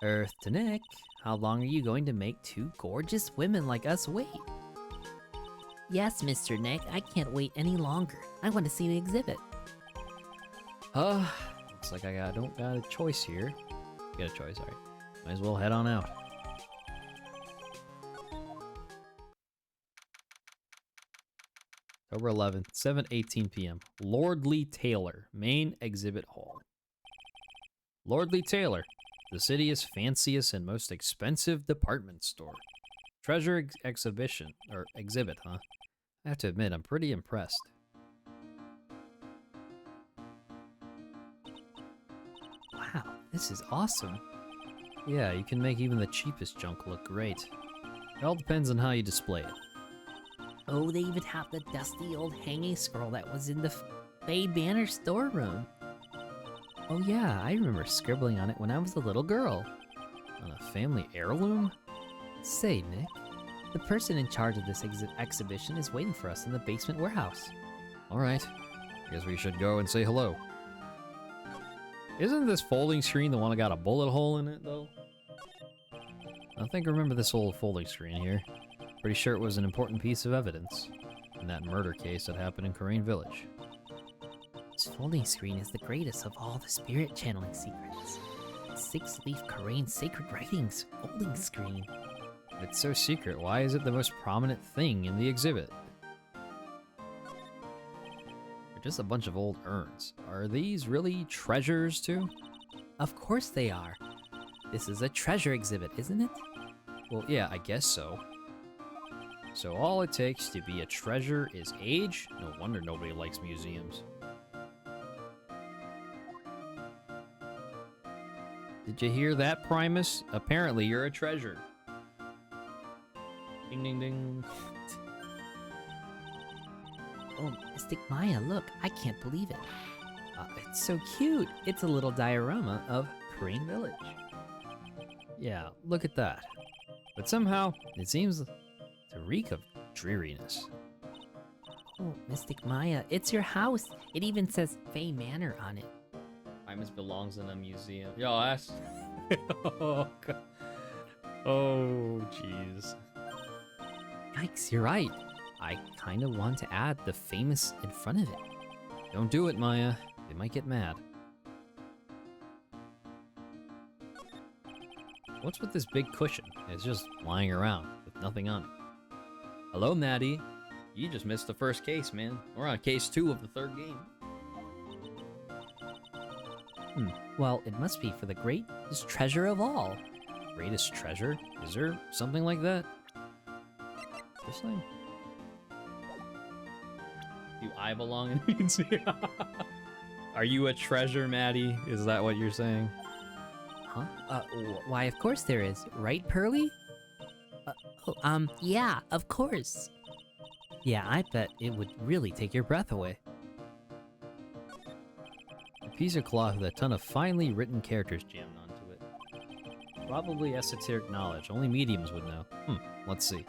S1: Earth to Nick, how long are you going to make two gorgeous women like us wait?
S3: Yes, Mr. Nick, I can't wait any longer. I want to see the exhibit.
S2: Looks like I don't got a choice here. Get a choice, alright. Might as well head on out. October 11th, 7:18 p.m. Lordly Taylor, main exhibit hall. Lordly Taylor, the city's fanciest and most expensive department store. Treasure exhibition, or exhibit, huh? I have to admit, I'm pretty impressed.
S1: Wow, this is awesome.
S2: Yeah, you can make even the cheapest junk look great. It all depends on how you display it.
S3: Oh, they even have the dusty old hanging scroll that was in the Faye Banner storeroom.
S1: Oh yeah, I remember scribbling on it when I was a little girl.
S2: On a family heirloom?
S1: Say, Nick, the person in charge of this exhibition is waiting for us in the basement warehouse.
S2: Alright, guess we should go and say hello. Isn't this folding screen the one that got a bullet hole in it, though? I think I remember this old folding screen here. Pretty sure it was an important piece of evidence in that murder case that happened in Korean Village.
S3: This folding screen is the greatest of all the spirit channeling secrets. 6-leaf Korean sacred writings folding screen.
S2: If it's so secret, why is it the most prominent thing in the exhibit? They're just a bunch of old urns. Are these really treasures, too?
S1: Of course they are. This is a treasure exhibit, isn't it?
S2: Well, yeah, I guess so. So all it takes to be a treasure is age? No wonder nobody likes museums. Did you hear that, Primus? Apparently you're a treasure. Ding ding ding.
S3: Oh, Mystic Maya, look, I can't believe it.
S1: It's so cute. It's a little diorama of Korean Village.
S2: Yeah, look at that. But somehow, it seems to reek of dreariness.
S3: Oh, Mystic Maya, it's your house. It even says Faye Manor on it.
S2: Primus belongs in a museum. Yo, that's... oh, God. Oh, jeez.
S1: Yikes, you're right. I kind of want to add the famous in front of it.
S2: Don't do it, Maya. They might get mad. What's with this big cushion? It's just lying around with nothing on it. Hello, Maddie. You just missed the first case, man. We're on case 2 of the 3rd game.
S1: Well, it must be for the greatest treasure of all.
S2: Greatest treasure? Is there something like that? This thing? Do I belong in a museum? Are you a treasure, Maddie? Is that what you're saying?
S1: Huh? Why, of course there is. Right, Pearly?
S3: Yeah, of course.
S1: Yeah, I bet it would really take your breath away.
S2: A piece of cloth with a ton of finely written characters jammed onto it. Probably esoteric knowledge. Only mediums would know. Let's see.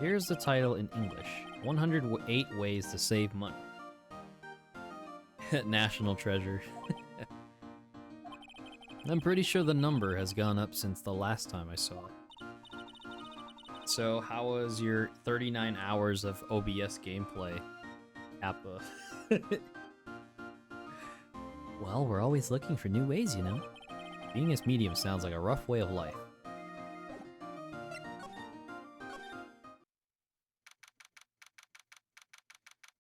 S2: Here's the title in English. 108 Ways to Save Money. National treasure. I'm pretty sure the number has gone up since the last time I saw it. So, how was your 39 hours of OBS gameplay, Kappa?
S1: Well, we're always looking for new ways, you know?
S2: Being as medium sounds like a rough way of life.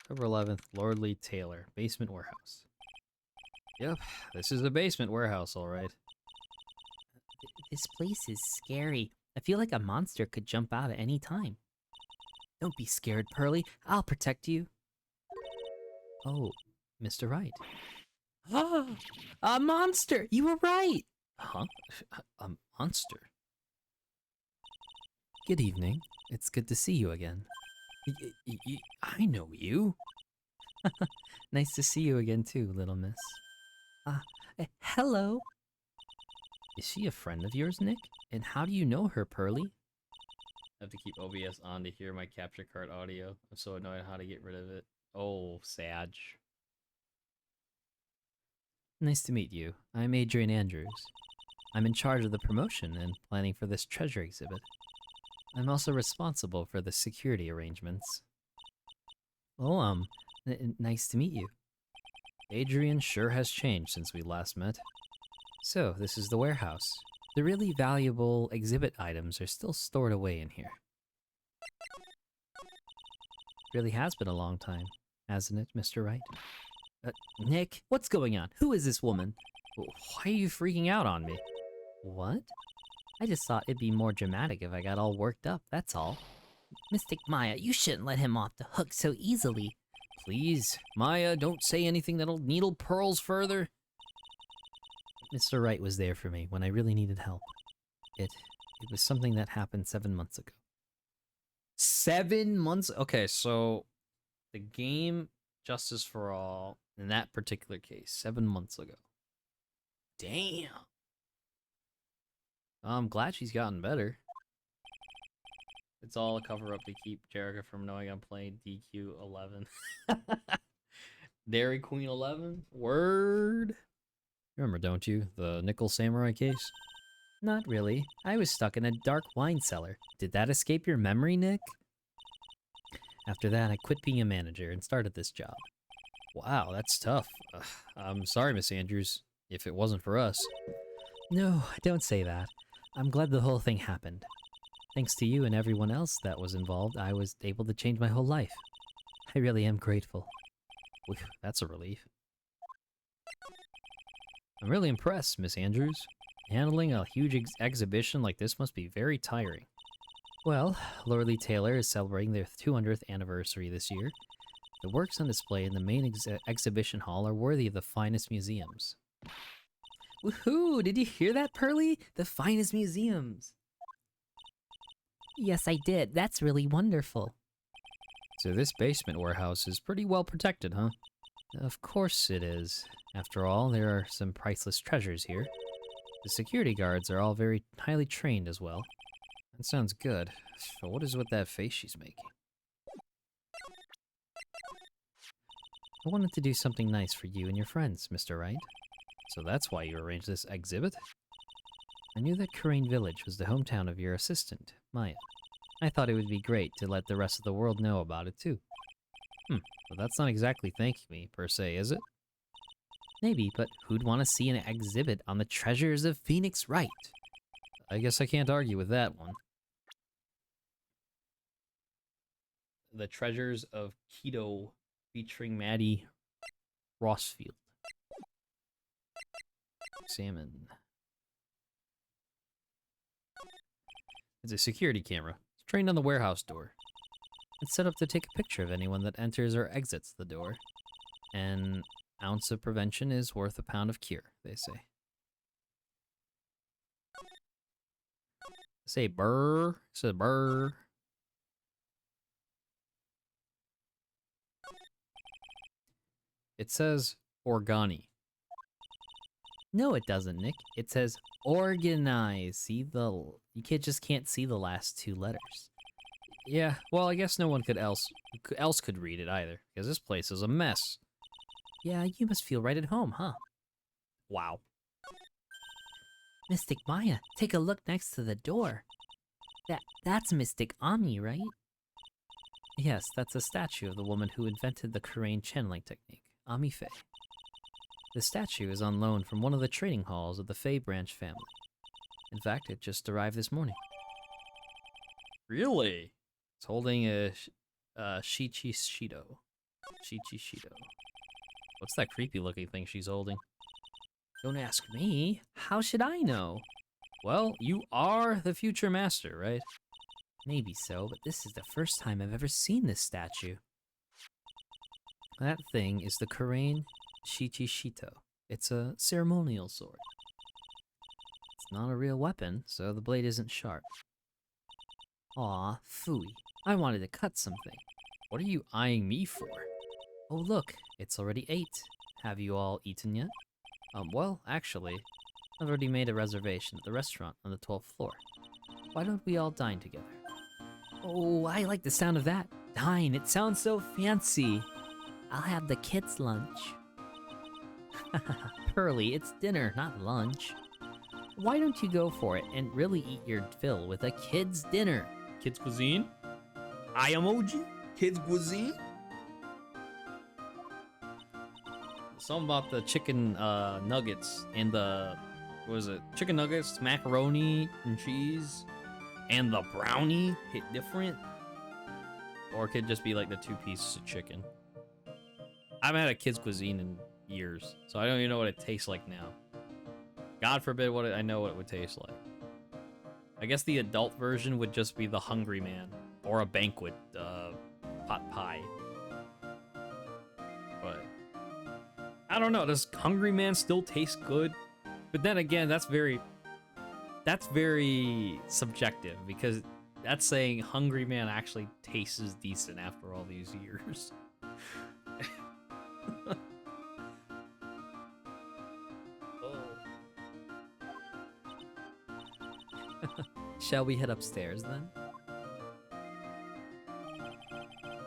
S2: October 11th, Lordly Taylor, basement warehouse. Yep, this is a basement warehouse, alright.
S3: This place is scary.
S1: I feel like a monster could jump out at any time. Don't be scared, Pearly. I'll protect you. Oh, Mr. Wright. Ah, a monster! You were right!
S2: Huh? A monster?
S1: Good evening. It's good to see you again.
S2: I know you.
S1: Nice to see you again too, little miss. Hello. Is she a friend of yours, Nick? And how do you know her, Pearly?
S2: I have to keep OBS on to hear my capture card audio. I'm so annoyed how to get rid of it. Oh, Sag.
S1: Nice to meet you. I'm Adrian Andrews. I'm in charge of the promotion and planning for this treasure exhibit. I'm also responsible for the security arrangements. Oh, nice to meet you. Adrian sure has changed since we last met. So, this is the warehouse. The really valuable exhibit items are still stored away in here. Really has been a long time, hasn't it, Mr. Wright? Nick, what's going on? Who is this woman? Why are you freaking out on me? What? I just thought it'd be more dramatic if I got all worked up, that's all.
S3: Mystic Maya, you shouldn't let him off the hook so easily.
S1: Please, Maya, don't say anything that'll needle pearls further. Mr. Wright was there for me when I really needed help. It was something that happened 7 months ago.
S2: 7 months? Okay, so the game Justice for All, in that particular case, 7 months ago. Damn. I'm glad she's gotten better. It's all a cover-up to keep Jerica from knowing I'm playing DQ 11. Dairy Queen 11? Word. You remember, don't you? The Nickel Samurai case?
S1: Not really. I was stuck in a dark wine cellar. Did that escape your memory, Nick? After that, I quit being a manager and started this job.
S2: Wow, that's tough. I'm sorry, Miss Andrews, if it wasn't for us.
S1: No, don't say that. I'm glad the whole thing happened. Thanks to you and everyone else that was involved, I was able to change my whole life. I really am grateful.
S2: Whew, that's a relief. I'm really impressed, Miss Andrews. Handling a huge exhibition like this must be very tiring.
S1: Well, Loreley Taylor is celebrating their 200th anniversary this year. The works on display in the main exhibition hall are worthy of the finest museums. Woohoo! Did you hear that, Pearly? The finest museums!
S3: Yes, I did. That's really wonderful.
S2: So this basement warehouse is pretty well protected, huh?
S1: Of course it is. After all, there are some priceless treasures here. The security guards are all very highly trained as well.
S2: That sounds good. So what is with that face she's making?
S1: I wanted to do something nice for you and your friends, Mr. Wright.
S2: So that's why you arranged this exhibit?
S1: I knew that Karain Village was the hometown of your assistant, Maya. I thought it would be great to let the rest of the world know about it too.
S2: But that's not exactly thanking me, per se, is it?
S1: Maybe, but who'd want to see an exhibit on the treasures of Phoenix Wright?
S2: I guess I can't argue with that one. The Treasures of Keto, featuring Maddie Rossfield. Salmon. It's a security camera. It's trained on the warehouse door.
S1: It's set up to take a picture of anyone that enters or exits the door. An ounce of prevention is worth a pound of cure, they say.
S2: Say burr. Say burr. It says organi.
S1: No, it doesn't, Nick. It says organize. See the... You just can't see the last two letters.
S2: Yeah, well, I guess no one else could read it either, because this place is a mess.
S1: Yeah, you must feel right at home, huh?
S2: Wow.
S3: Mystic Maya, take a look next to the door. That's Mystic Ami, right?
S1: Yes, that's a statue of the woman who invented the Karain channeling technique, Ami Faye. The statue is on loan from one of the trading halls of the Faye branch family. In fact, it just arrived this morning.
S2: Really? It's holding a Shichishido. Shichishido. What's that creepy looking thing she's holding?
S1: Don't ask me. How should I know?
S2: Well, you are the future master, right?
S1: Maybe so, but this is the first time I've ever seen this statue. That thing is the Karain Shichishito. It's a ceremonial sword. It's not a real weapon, so the blade isn't sharp. Aw, phooey. I wanted to cut something.
S2: What are you eyeing me for?
S1: Oh look, it's already 8. Have you all eaten yet? Well, actually, I've already made a reservation at the restaurant on the 12th floor. Why don't we all dine together? Oh, I like the sound of that. Dine, it sounds so fancy.
S3: I'll have the kids' lunch.
S1: Pearly, it's dinner, not lunch. Why don't you go for it and really eat your fill with a kid's dinner?
S2: Kids cuisine? I emoji? Kids cuisine?
S1: something about the chicken nuggets and the, what was it? Chicken nuggets, macaroni and cheese, and the brownie hit different. Or it could just be like the 2 pieces of chicken. I haven't had a kid's cuisine in years, so I don't even know what it tastes like now. God forbid I know what it would taste like. I guess the adult version would just be the Hungry Man or a banquet pot pie. But I don't know. Does Hungry Man still taste good? But then again, that's very subjective because that's saying Hungry Man actually tastes decent after all these years. Shall we head upstairs then?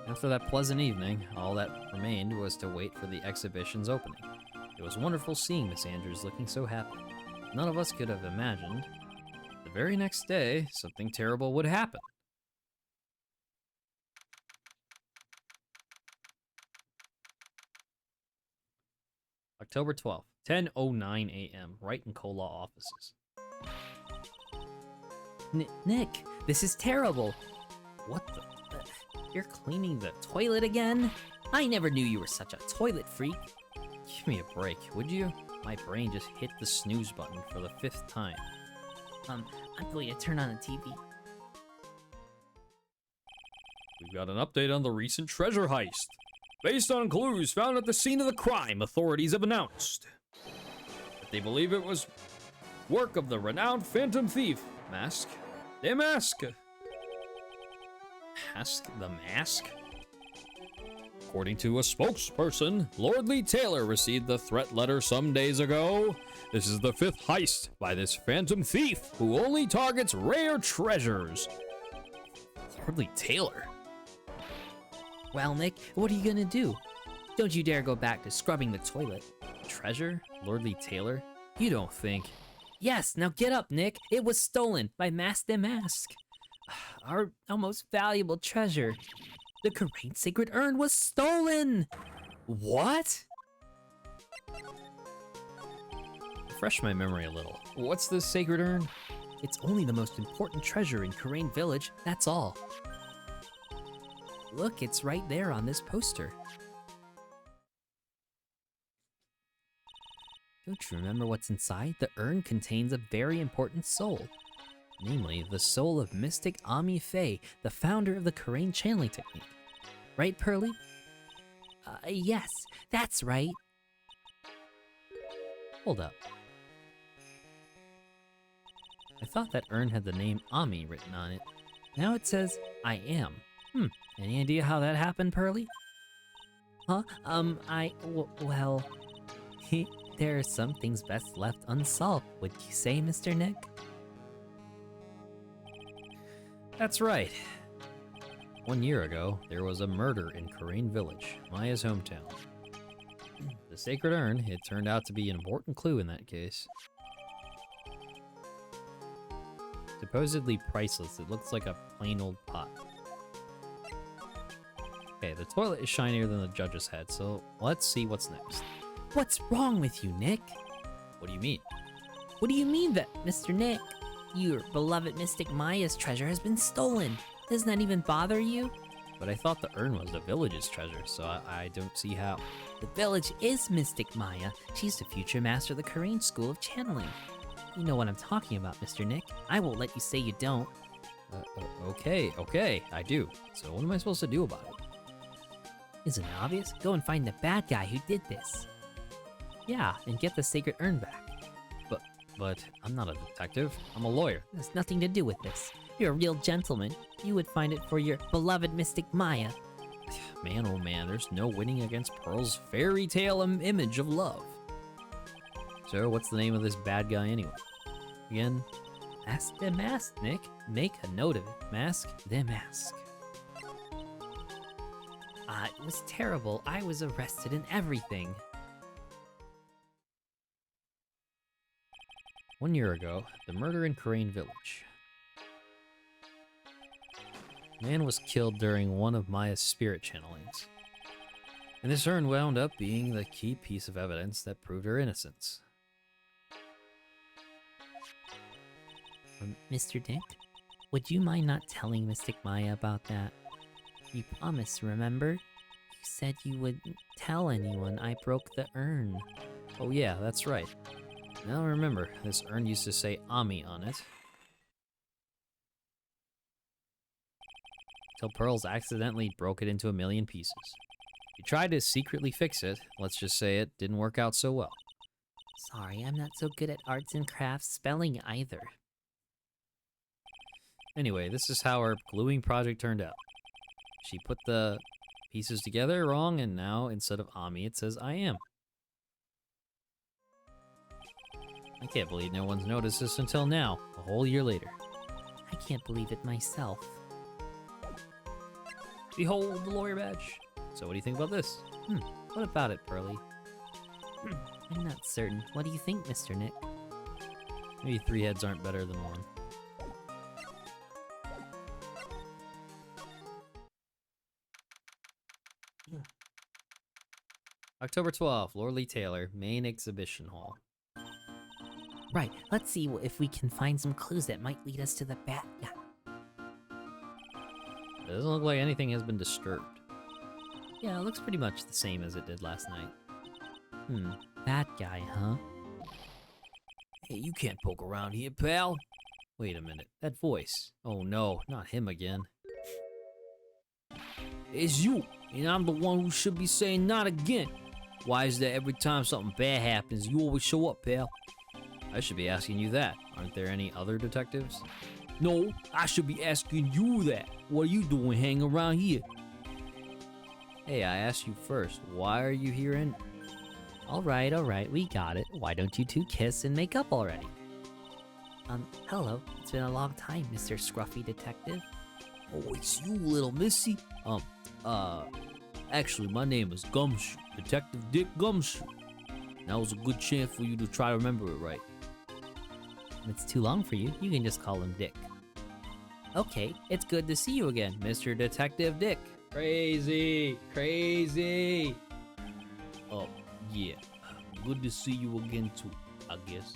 S1: After that pleasant evening, all that remained was to wait for the exhibition's opening. It was wonderful seeing Miss Andrews looking so happy. None of us could have imagined the very next day something terrible would happen. October 12th, 10:09 a.m., Wright and Cola offices.
S3: Nick, this is terrible.
S1: What the?
S3: You're cleaning the toilet again? I never knew you were such a toilet freak.
S1: Give me a break, would you? My brain just hit the snooze button for the 5th time.
S3: I'm going to turn on the TV.
S2: We've got an update on the recent treasure heist. Based on clues found at the scene of the crime, authorities have announced that they believe it was work of the renowned phantom thief, Mask DeMasque.
S1: Mask DeMasque?
S2: According to a spokesperson, Lord Lee Taylor received the threat letter some days ago. This is the 5th heist by this phantom thief who only targets rare treasures.
S1: Lord Lee Taylor?
S3: Well, Nick, what are you gonna do? Don't you dare go back to scrubbing the toilet.
S1: Treasure? Lord Lee Taylor? You don't think...
S3: Yes, now get up, Nick. It was stolen by Mask DeMasque. Our most valuable treasure. The Korean sacred urn was stolen!
S1: What? Refresh my memory a little. What's this sacred urn?
S3: It's only the most important treasure in Korean village, that's all. Look, it's right there on this poster. Don't you remember what's inside? The urn contains a very important soul. Namely, the soul of mystic Ami Faye, the founder of the Korean channeling technique. Right, Pearly? Yes, that's right.
S1: Hold up. I thought that urn had the name Ami written on it.
S3: Now it says, I am. Any idea how that happened, Pearly? Huh? Well... there are some things best left unsolved, would you say, Mr. Nick?
S1: That's right. 1 year ago, there was a murder in Korean Village, Maya's hometown. The sacred urn, it turned out to be an important clue in that case. Supposedly priceless, it looks like a plain old pot. Okay, the toilet is shinier than the judge's head, so let's see what's next.
S3: What's wrong with you, Nick?
S1: What do you mean?
S3: What do you mean that, Mr. Nick? Your beloved Mystic Maya's treasure has been stolen. Doesn't that even bother you?
S1: But I thought the urn was the village's treasure, so I don't see how.
S3: The village is Mystic Maya. She's the future master of the Korean School of Channeling. You know what I'm talking about, Mr. Nick. I won't let you say you don't.
S1: Okay, I do. So what am I supposed to do about it?
S3: Isn't it obvious? Go and find the bad guy who did this. Yeah, and get the sacred urn back.
S1: But I'm not a detective. I'm a lawyer.
S3: It has nothing to do with this. You're a real gentleman. You would find it for your beloved Mystic Maya.
S1: Man, oh man, there's no winning against Pearl's fairy tale image of love. So what's the name of this bad guy anyway? Again?
S3: Mask DeMasque, Nick. Make a note of it. Mask DeMasque. It was terrible. I was arrested and everything.
S1: 1 year ago, the murder in Korean Village. Man was killed during one of Maya's spirit channelings. And this urn wound up being the key piece of evidence that proved her innocence.
S3: Mr. Dick, would you mind not telling Mystic Maya about that? You promised, remember? You said you wouldn't tell anyone I broke the urn.
S1: Oh yeah, that's right. Now remember, this urn used to say Ami on it. Till Pearls accidentally broke it into a million pieces. He tried to secretly fix it. Let's just say it didn't work out so well.
S3: Sorry, I'm not so good at arts and crafts spelling either.
S1: Anyway, this is how her gluing project turned out. She put the pieces together wrong, and now instead of Ami, it says I am. I can't believe no one's noticed this until now, a whole year later.
S3: I can't believe it myself.
S1: Behold the lawyer badge. So what do you think about this?
S3: What about it, Pearly? I'm not certain. What do you think, Mr. Nick?
S1: Maybe 3 heads aren't better than 1. October 12th, Lord Lee Taylor, Main Exhibition Hall.
S3: Right, let's see if we can find some clues that might lead us to the bad guy.
S1: It doesn't look like anything has been disturbed. Yeah, it looks pretty much the same as it did last night.
S3: Bad guy, huh?
S4: Hey, you can't poke around here, pal.
S1: Wait a minute, that voice. Oh no, not him again.
S4: It's you, and I'm the one who should be saying not again. Why is that every time something bad happens, you always show up, pal?
S1: I should be asking you that. Aren't there any other detectives?
S4: No, I should be asking you that. What are you doing hanging around here?
S1: Hey, I asked you first. Why are you here in...
S3: Alright, we got it. Why don't you two kiss and make up already? Hello. It's been a long time, Mr. Scruffy Detective.
S4: Oh, it's you, little missy. Actually, my name is Gumshoe, Detective Dick Gumshoe. That was a good chance for you to try to remember it right.
S3: If it's too long for you, you can just call him Dick. Okay, it's good to see you again, Mr. Detective Dick.
S1: Crazy! Crazy!
S4: Oh, yeah. Good to see you again, too, I guess.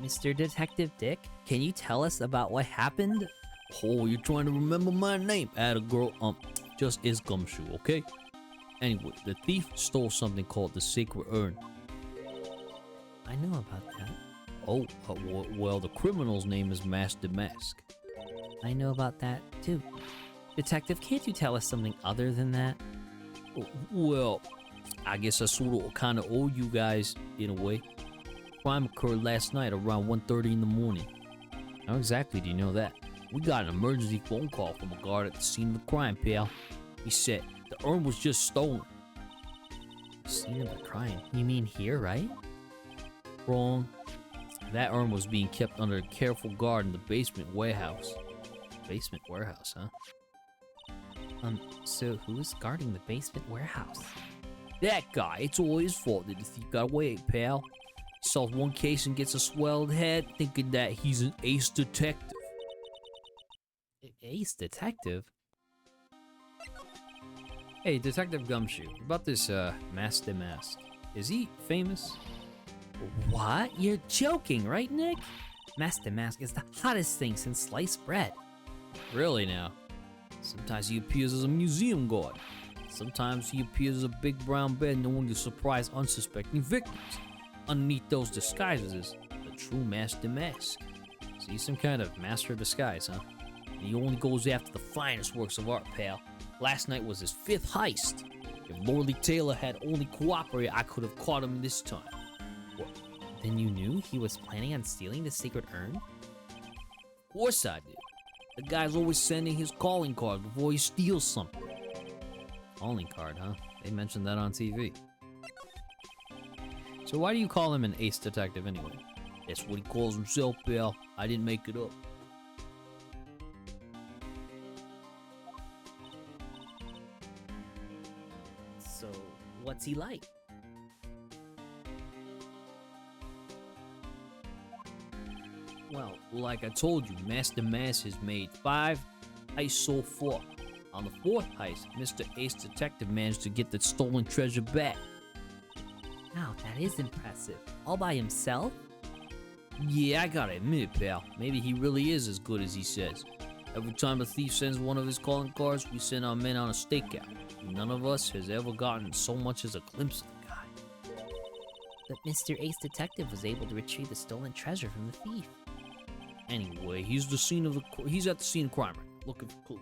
S3: Mr. Detective Dick, can you tell us about what happened?
S4: Oh, you're trying to remember my name? Atta girl, just is Gumshoe, okay? Anyway, the thief stole something called the Sacred Urn.
S3: I know about that.
S4: Oh, well, the criminal's name is Mask DeMasque.
S3: I know about that, too. Detective, can't you tell us something other than that?
S4: Well, I guess I sort of kind of owe you guys, in a way. Crime occurred last night around 1:30 in the morning.
S1: How exactly do you know that?
S4: We got an emergency phone call from a guard at the scene of the crime, pal. He said the urn was just stolen.
S1: Scene of the crime?
S3: You mean here, right?
S4: Wrong. That urn was being kept under careful guard in the basement warehouse.
S1: Basement warehouse, huh?
S3: So who's guarding the basement warehouse?
S4: That guy. It's all his fault that the thief got away, pal. He solves one case and gets a swelled head, thinking that he's an ace detective.
S1: Ace Detective? Hey, Detective Gumshoe, about this, Mask DeMasque. Is he famous?
S3: What? You're joking, right, Nick? Mask DeMasque is the hottest thing since sliced bread.
S1: Really now?
S4: Sometimes he appears as a museum guard. Sometimes he appears as a big brown bear known to surprise unsuspecting victims. Underneath those disguises is the true Mask DeMasque.
S1: So he's some kind of master of disguise, huh?
S4: And he only goes after the finest works of art, pal. Last night was his 5th heist. If Lord Lee Taylor had only cooperated, I could have caught him this time.
S3: What? Then you knew he was planning on stealing the secret urn?
S4: Of course I did. The guy's always sending his calling card before he steals something.
S1: Calling card, huh? They mentioned that on TV. So why do you call him an ace detective anyway?
S4: That's what he calls himself, pal. I didn't make it up.
S3: So, what's he like?
S4: Well, like I told you, Mask DeMasque has made 5 heists so far. On the fourth heist, Mr. Ace Detective managed to get the stolen treasure back.
S1: Wow, that is impressive. All by himself?
S4: Yeah, I gotta admit, pal, maybe he really is as good as he says. Every time a thief sends one of his calling cards, we send our men on a stakeout. None of us has ever gotten so much as a glimpse of the guy.
S1: But Mr. Ace Detective was able to retrieve the stolen treasure from the thief.
S4: Anyway, he's at the scene of crime right now, looking for clues.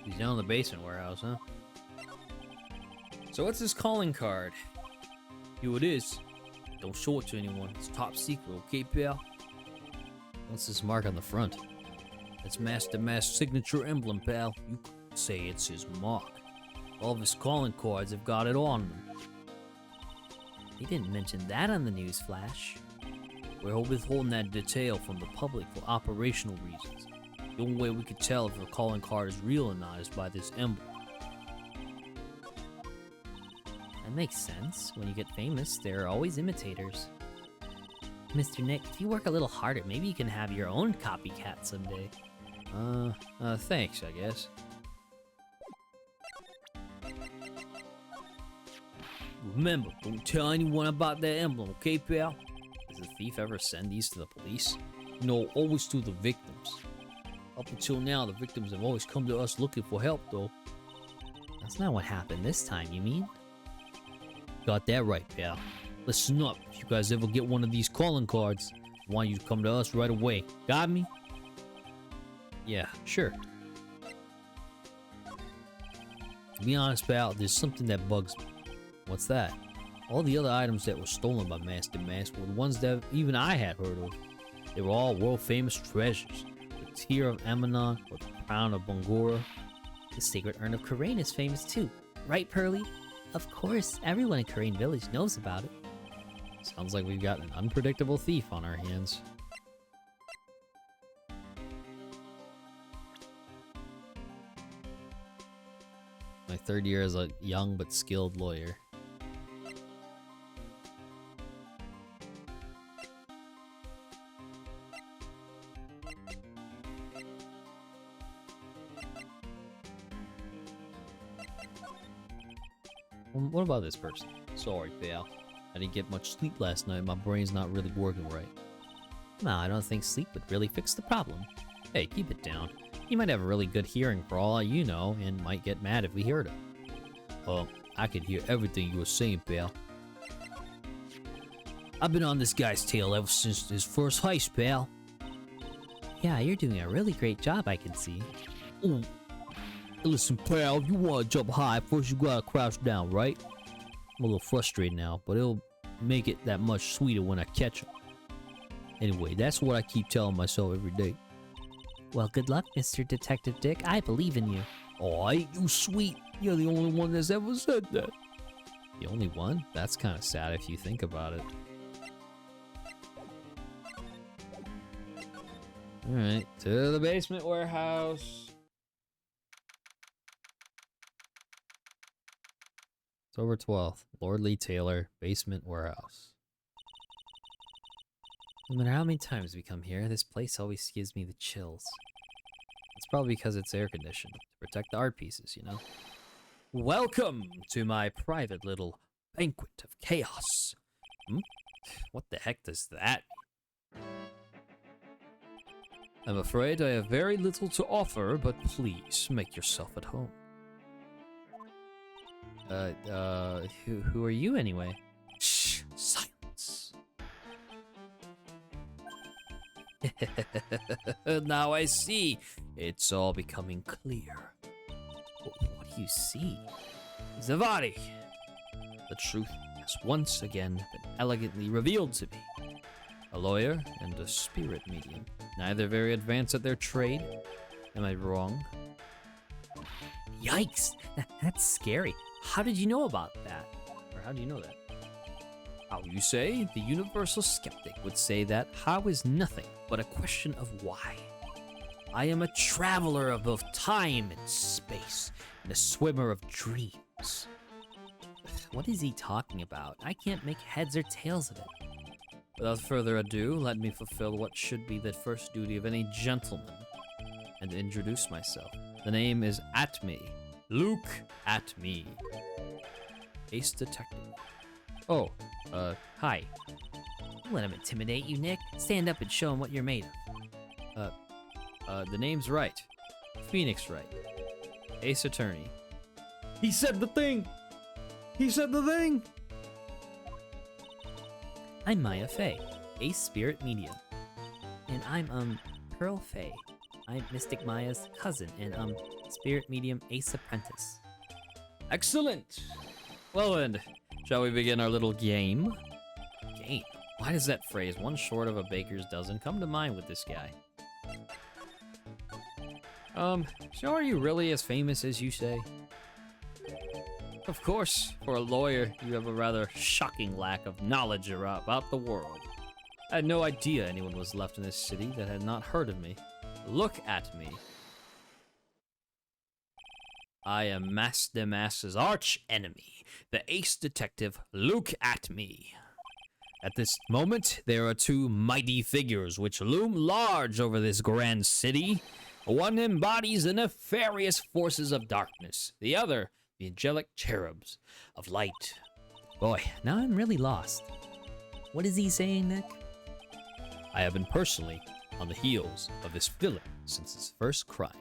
S2: He's down in the basement warehouse, huh? So what's his calling card?
S4: Here it is. Don't show it to anyone. It's top secret, okay, pal?
S2: What's this mark on the front?
S4: It's Mask DeMasque's signature emblem, pal. You could say it's his mark. All of his calling cards have got it on them.
S1: He didn't mention that on the news flash.
S4: We're withholding that detail from the public for operational reasons. The only way we could tell if a calling card is real or not is by this emblem.
S1: That makes sense. When you get famous, there are always imitators. Mr. Nick, if you work a little harder, maybe you can have your own copycat someday.
S2: Thanks, I guess.
S4: Remember, don't tell anyone about that emblem, okay, pal?
S2: Does the thief ever send these to the police?
S4: No, always to the victims. Up until now, the victims have always come to us looking for help, though.
S1: That's not what happened this time, you mean?
S4: Got that right, pal. Listen up. If you guys ever get one of these calling cards, I want you to come to us right away. Got me?
S2: Yeah, sure.
S4: To be honest, pal, there's something that bugs me.
S2: What's that?
S4: All the other items that were stolen by Mask DeMasque were the ones that even I had heard of. They were all world-famous treasures. The Tear of Amanon, or the Crown of Bongora.
S1: The Sacred Urn of Karain is famous too. Right, Pearly? Of course, everyone in Karain Village knows about it.
S2: Sounds like we've got an unpredictable thief on our hands. My third year as a young but skilled lawyer. What about this person?
S4: Sorry, pal. I didn't get much sleep last night. My brain's not really working right.
S1: No, I don't think sleep would really fix the problem.
S2: Hey, keep it down. You might have a really good hearing for all you know, and might get mad if we heard it.
S4: I could hear everything you were saying, pal. I've been on this guy's tail ever since his first heist, pal.
S1: Yeah, you're doing a really great job, I can see.
S4: Ooh. Listen, pal, if you want to jump high, first you gotta crouch down, right? I'm a little frustrated now, but it'll make it that much sweeter when I catch him. Anyway, that's what I keep telling myself every day.
S1: Well, good luck, Mr. Detective Dick. I believe in you.
S4: Oh, ain't you sweet? You're the only one that's ever said that.
S2: The only one? That's kind of sad if you think about it. Alright, to the basement warehouse. October 12th, Lord Lee Taylor, basement warehouse.
S1: No matter how many times we come here, this place always gives me the chills.
S2: It's probably because it's air conditioned to protect the art pieces, you know?
S4: Welcome to my private little banquet of chaos.
S2: What the heck does that mean?
S4: I'm afraid I have very little to offer, but please make yourself at home.
S1: Who are you anyway?
S4: Shh, silence. Now I see. It's all becoming clear.
S1: What do you see?
S4: Zavadi. The truth has once again been elegantly revealed to me. A lawyer and a spirit medium.
S2: Neither very advanced at their trade. Am I wrong?
S1: Yikes! That's scary. How did you know about that?
S2: Or how do you know that?
S4: How you say? The universal skeptic would say that how is nothing but a question of why. I am a traveler of both time and space, and a swimmer of dreams.
S1: What is he talking about? I can't make heads or tails of it.
S4: Without further ado, let me fulfill what should be the first duty of any gentleman.
S1: and introduce myself. The name is Atme. Luke Atme. Ace Detective. Oh, hi.
S3: Don't let him intimidate you, Nick. Stand up and show him what you're made of.
S1: The name's Wright. Phoenix Wright. Ace Attorney.
S2: He said the thing! He said the thing!
S3: I'm Maya Fey, Ace Spirit Medium. And I'm, Pearl Fey. I'm Mystic Maya's cousin and, Spirit Medium Ace Apprentice.
S1: Excellent! Well then, shall we begin our little game? Game? Why does that phrase, one short of a baker's dozen, come to mind with this guy? So are you really as famous as you say? Of course, for a lawyer, you have a rather shocking lack of knowledge about the world. I had no idea anyone was left in this city that had not heard of me. Look at me. I am Mask DeMasque's arch enemy, the ace detective Luke Atme. At this moment, there are two mighty figures which loom large over this grand city. One embodies the nefarious forces of darkness, the other, the angelic cherubs of light.
S3: Boy, now I'm really lost. What is he saying, Nick?
S1: I have been personally on the heels of this villain since his first crime.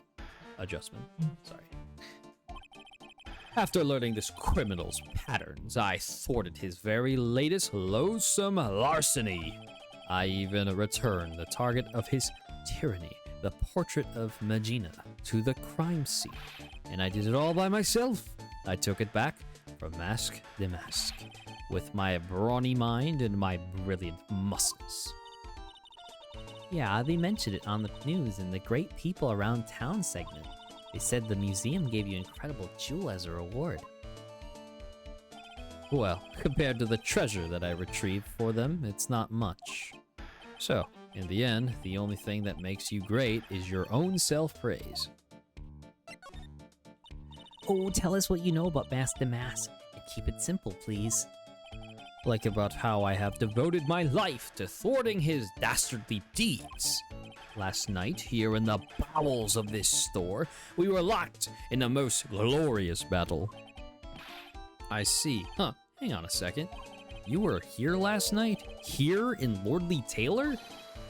S1: Adjustment. Sorry. After learning this criminal's patterns, I thwarted his very latest loathsome larceny. I even returned the target of his tyranny, the portrait of Magina, to the crime scene. And I did it all by myself. I took it back from Mask DeMasque with my brawny mind and my brilliant muscles.
S3: Yeah, they mentioned it on the news in the Great People Around Town segment. They said the museum gave you an incredible jewel as a reward.
S1: Well, compared to the treasure that I retrieved for them, it's not much. So, in the end, the only thing that makes you great is your own self-praise.
S3: Oh, tell us what you know about Mask DeMasque, and keep it simple, please.
S1: Like about how I have devoted my life to thwarting his dastardly deeds. Last night, here in the bowels of this store, we were locked in a most glorious battle. I see. Huh, hang on a second. You were here last night? Here in Lordly Taylor?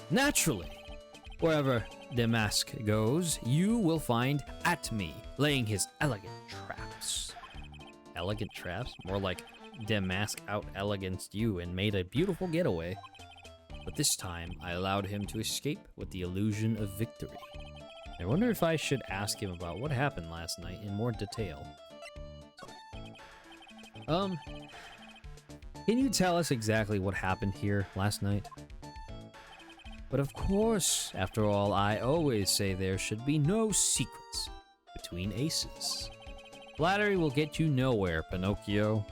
S1: Naturally. Wherever DeMasque goes, you will find Atme laying his elegant traps. Elegant traps? More like DeMasque out-eleganced you and made a beautiful getaway. But this time, I allowed him to escape with the illusion of victory. I wonder if I should ask him about what happened last night in more detail. Sorry. Can you tell us exactly what happened here last night? But of course, after all, I always say there should be no secrets between aces. Flattery will get you nowhere, Pinocchio.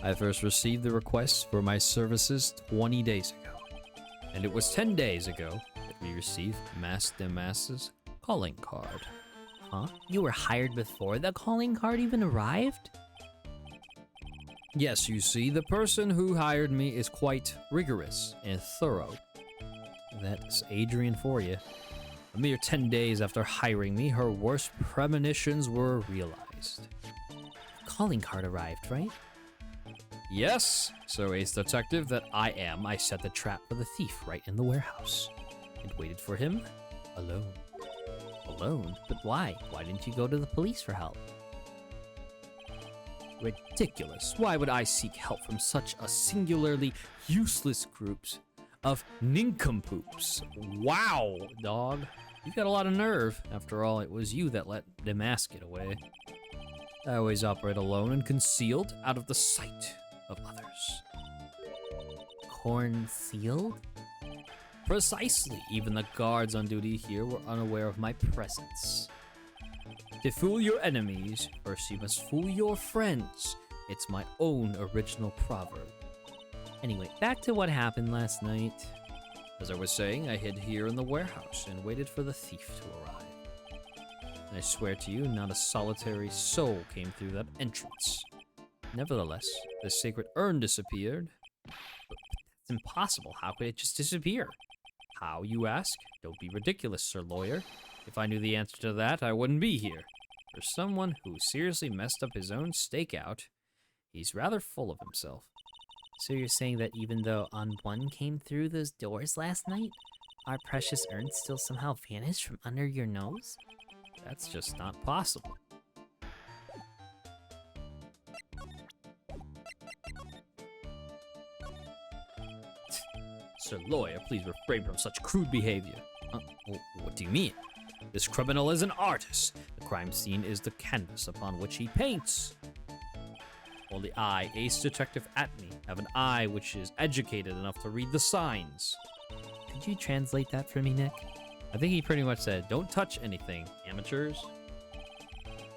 S1: I first received the request for my services 20 days ago. And it was 10 days ago that we received Mask DeMasque's calling card.
S3: Huh? You were hired before the calling card even arrived?
S1: Yes, you see, the person who hired me is quite rigorous and thorough. That's Adrian for you. A mere 10 days after hiring me, her worst premonitions were realized.
S3: Calling card arrived, right?
S1: Yes, so Ace Detective that I am, I set the trap for the thief right in the warehouse and waited for him alone.
S3: Alone? But why? Why didn't you go to the police for help?
S1: Ridiculous. Why would I seek help from such a singularly useless group of nincompoops? Wow, dog. You got a lot of nerve. After all, it was you that let DeMasque get away. I always operate alone and concealed out of the sight of others.
S3: Concealed?
S1: Precisely. Even the guards on duty here were unaware of my presence. To fool your enemies, first you must fool your friends. It's my own original proverb.
S3: Anyway, back to what happened last night.
S1: As I was saying, I hid here in the warehouse and waited for the thief to arrive. And I swear to you, not a solitary soul came through that entrance. Nevertheless, the sacred urn disappeared. But that's impossible. How could it just disappear? How, you ask? Don't be ridiculous, Sir Lawyer. If I knew the answer to that, I wouldn't be here. For someone who seriously messed up his own stakeout, he's rather full of himself.
S3: So you're saying that even though On One came through those doors last night, our precious urn still somehow vanished from under your nose?
S1: That's just not possible. Sir Lawyer, please refrain from such crude behavior. What do you mean? This criminal is an artist. The crime scene is the canvas upon which he paints. Only I, Ace Detective Atme, have an eye which is educated enough to read the signs.
S3: Could you translate that for me, Nick?
S1: I think he pretty much said, don't touch anything, amateurs.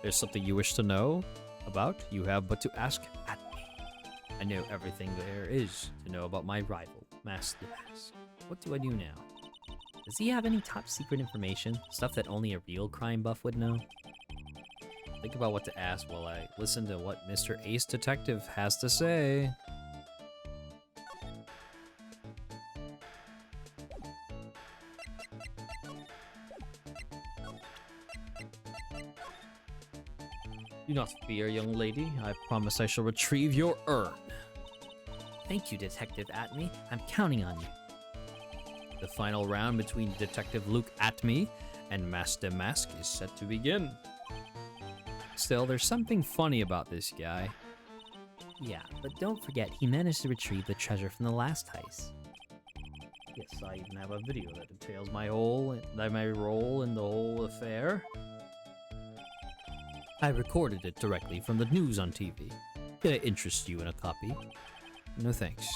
S1: There's something you wish to know about? You have but to ask Atme. I know everything there is to know about my rival, Mask DeMasque. What do I do now?
S3: Does he have any top secret information? Stuff that only a real crime buff would know?
S1: Think about what to ask while I listen to what Mr. Ace Detective has to say. Do not fear, young lady. I promise I shall retrieve your urn.
S3: Thank you, Detective Atme. I'm counting on you.
S1: The final round between Detective Luke Atme and Mask DeMasque is set to begin. Still, there's something funny about this guy.
S3: Yeah, but don't forget, he managed to retrieve the treasure from the last heist.
S1: Yes, I even have a video that details my role in the whole affair. I recorded it directly from the news on TV. Did I interest you in a copy? No thanks.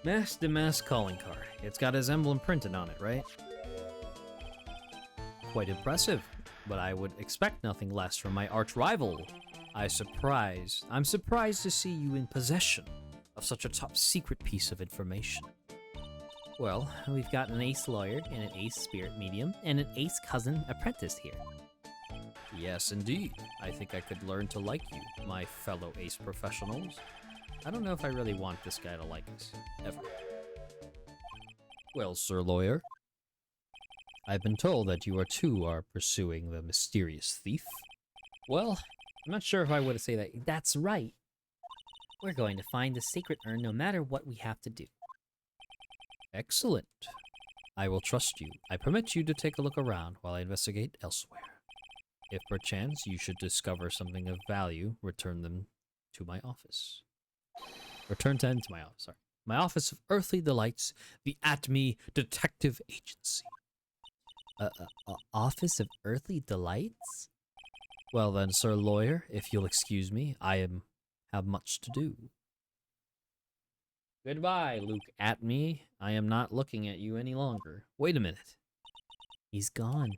S1: Mask DeMasque calling card. It's got his emblem printed on it, right? Quite impressive, but I would expect nothing less from my arch rival. I'm surprised to see you in possession of such a top secret piece of information.
S3: Well, we've got an ace lawyer and an ace spirit medium and an ace cousin apprentice here.
S1: Yes, indeed. I think I could learn to like you, my fellow ace professionals. I don't know if I really want this guy to like us, ever. Well, Sir Lawyer, I've been told that you two are pursuing the mysterious thief.
S3: Well, I'm not sure if I would say that. That's right. We're going to find the sacred urn no matter what we have to do.
S1: Excellent. I will trust you. I permit you to take a look around while I investigate elsewhere. If perchance you should discover something of value, return them to my office. Return them to my office, sorry. My Office of Earthly Delights, the Atme Detective Agency.
S3: Office of Earthly Delights?
S1: Well then, Sir Lawyer, if you'll excuse me, have much to do. Goodbye, Luke Atme. I am not looking at you any longer. Wait a minute.
S3: He's gone.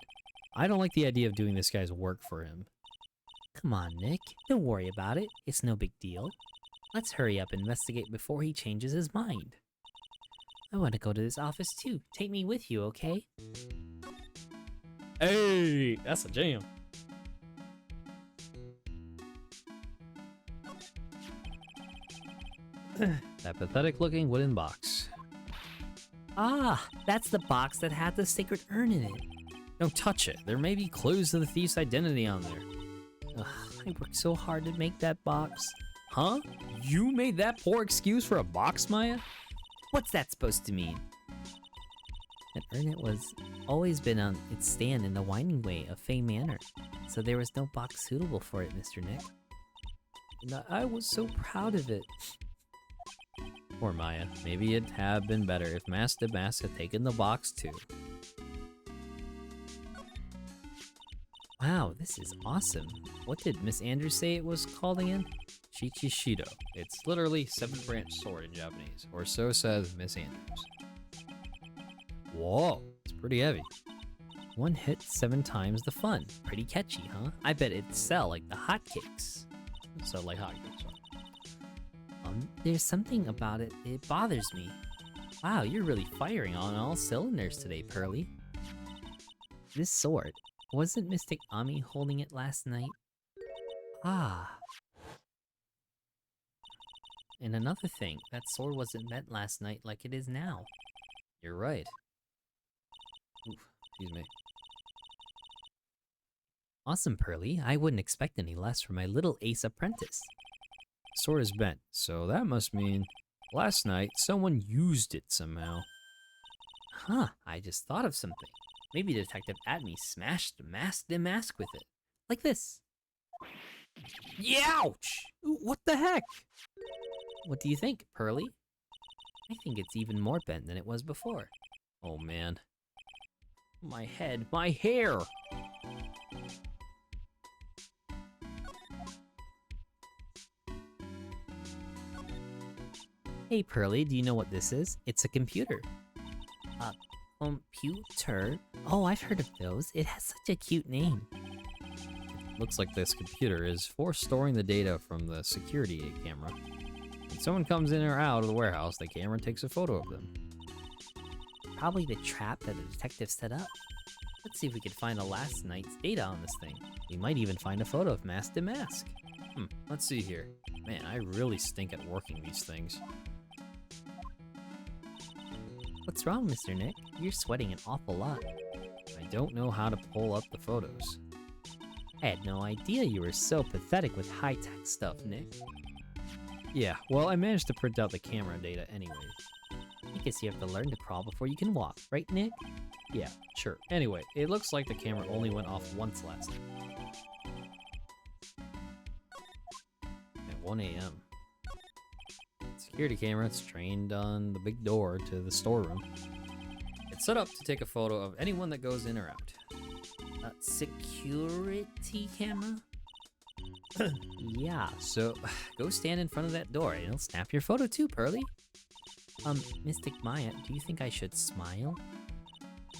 S1: I don't like the idea of doing this guy's work for him.
S3: Come on, Nick. Don't worry about it. It's no big deal. Let's hurry up and investigate before he changes his mind. I want to go to this office too. Take me with you, okay?
S1: Hey, that's a jam. That pathetic looking wooden box.
S3: Ah, that's the box that had the sacred urn in it.
S1: Don't touch it. There may be clues to the thief's identity on there.
S3: Ugh, I worked so hard to make that box.
S1: Huh? You made that poor excuse for a box, Maya?
S3: What's that supposed to mean? That urn was always been on its stand in the winding way of Fey Manor, so there was no box suitable for it, Mr. Nick. And I was so proud of it.
S1: Poor Maya. Maybe it'd have been better if Mask DeMasque had taken the box too.
S3: Wow, this is awesome. What did Miss Andrews say it was called again?
S1: Shichishido. It's literally 7-branch sword in Japanese, or so says Miss Andrews. Whoa, it's pretty heavy.
S3: One hit 7 times the fun. Pretty catchy, huh? I bet it'd sell like the hotcakes.
S1: So like hotcakes.
S3: There's something about it. It bothers me. Wow, you're really firing on all cylinders today, Pearly.
S1: This sword, wasn't Mystic Ami holding it last night? Ah. And another thing, that sword wasn't meant last night like it is now.
S2: You're right. Oof, excuse me.
S1: Awesome, Pearly. I wouldn't expect any less from my little ace apprentice.
S2: The sword is bent, so that must mean last night someone used it somehow.
S1: Huh, I just thought of something. Maybe Detective Atney smashed Mask DeMasque with it. Like this.
S2: Youch! What the heck?
S1: What do you think, Pearly? I think it's even more bent than it was before.
S2: Oh man. My head, my hair!
S1: Hey, Pearly, do you know what this is? It's a computer. A computer? Oh, I've heard of those. It has such a cute name.
S2: Looks like this computer is for storing the data from the security camera. When someone comes in or out of the warehouse, the camera takes a photo of them.
S1: Probably the trap that the detective set up. Let's see if we can find the last night's data on this thing. We might even find a photo of Mask DeMasque.
S2: Let's see here. Man, I really stink at working these things.
S1: What's wrong, Mr. Nick? You're sweating an awful lot.
S2: I don't know how to pull up the photos.
S1: I had no idea you were so pathetic with high-tech stuff, Nick.
S2: Yeah, well, I managed to print out the camera data anyway.
S1: I guess you have to learn to crawl before you can walk, right, Nick?
S2: Yeah, sure. Anyway, it looks like the camera only went off once last night. At 1 a.m. Security camera, it's trained on the big door to the storeroom. It's set up to take a photo of anyone that goes in or out.
S1: Security camera? Yeah, so go stand in front of that door and it'll snap your photo too, Pearly. Mystic Maya, do you think I should smile?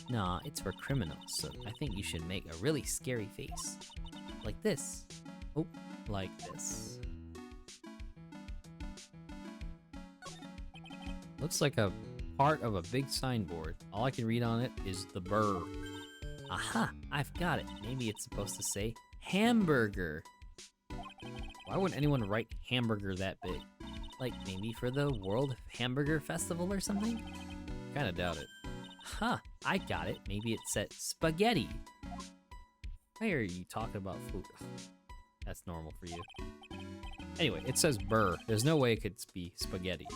S1: Nah, it's for criminals, so I think you should make a really scary face. Like this. Oh, like this.
S2: Looks like a part of a big signboard. All I can read on it is the burr.
S1: Aha, I've got it. Maybe it's supposed to say hamburger.
S2: Why would anyone write hamburger that big?
S1: Like maybe for the World Hamburger Festival or something?
S2: Kinda doubt it.
S1: Huh, I got it. Maybe it said spaghetti.
S2: Why are you talking about food? That's normal for you. Anyway, it says burr. There's no way it could be spaghetti.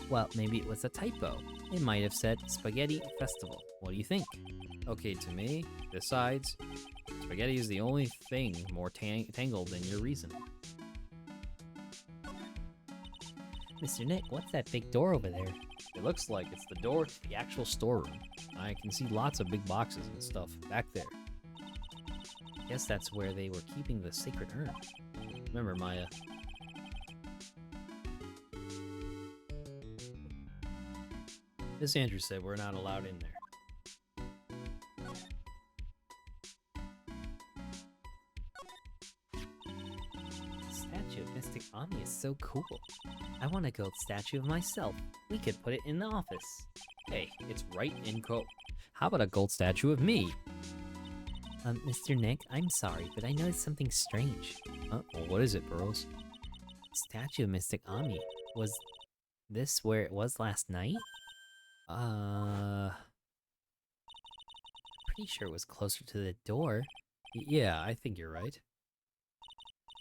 S1: Well, maybe it was a typo. It might have said Spaghetti Festival. What do you think?
S2: Okay, to me, besides, spaghetti is the only thing more tangled than your reason.
S1: Mr. Nick, what's that big door over there?
S2: It looks like it's the door to the actual storeroom. I can see lots of big boxes and stuff back there.
S1: Guess that's where they were keeping the sacred urn.
S2: Remember, Maya. Miss Andrews said we're not allowed in there.
S1: The statue of Mystic Ami is so cool. I want a gold statue of myself. We could put it in the office.
S2: Hey, it's right in code. How about a gold statue of me?
S1: Mr. Nick, I'm sorry, but I noticed something strange.
S2: Well, what is it, Burrows?
S1: The statue of Mystic Ami. Was this where it was last night? Pretty sure it was closer to the door.
S2: Yeah, I think you're right.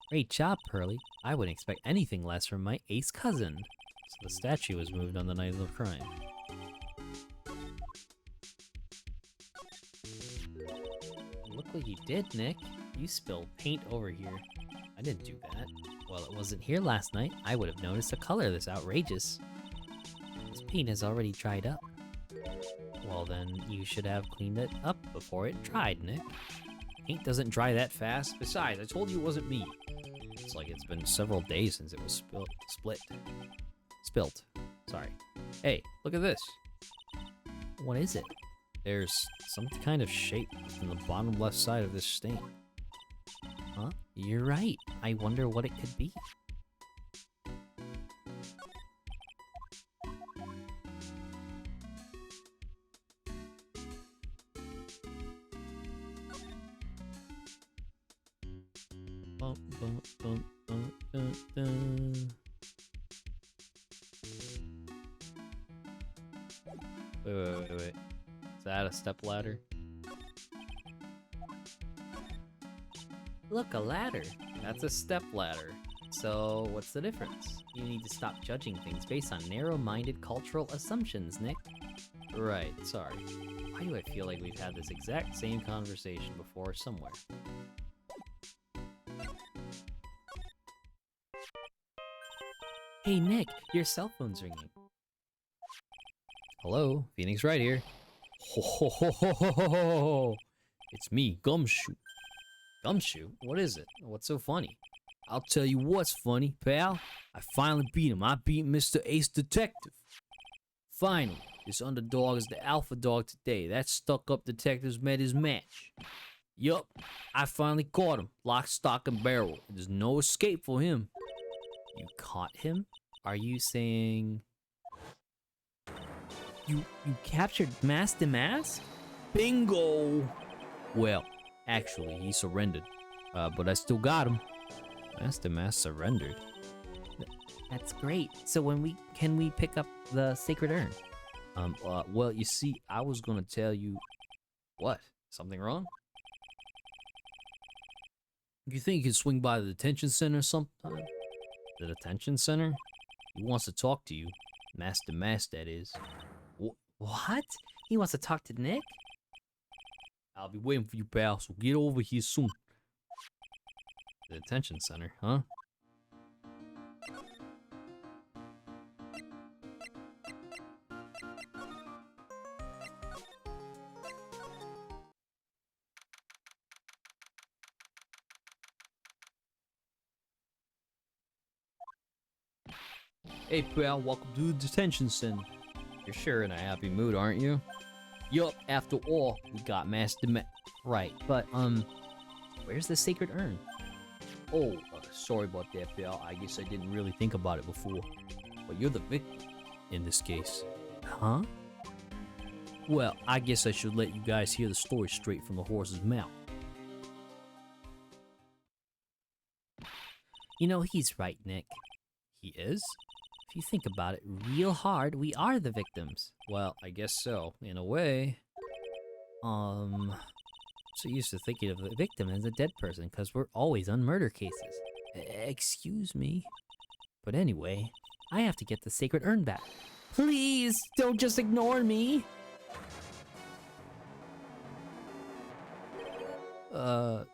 S1: Great job, Pearly. I wouldn't expect anything less from my ace cousin.
S2: So the statue was moved on the night of the crime.
S1: Look what you did, Nick. You spilled paint over here.
S2: I didn't do that.
S1: Well, it wasn't here last night. I would have noticed a color this outrageous. This paint has already dried up. Well, then you should have cleaned it up before it dried, Nick.
S2: Paint doesn't dry that fast. Besides, I told you it wasn't me. It's like it's been several days since it was spilt. Sorry. Hey, look at this.
S1: What is it?
S2: There's some kind of shape in the bottom left side of this stain.
S1: Huh? You're right. I wonder what it could be. bum, bum, bum, dun, dun. Wait. Is that a step ladder? Look, a ladder. That's a step ladder. So, what's the difference? You need to stop judging things based on narrow-minded cultural assumptions, Nick. Right, sorry. Why do I feel like we've had this exact same conversation before somewhere? Hey, Nick, your cell phone's ringing. Hello, Phoenix Wright here. Ho ho ho ho ho ho ho ho! It's me, Gumshoe. Gumshoe? What is it? What's so funny? I'll tell you what's funny, pal. I finally beat him. I beat Mr. Ace Detective. Finally, this underdog is the alpha dog today. That stuck-up detective's met his match. Yup, I finally caught him. Lock, stock, and barrel. There's no escape for him. You caught him? Are you saying... You captured Mask DeMasque? Bingo! Well, actually, he surrendered. But I still got him. Mask DeMasque surrendered? That's great. So can we pick up the sacred urn? Well, you see, I was gonna tell you... What? Something wrong? You think you can swing by the detention center sometime? The detention center? He wants to talk to you. Mask DeMasque, that is. What? He wants to talk to Nick? I'll be waiting for you, pal, so get over here soon. The detention center, huh? Hey, pal, welcome to the detention center. You're sure in a happy mood, aren't you? Yup, after all, we got Mask DeMasque. Right, but, where's the sacred urn? Oh, sorry about that, pal. I guess I didn't really think about it before. But you're the victim in this case. Huh? Well, I guess I should let you guys hear the story straight from the horse's mouth. You know, he's right, Nick. He is? If you think about it real hard, we are the victims. Well, I guess so, in a way. So used to thinking of the victim as a dead person, because we're always on murder cases. Excuse me. But anyway, I have to get the sacred urn back. Please, don't just ignore me! Who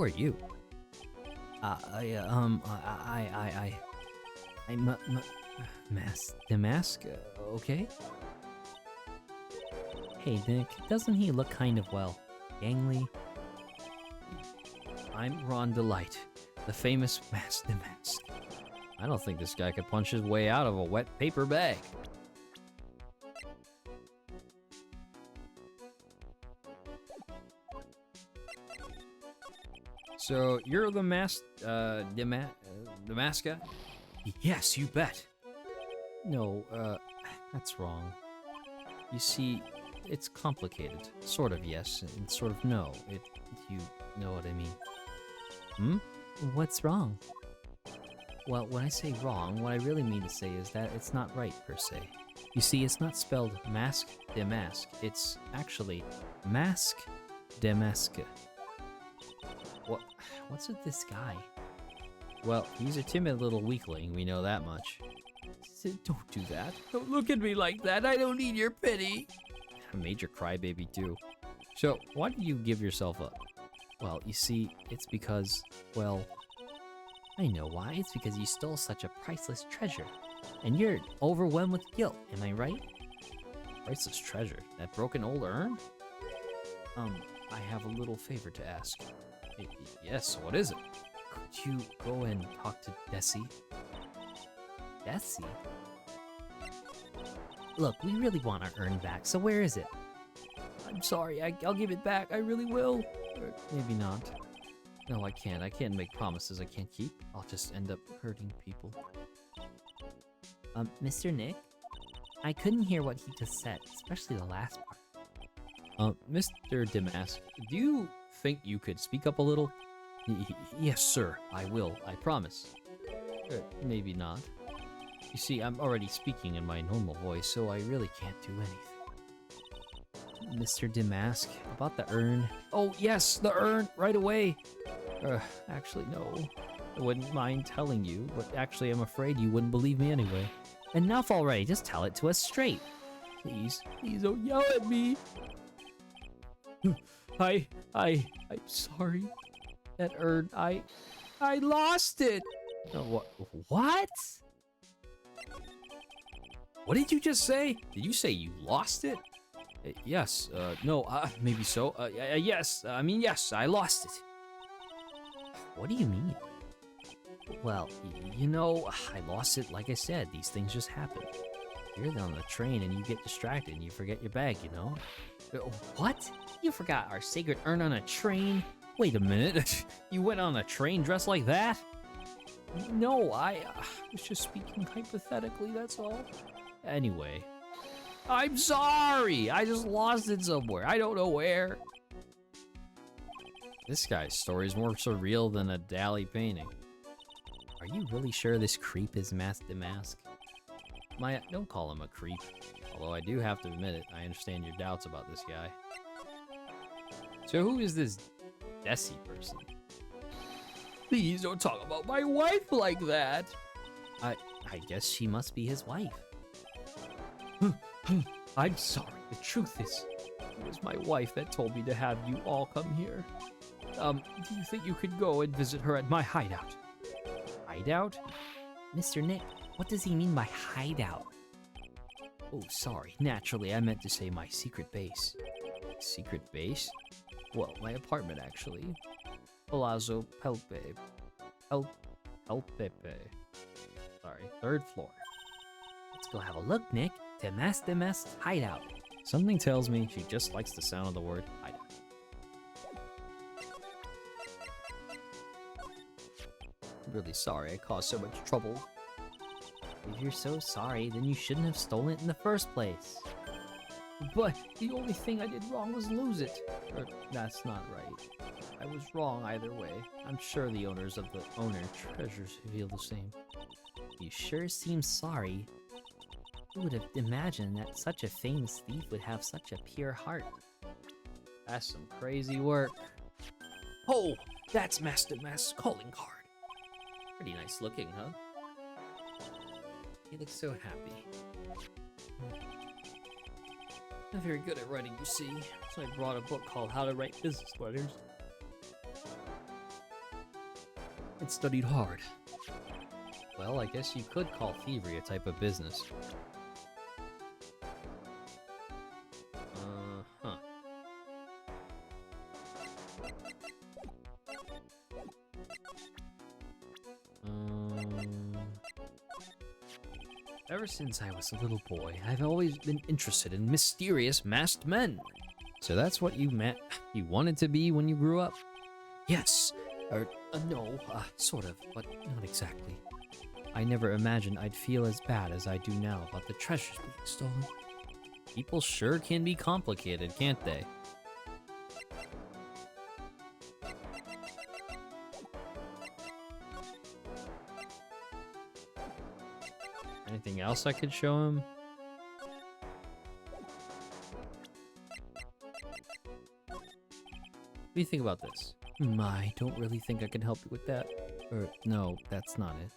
S1: are you? I'm Mask DeMasque, okay? Hey, Nick, doesn't he look kind of, well, gangly? I'm Ron Delight, the famous Mask DeMasque. I don't think this guy could punch his way out of a wet paper bag. So, you're the Mask, DeMasque? Yes, you bet. No, that's wrong. You see, it's complicated. Sort of yes, and sort of no, if you know what I mean. Hmm? What's wrong? Well, when I say wrong, what I really mean to say is that it's not right, per se. You see, it's not spelled Mask DeMasque, it's actually Mask DeMasque. What's with this guy? Well, he's a timid little weakling, we know that much. Don't do that. Don't look at me like that, I don't need your pity. A major crybaby too. So, why did you give yourself up? Well, you see, it's because, well, I know why. It's because you stole such a priceless treasure. And you're overwhelmed with guilt, am I right? Priceless treasure? That broken old urn? I have a little favor to ask. Yes, what is it? Could you go and talk to Desi? Desi? Look, we really want our urn back, so where is it? I'm sorry, I'll give it back, I really will. Or maybe not. No, I can't. I can't make promises I can't keep. I'll just end up hurting people. Mr. Nick? I couldn't hear what he just said, especially the last part.
S2: Mr. DeMasque, do you think you could speak up a little?
S1: Yes, sir, I will, I promise.
S2: Maybe not. You see, I'm already speaking in my normal voice, so I really can't do anything.
S1: Mr. DeMasque, about the urn.
S2: Oh, yes, the urn, right away. Actually, no. I wouldn't mind telling you, but actually I'm afraid you wouldn't believe me anyway.
S1: Enough already, just tell it to us straight.
S2: Please don't yell at me. I'm sorry. That urn, I lost it.
S1: What?
S2: What did you just say? Did you say you lost it? Yes, no, maybe so. Yes, yes, I lost it.
S1: What do you mean? Well, you know, I lost it, like I said, these things just happen. You're on the train and you get distracted and you forget your bag, you know? What? You forgot our sacred urn on a train?
S2: Wait a minute, you went on a train dressed like that? No, I was just speaking hypothetically, that's all. Anyway, I'm sorry, I just lost it somewhere, I don't know where. This guy's story is more surreal than a Dali painting.
S1: Are you really sure this creep is Mask DeMasque?
S2: Maya, don't call him a creep. Although I do have to admit it, I understand your doubts about this guy. So who is this Desi person? Please don't talk about my wife like that!
S1: I guess she must be his wife.
S2: I'm sorry, the truth is, it was my wife that told me to have you all come here. Do you think you could go and visit her at my hideout?
S1: Hideout? Mr. Nick, what does he mean by hideout? Oh, sorry. Naturally, I meant to say my secret base.
S2: Secret base? Well, my apartment, actually. Palazzo Pelpe. Pelpepe. Sorry, 3rd floor.
S1: Let's go have a look, Nick. DeMasque's hideout.
S2: Something tells me she just likes the sound of the word hideout. I'm really sorry I caused so much trouble.
S1: If you're so sorry, then you shouldn't have stolen it in the first place.
S2: But the only thing I did wrong was lose it. Or, that's not right. I was wrong either way. I'm sure the owners of the treasures feel the same.
S1: You sure seem sorry. Who would have imagined that such a famous thief would have such a pure heart?
S2: That's some crazy work. Oh, that's Mask DeMasque's calling card.
S1: Pretty nice looking, huh? He looks so happy.
S2: Not very good at writing, you see, so I brought a book called How to Write Business Letters. I studied hard.
S1: Well, I guess you could call thievery a type of business.
S2: Huh.
S1: Ever since I was a little boy, I've always been interested in mysterious masked men.
S2: So that's what you wanted to be when you grew up?
S1: Yes. No, sort of, but not exactly. I never imagined I'd feel as bad as I do now about the treasures being stolen.
S2: People sure can be complicated, can't they? Anything else I could show him? What do you think about this?
S1: I don't really think I can help you with that.
S2: Or, no, that's not it.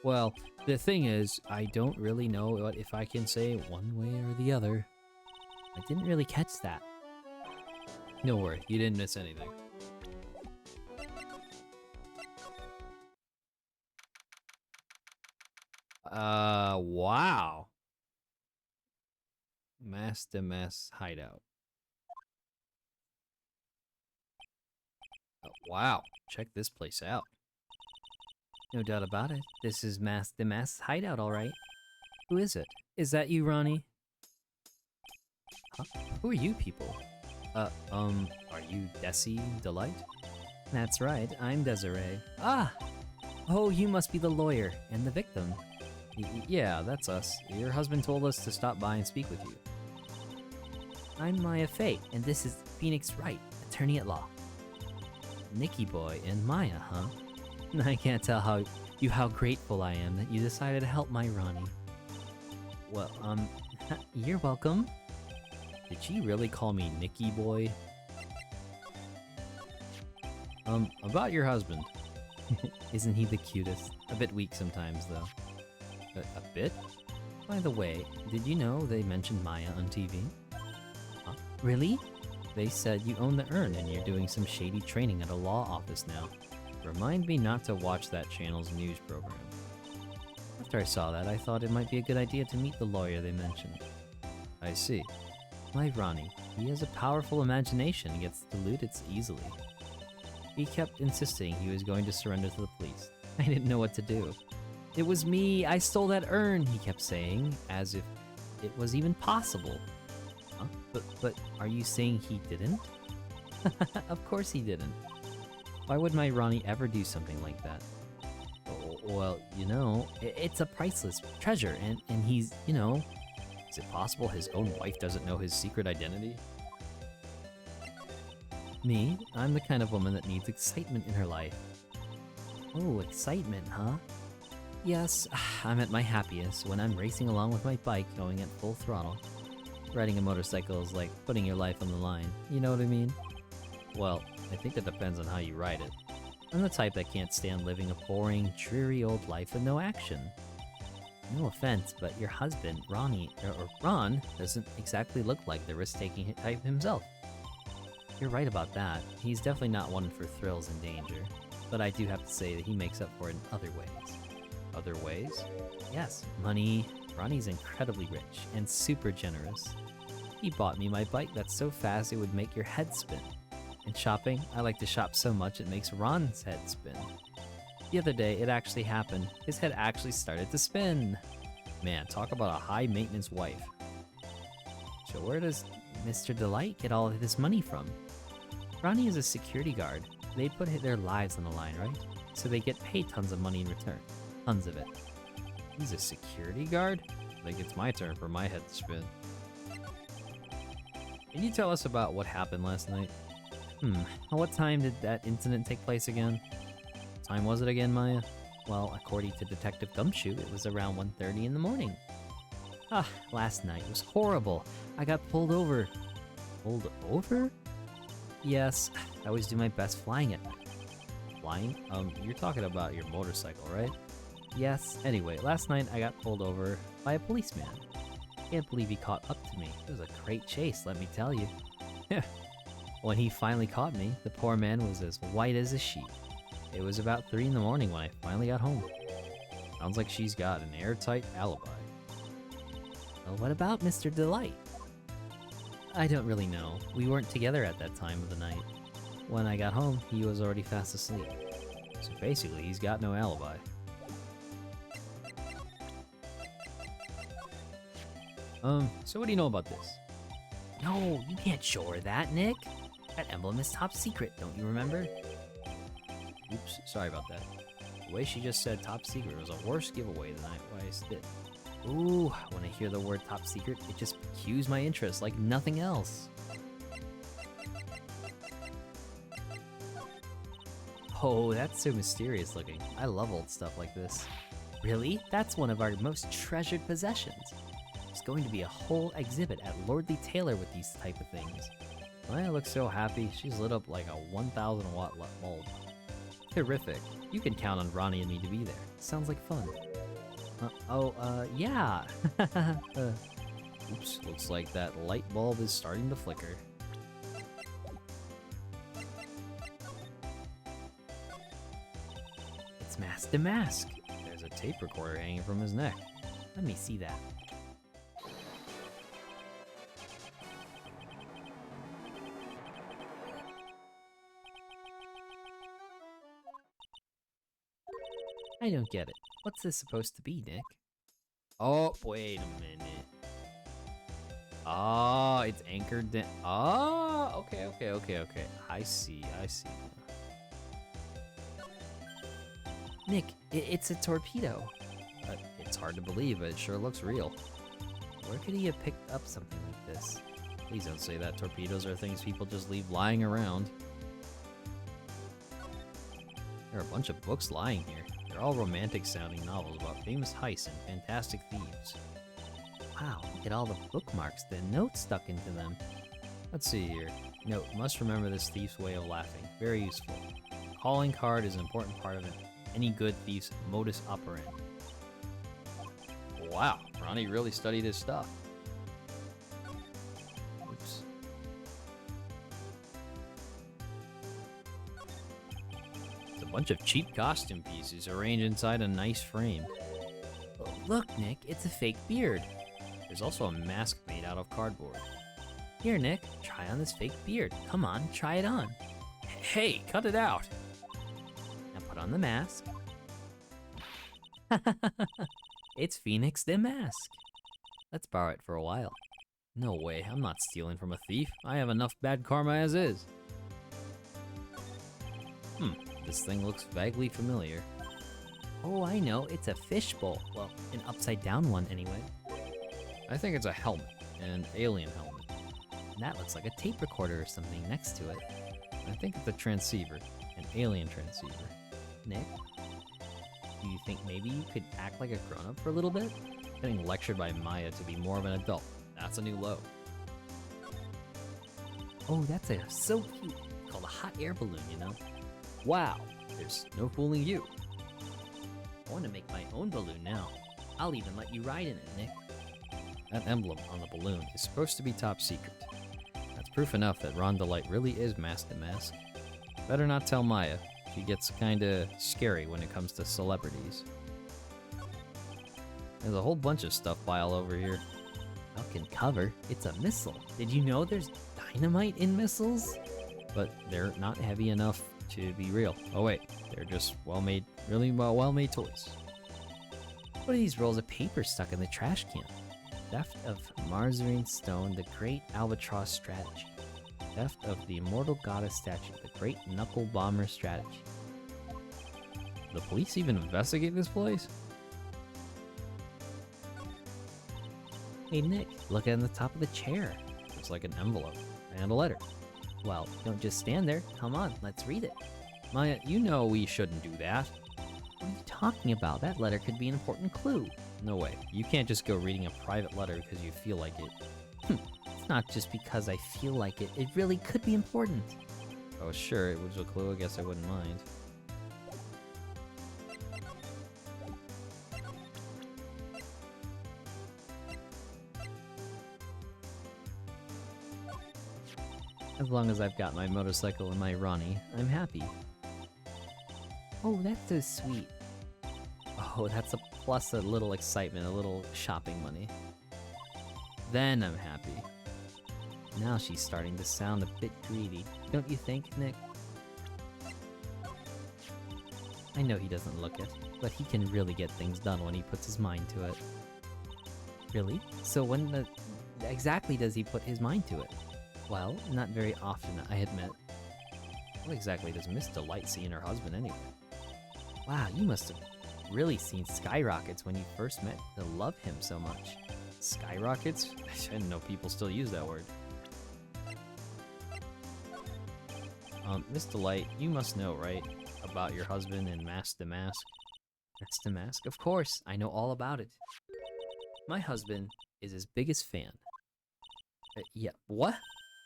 S2: Well, the thing is, I don't really know if I can say one way or the other.
S1: I didn't really catch that.
S2: No worry, you didn't miss anything. Wow. Mask DeMasque hideout. Wow, check this place out.
S1: No doubt about it. This is Mask DeMasque's hideout, all right. Who is it? Is that you, Ronnie? Huh? Who are you people?
S2: Are you Desi Delight?
S1: That's right, I'm Desiree. Ah! Oh, you must be the lawyer and the victim.
S2: Yeah, that's us. Your husband told us to stop by and speak with you.
S1: I'm Maya Fate, and this is Phoenix Wright, attorney at law. Nikki Boy and Maya, huh? I can't tell how grateful I am that you decided to help my Ronnie. Well, you're welcome.
S2: Did she really call me Nicky Boy? About your husband.
S1: Isn't he the cutest? A bit weak sometimes, though.
S2: A bit?
S1: By the way, did you know they mentioned Maya on TV? Huh? Really? They said you own the urn and you're doing some shady training at a law office now.
S2: Remind me not to watch that channel's news program.
S1: After I saw that, I thought it might be a good idea to meet the lawyer they mentioned.
S2: I see.
S1: My Ronnie, he has a powerful imagination and gets deluded easily. He kept insisting he was going to surrender to the police. I didn't know what to do. It was me, I stole that urn, he kept saying, as if it was even possible. Huh? But are you saying he didn't? Of course he didn't. Why would my Ronnie ever do something like that? Oh, well, you know, it's a priceless treasure, and he's, you know...
S2: Is it possible his own wife doesn't know his secret identity?
S1: Me? I'm the kind of woman that needs excitement in her life. Oh, excitement, huh? Yes, I'm at my happiest when I'm racing along with my bike going at full throttle. Riding a motorcycle is like putting your life on the line, you know what I mean?
S2: Well, I think it depends on how you ride it.
S1: I'm the type that can't stand living a boring, dreary old life with no action. No offense, but your husband, Ronnie, or Ron, doesn't exactly look like the risk-taking type himself. You're right about that. He's definitely not one for thrills and danger. But I do have to say that he makes up for it in other ways.
S2: Other ways?
S1: Yes, money. Ronnie's incredibly rich and super generous. He bought me my bike that's so fast it would make your head spin. And shopping, I like to shop so much it makes Ron's head spin. The other day, it actually happened. His head actually started to spin.
S2: Man, talk about a high-maintenance wife.
S1: So where does Mr. Delight get all of this money from? Ronnie is a security guard. They put their lives on the line, right? So they get paid tons of money in return. Tons of it.
S2: He's a security guard? Like it's my turn for my head to spin. Can you tell us about what happened last night?
S1: What time did that incident take place again? What time was it again, Maya? Well, according to Detective Gumshoe, it was around 1:30 in the morning. Last night was horrible. I got pulled over.
S2: Pulled over?
S1: Yes, I always do my best flying at night.
S2: Flying? You're talking about your motorcycle, right?
S1: Yes, anyway, last night I got pulled over by a policeman. Can't believe he caught up to me. It was a great chase, let me tell you. When he finally caught me, the poor man was as white as a sheet. It was about 3 in the morning when I finally got home.
S2: Sounds like she's got an airtight alibi.
S1: Well, what about Mr. Delight? I don't really know. We weren't together at that time of the night. When I got home, he was already fast asleep.
S2: So basically, he's got no alibi. So what do you know about this?
S1: No, you can't show her that, Nick. That emblem is top secret, don't you remember?
S2: Oops, sorry about that. The way she just said top secret was a worse giveaway than I did.
S1: Ooh, when I hear the word top secret, it just cues my interest like nothing else. Oh, that's so mysterious looking. I love old stuff like this. Really? That's one of our most treasured possessions. There's going to be a whole exhibit at Lordly Taylor with these type of things.
S2: Maya looks so happy, she's lit up like a 1,000 watt bulb.
S1: Terrific. You can count on Ronnie and me to be there. Sounds like fun. Yeah.
S2: Oops, looks like that light bulb is starting to flicker.
S1: It's Mask DeMasque.
S2: There's a tape recorder hanging from his neck.
S1: Let me see that. I don't get it. What's this supposed to be, Nick?
S2: Oh, wait a minute. Ah, it's anchored down. Ah, okay. I see.
S1: Nick, it's a torpedo.
S2: It's hard to believe, but it sure looks real.
S1: Where could he have picked up something like this?
S2: Please don't say that. Torpedoes are things people just leave lying around. There are a bunch of books lying here. They're all romantic-sounding novels about famous heists and fantastic thieves.
S1: Wow, look at all the bookmarks, the notes stuck into them.
S2: Let's see here. Note, must remember this thief's way of laughing. Very useful. Calling card is an important part of any good thief's modus operandi. Wow, Ronnie really studied his stuff. Oops. It's a bunch of cheap costume pieces arranged inside a nice frame.
S1: Oh, look, Nick, it's a fake beard.
S2: There's also a mask made out of cardboard.
S1: Here, Nick, try on this fake beard. Come on, try it on.
S2: Hey, cut it out!
S1: Now put on the mask. It's Phoenix DeMasque. Let's borrow it for a while.
S2: No way, I'm not stealing from a thief. I have enough bad karma as is. This thing looks vaguely familiar.
S1: Oh, I know, it's a fishbowl. Well, an upside down one anyway.
S2: I think it's a helmet, an alien helmet.
S1: And that looks like a tape recorder or something next to it.
S2: I think it's a transceiver, an alien transceiver.
S1: Nick, do you think maybe you could act like a grown-up for a little bit?
S2: Getting lectured by Maya to be more of an adult. That's a new low.
S1: Oh, that's so cute. It's called a hot air balloon, you know?
S2: Wow, there's no fooling you.
S1: I want to make my own balloon now. I'll even let you ride in it, Nick.
S2: That emblem on the balloon is supposed to be top secret. That's proof enough that Ron Delight really is Mask DeMasque. Better not tell Maya. She gets kinda scary when it comes to celebrities. There's a whole bunch of stuff piled over here.
S1: Fucking cover. It's a missile. Did you know there's dynamite in missiles?
S2: But they're not heavy enough to be real. Oh wait, they're just well-made, really well-made toys.
S1: What are these rolls of paper stuck in the trash can? Theft of Marzarine Stone, the Great Albatross Strategy. Theft of the Immortal Goddess Statue, the Great Knuckle Bomber Strategy.
S2: The police even investigate this place?
S1: Hey Nick, look at the top of the chair.
S2: Looks like an envelope and a letter.
S1: Well, don't just stand there. Come on, let's read it.
S2: Maya, you know we shouldn't do that.
S1: What are you talking about? That letter could be an important clue.
S2: No way. You can't just go reading a private letter because you feel like it.
S1: It's not just because I feel like it. It really could be important.
S2: Oh, sure, it was a clue. I guess I wouldn't mind.
S1: As long as I've got my motorcycle and my Ronnie, I'm happy. Oh, that's so sweet. Oh, that's a plus a little excitement, a little shopping money. Then I'm happy. Now she's starting to sound a bit greedy, don't you think, Nick? I know he doesn't look it, but he can really get things done when he puts his mind to it. Really? So when exactly does he put his mind to it? Well, not very often, I admit.
S2: What exactly does Miss Delight see in her husband anyway?
S1: Wow, you must have really seen skyrockets when you first met to love him so much.
S2: Skyrockets? I didn't know people still use that word. Miss Delight, you must know, right? About your husband and Mask DeMasque?
S1: Mask DeMasque? Of course, I know all about it. My husband is his biggest fan. Yeah, what?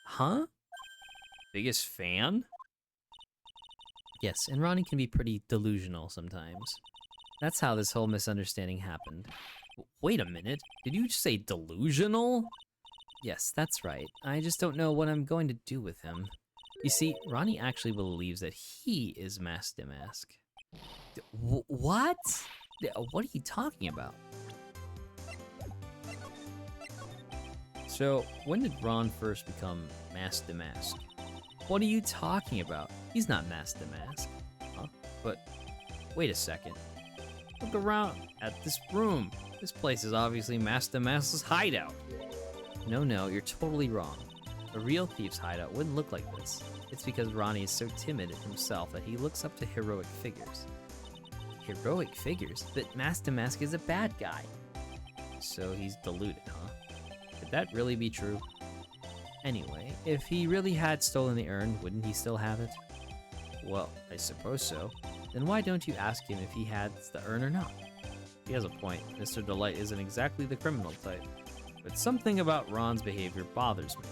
S1: Huh?
S2: Biggest fan?
S1: Yes, and Ronnie can be pretty delusional sometimes. That's how this whole misunderstanding happened.
S2: Wait a minute, did you just say delusional?
S1: Yes, that's right. I just don't know what I'm going to do with him. You see, Ronnie actually believes that he is Mask DeMasque. What? What are you talking about?
S2: So, when did Ron first become Mask DeMasque?
S1: What are you talking about? He's not Mask DeMasque.
S2: Huh? But, wait a second. Look around at this room. This place is obviously Mask DeMasque's hideout.
S1: No, you're totally wrong. A real thief's hideout wouldn't look like this. It's because Ronnie is so timid himself that he looks up to heroic figures. Heroic figures? But Mask DeMasque is a bad guy.
S2: So he's deluded, huh? Could that really be true?
S1: Anyway, if he really had stolen the urn, wouldn't he still have it? Well, I suppose so. Then why don't you ask him if he had the urn or not? He has a point. Mr. Delight isn't exactly the criminal type, but something about Ron's behavior bothers me.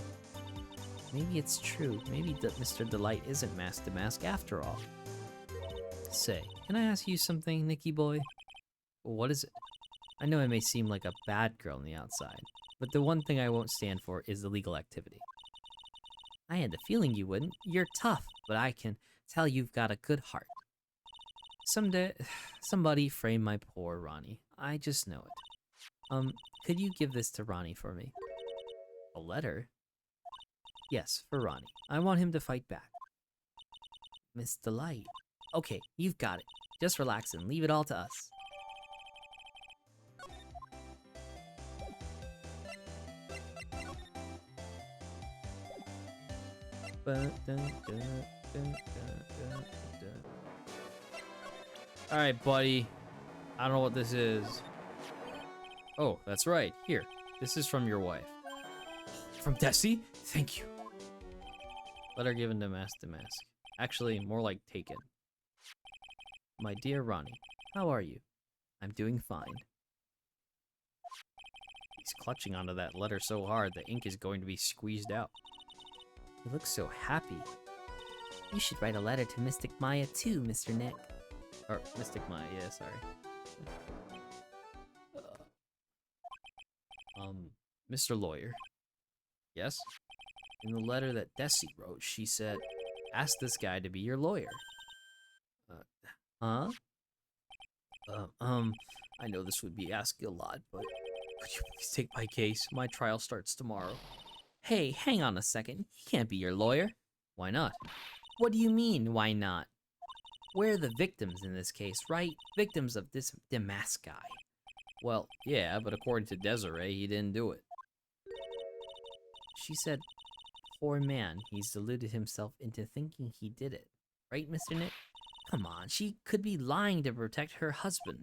S1: Maybe it's true. Maybe Mr. Delight isn't Mask DeMasque after all. Say, can I ask you something, Nicky boy? What is it? I know I may seem like a bad girl on the outside, but the one thing I won't stand for is illegal activity. I had the feeling you wouldn't. You're tough, but I can tell you've got a good heart. Someday, somebody frame my poor Ronnie. I just know it. Could you give this to Ronnie for me? A letter? Yes, for Ronnie. I want him to fight back. Miss Delight. Okay, you've got it. Just relax and leave it all to us. Alright, buddy. I don't know what this is. Oh, that's right. Here. This is from your wife.
S4: From Desi? Thank you.
S1: Letter given to Mask DeMasque. Actually, more like taken. My dear Ronnie, how are you? I'm doing fine. He's clutching onto that letter so hard the ink is going to be squeezed out. He looks so happy.
S3: You should write a letter to Mystic Maya too, Mr. Nick.
S1: Or Mystic Maya, yeah, sorry. Mr. Lawyer. Yes? In the letter that Desi wrote, she said, ask this guy to be your lawyer. Huh? I know this would be asking a lot, but could you please take my case? My trial starts tomorrow. Hey, hang on a second. He can't be your lawyer. Why not? What do you mean, why not? We're the victims in this case, right? Victims of this DeMasque guy. Well, yeah, but according to Desiree, he didn't do it. She said, poor man, he's deluded himself into thinking he did it. Right, Mr. Nick? Come on, she could be lying to protect her husband.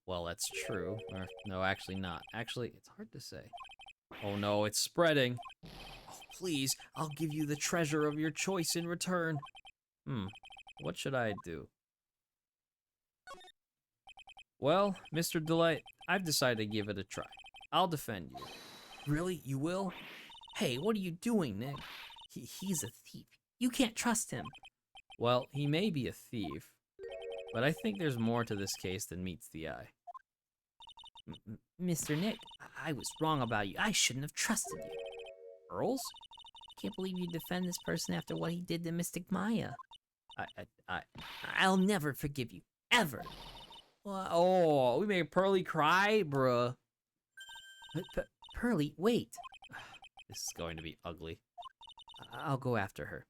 S1: Well, that's true. Or, no, actually not. Actually, it's hard to say. Oh no, it's spreading. Oh, please, I'll give you the treasure of your choice in return. What should I do? Well, Mr. Delight, I've decided to give it a try. I'll defend you. Really? You will? Hey, what are you doing, Nick? He's a thief. You can't trust him. Well, he may be a thief, but I think there's more to this case than meets the eye. Mr. Nick, I was wrong about you. I shouldn't have trusted you. Pearls? I can't believe you defend this person after what he did to Mystic Maya. I'll never forgive you. Ever. Oh, we made Pearly cry, bruh. Pearly, wait. This is going to be ugly. I'll go after her.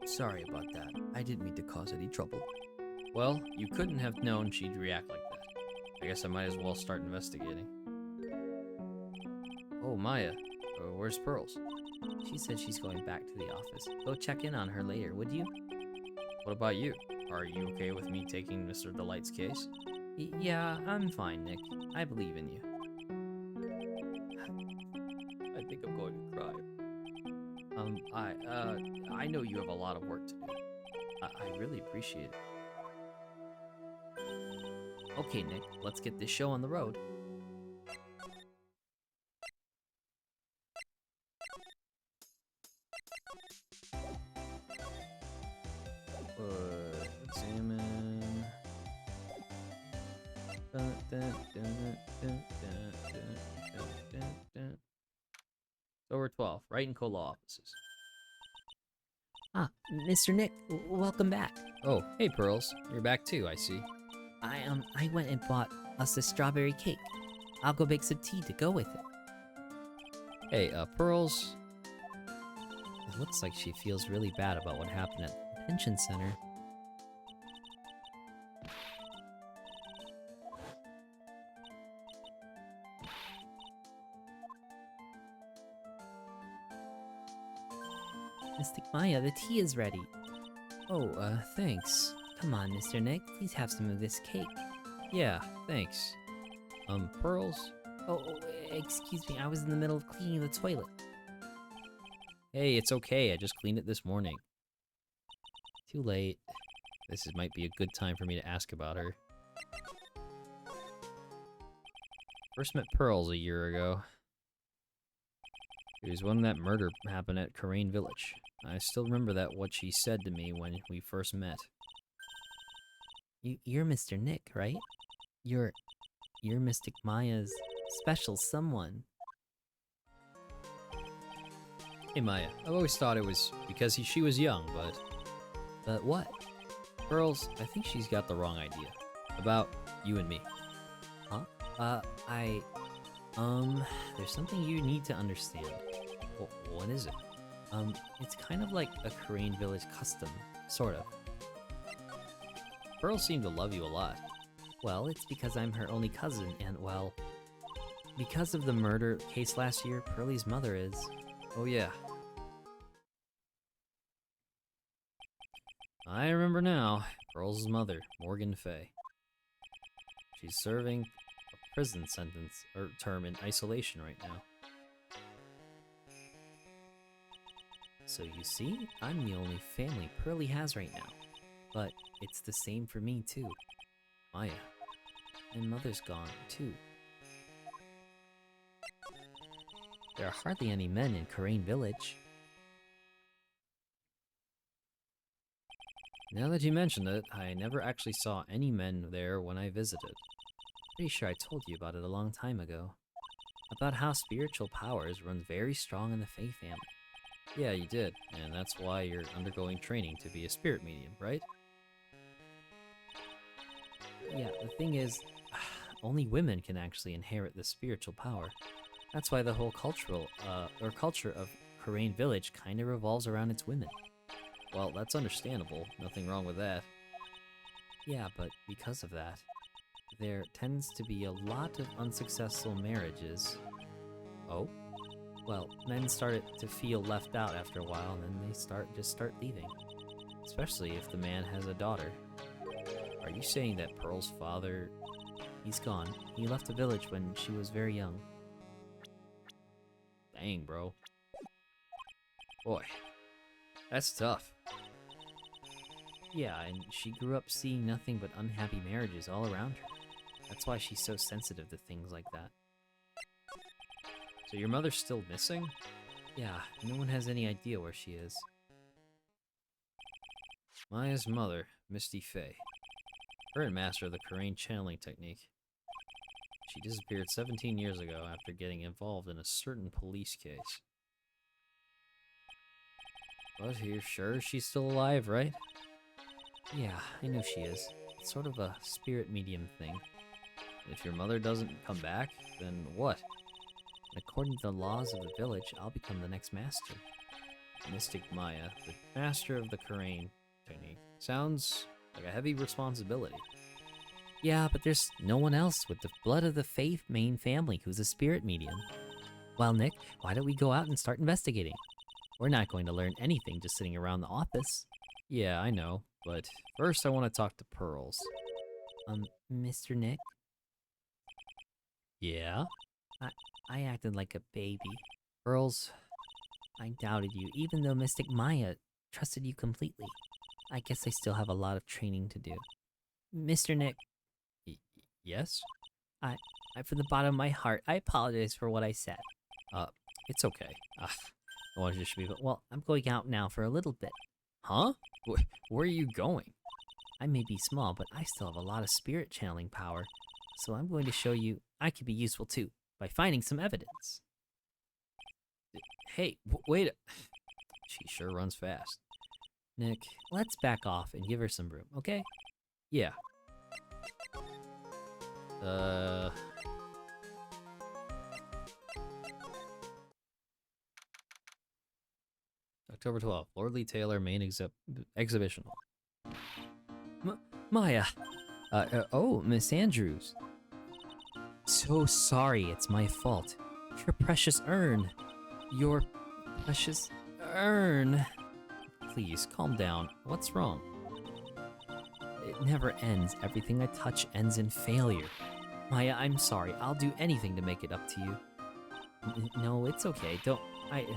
S1: Sorry about that. I didn't mean to cause any trouble. Well, you couldn't have known she'd react like that. I guess I might as well start investigating. Oh, Maya. Where's Pearls? She said she's going back to the office. Go check in on her later, would you? What about you? Are you okay with me taking Mr. Delight's case? Yeah, I'm fine, Nick. I believe in you. I think I'm going to cry. I know you have a lot of work to do. I really appreciate it. Okay, Nick, let's get this show on the road. Examine. Over 12, right in Cola offices.
S3: Ah, Mr. Nick, welcome back.
S1: Oh, hey Pearls, you're back too, I see.
S3: I went and bought us a strawberry cake. I'll go bake some tea to go with it.
S1: Hey, Pearls. It looks like she feels really bad about what happened at the detention center.
S3: Mystic Maya, the tea is ready.
S1: Oh, thanks. Come on, Mr. Nick, please have some of this cake.
S2: Yeah, thanks. Pearls?
S1: Oh, excuse me, I was in the middle of cleaning the toilet.
S2: Hey, it's okay, I just cleaned it this morning. Too late. Might be a good time for me to ask about her. First met Pearls a year ago. It was when that murder happened at Karain Village. I still remember what she said to me when we first met.
S1: You're Mr. Nick, right? You're Mystic Maya's special someone.
S2: Hey Maya, I've always thought it was because she was young, but...
S1: But what?
S2: Pearls, I think she's got the wrong idea. About you and me.
S1: Huh? There's something you need to understand.
S2: What is it?
S1: It's kind of like a Korean village custom, sort of.
S2: Pearl seemed to love you a lot.
S1: Well, it's because I'm her only cousin, and well, because of the murder case last year, Pearlie's mother is...
S2: Oh yeah. I remember now. Pearl's mother, Morgan Fay. She's serving a prison sentence, or term in isolation right now.
S1: So you see, I'm the only family Pearlie has right now. But it's the same for me, too.
S2: Maya.
S1: My mother's gone, too. There are hardly any men in Karain Village.
S2: Now that you mention it, I never actually saw any men there when I visited.
S1: Pretty sure I told you about it a long time ago. About how spiritual powers run very strong in the Fey family.
S2: Yeah, you did, and that's why you're undergoing training to be a spirit medium, right?
S1: Yeah, the thing is, only women can actually inherit the spiritual power. That's why the whole culture of Karain Village kind of revolves around its women.
S2: Well, that's understandable. Nothing wrong with that.
S1: Yeah, but because of that, there tends to be a lot of unsuccessful marriages.
S2: Oh?
S1: Well, men started to feel left out after a while, and then they just start leaving. Especially if the man has a daughter.
S2: Are you saying that Pearl's father...
S1: He's gone. He left the village when she was very young.
S2: Dang, bro. Boy, that's tough.
S1: Yeah, and she grew up seeing nothing but unhappy marriages all around her. That's why she's so sensitive to things like that.
S2: So your mother's still missing?
S1: Yeah, no one has any idea where she is.
S2: Maya's mother, Misty Fay. Current master of the Karain channeling technique. She disappeared 17 years ago after getting involved in a certain police case. But you're sure she's still alive, right?
S1: Yeah, I know she is. It's sort of a spirit medium thing.
S2: If your mother doesn't come back, then what?
S1: According to the laws of the village, I'll become the next master.
S2: Mystic Maya, the master of the Karain technique. Sounds like a heavy responsibility.
S1: Yeah, but there's no one else with the blood of the Faith main family who's a spirit medium. Well, Nick, why don't we go out and start investigating? We're not going to learn anything just sitting around the office.
S2: Yeah, I know, but first I want to talk to Pearls.
S1: Mr. Nick?
S2: Yeah?
S1: I acted like a baby. Pearls, I doubted you, even though Mystic Maya trusted you completely. I guess I still have a lot of training to do. Mr. Nick.
S2: Yes?
S1: From the bottom of my heart, I apologize for what I said.
S2: It's okay. I wanted you to be...
S1: Well, I'm going out now for a little bit.
S2: Huh? Where are you going?
S1: I may be small, but I still have a lot of spirit channeling power. So I'm going to show you I could be useful too, by finding some evidence.
S2: Hey, wait. She sure runs fast.
S1: Nick, let's back off and give her some room, okay?
S2: Yeah. October 12th, Lordly Taylor main exhibition hall.
S1: Maya! Oh, Miss Andrews. So sorry, it's my fault. Your precious urn. Your precious urn.
S2: Please, calm down. What's wrong?
S1: It never ends. Everything I touch ends in failure. Maya, I'm sorry. I'll do anything to make it up to you. No, it's okay.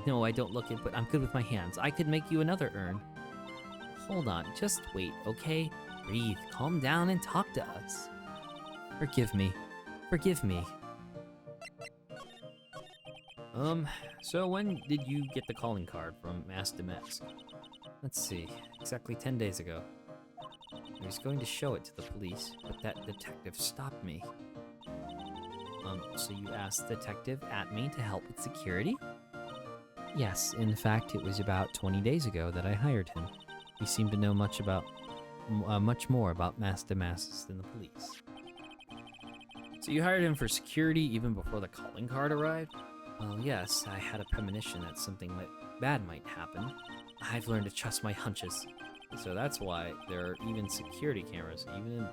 S1: No, I don't look it, but I'm good with my hands. I could make you another urn. Hold on, just wait, okay? Breathe, calm down, and talk to us. Forgive me. Forgive me. So when did you get the calling card from Mask DeMasque? Let's see, exactly 10 days ago. I was going to show it to the police, but that detective stopped me. So you asked Detective Atme to help with security? Yes, in fact, it was about 20 days ago that I hired him. He seemed to know much more about Mask DeMasque than the police. So you hired him for security even before the calling card arrived? Well, yes, I had a premonition that something bad might happen. I've learned to trust my hunches. So that's why there are even security cameras, even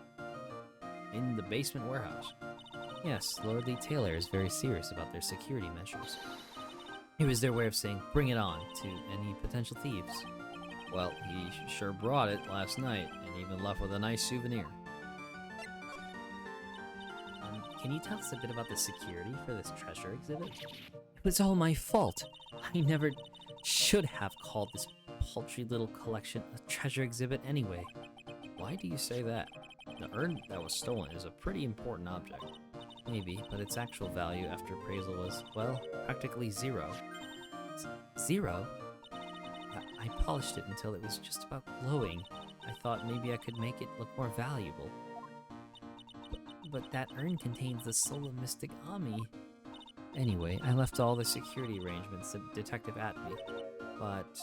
S1: in the basement warehouse. Yes, Lord Lee Taylor is very serious about their security measures. It was their way of saying, bring it on, to any potential thieves. Well, he sure brought it last night, and even left with a nice souvenir. Can you tell us a bit about the security for this treasure exhibit? It was all my fault. I never should have called this paltry little collection a treasure exhibit anyway. Why do you say that? The urn that was stolen is a pretty important object. Maybe, but its actual value after appraisal was, well, practically zero. Zero? I polished it until it was just about glowing. I thought maybe I could make it look more valuable. But that urn contains the soul of Mystic Ami. Anyway, I left all the security arrangements to Detective Atme, but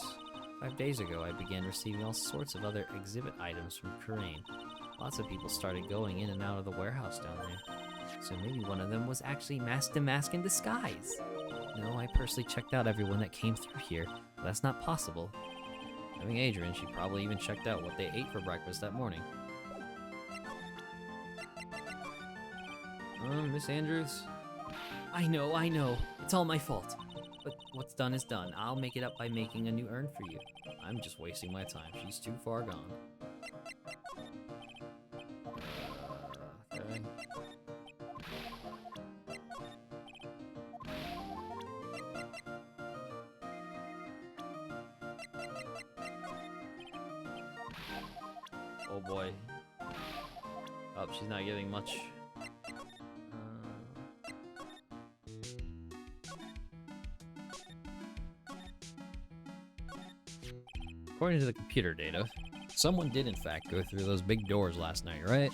S1: 5 days ago I began receiving all sorts of other exhibit items from Korean. Lots of people started going in and out of the warehouse down there. So maybe one of them was actually Mask DeMasque in disguise. No, I personally checked out everyone that came through here, but that's not possible. Knowing Adrian, she probably even checked out what they ate for breakfast that morning. Miss Andrews? I know. It's all my fault. But what's done is done. I'll make it up by making a new urn for you. I'm just wasting my time. She's too far gone. Okay. Oh boy. Oh, she's not giving much. According to the computer data, someone did in fact go through those big doors last night, right?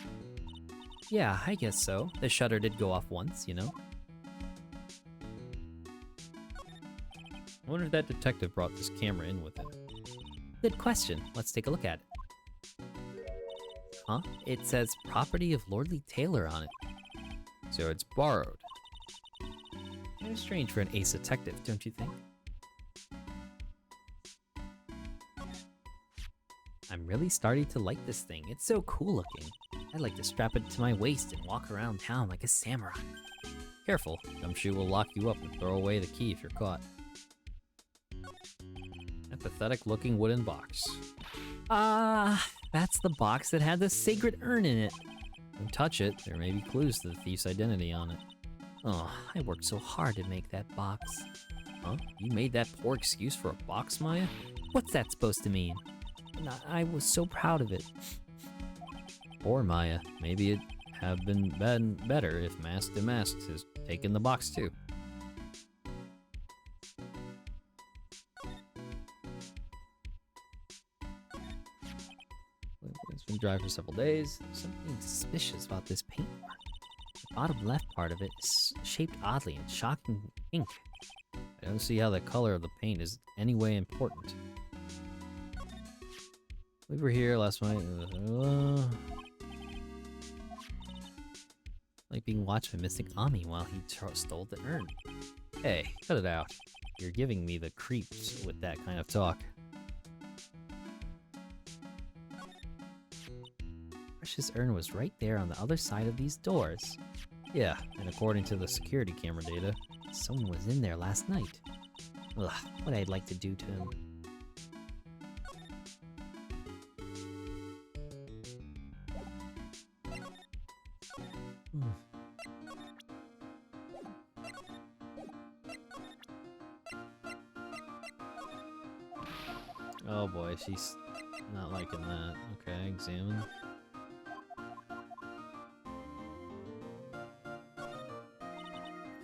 S1: Yeah, I guess so. The shutter did go off once, you know? I wonder if that detective brought this camera in with him. Good question. Let's take a look at it. Huh? It says property of Lord Lee Taylor on it. So it's borrowed. Kind of strange for an ace detective, don't you think? I'm really starting to like this thing. It's so cool looking. I'd like to strap it to my waist and walk around town like a samurai. Careful, Gumshoe will lock you up and throw away the key if you're caught. A pathetic looking wooden box. That's the box that had the sacred urn in it. Don't touch it, there may be clues to the thief's identity on it. Oh, I worked so hard to make that box. Huh? You made that poor excuse for a box, Maya? What's that supposed to mean? I was so proud of it. Poor Maya. Maybe it'd have been better if Mask DeMasque has taken the box too. It's been dry for several days. There's something suspicious about this paint mark. The bottom left part of it is shaped oddly in shocking pink. I don't see how the color of the paint is any way important. We were here last night. Like being watched by Mystic Ami while he stole the urn. Hey, cut it out. You're giving me the creeps with that kind of talk. Precious urn was right there on the other side of these doors. Yeah, and according to the security camera data, someone was in there last night. Ugh, what I'd like to do to him.
S2: Oh boy, she's not liking that. Okay, examine.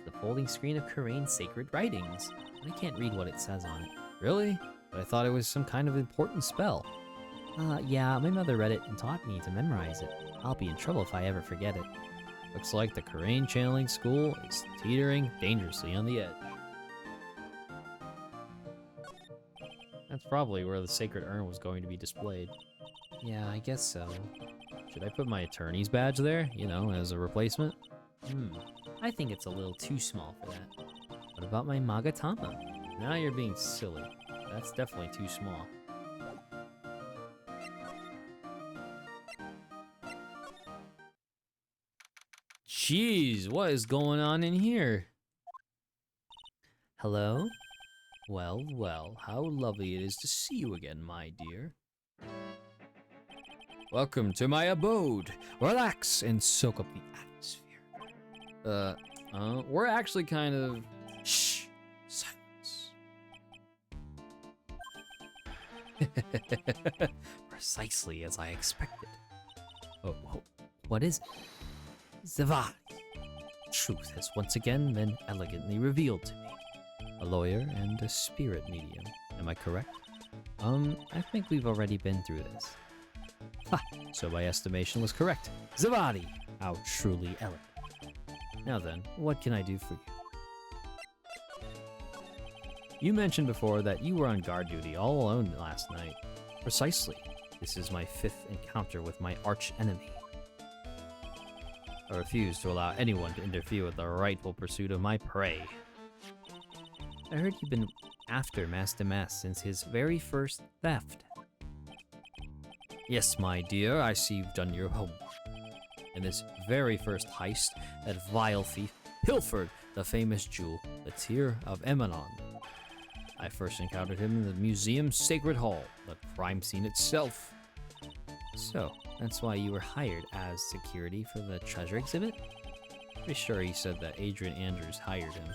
S1: The folding screen of Kurain's sacred writings. I can't read what it says on it.
S2: Really? But I thought it was some kind of important spell.
S1: Yeah, my mother read it and taught me to memorize it. I'll be in trouble if I ever forget it.
S2: Looks like the Kurain channeling school is teetering dangerously on the edge. That's probably where the sacred urn was going to be displayed.
S1: Yeah, I guess so.
S2: Should I put my attorney's badge there, you know, as a replacement?
S1: I think it's a little too small for that. What about my Magatama?
S2: Now you're being silly. That's definitely too small. Jeez, what is going on in here?
S1: Hello?
S2: Well, well, how lovely it is to see you again, my dear. Welcome to my abode. Relax and soak up the atmosphere. We're actually kind of... Shh! Silence.
S1: Precisely as I expected. Oh, what is it? Zavai. Truth has once again been elegantly revealed to me. A lawyer and a spirit medium. Am I correct? I think we've already been through this.
S2: Ha! So my estimation was correct. Zavadi! How truly elegant. Now then, what can I do for you? You mentioned before that you were on guard duty all alone last night. Precisely. This is my 5th encounter with my arch enemy. I refuse to allow anyone to interfere with the rightful pursuit of my prey.
S1: I heard you've been after Mask DeMasque since his very first theft.
S2: Yes, my dear, I see you've done your homework. In this very first heist, that vile thief pilfered the famous jewel, the Tear of Emanon. I first encountered him in the museum's sacred hall, the crime scene itself.
S1: So, that's why you were hired as security for the treasure exhibit?
S2: Pretty sure he said that Adrian Andrews hired him.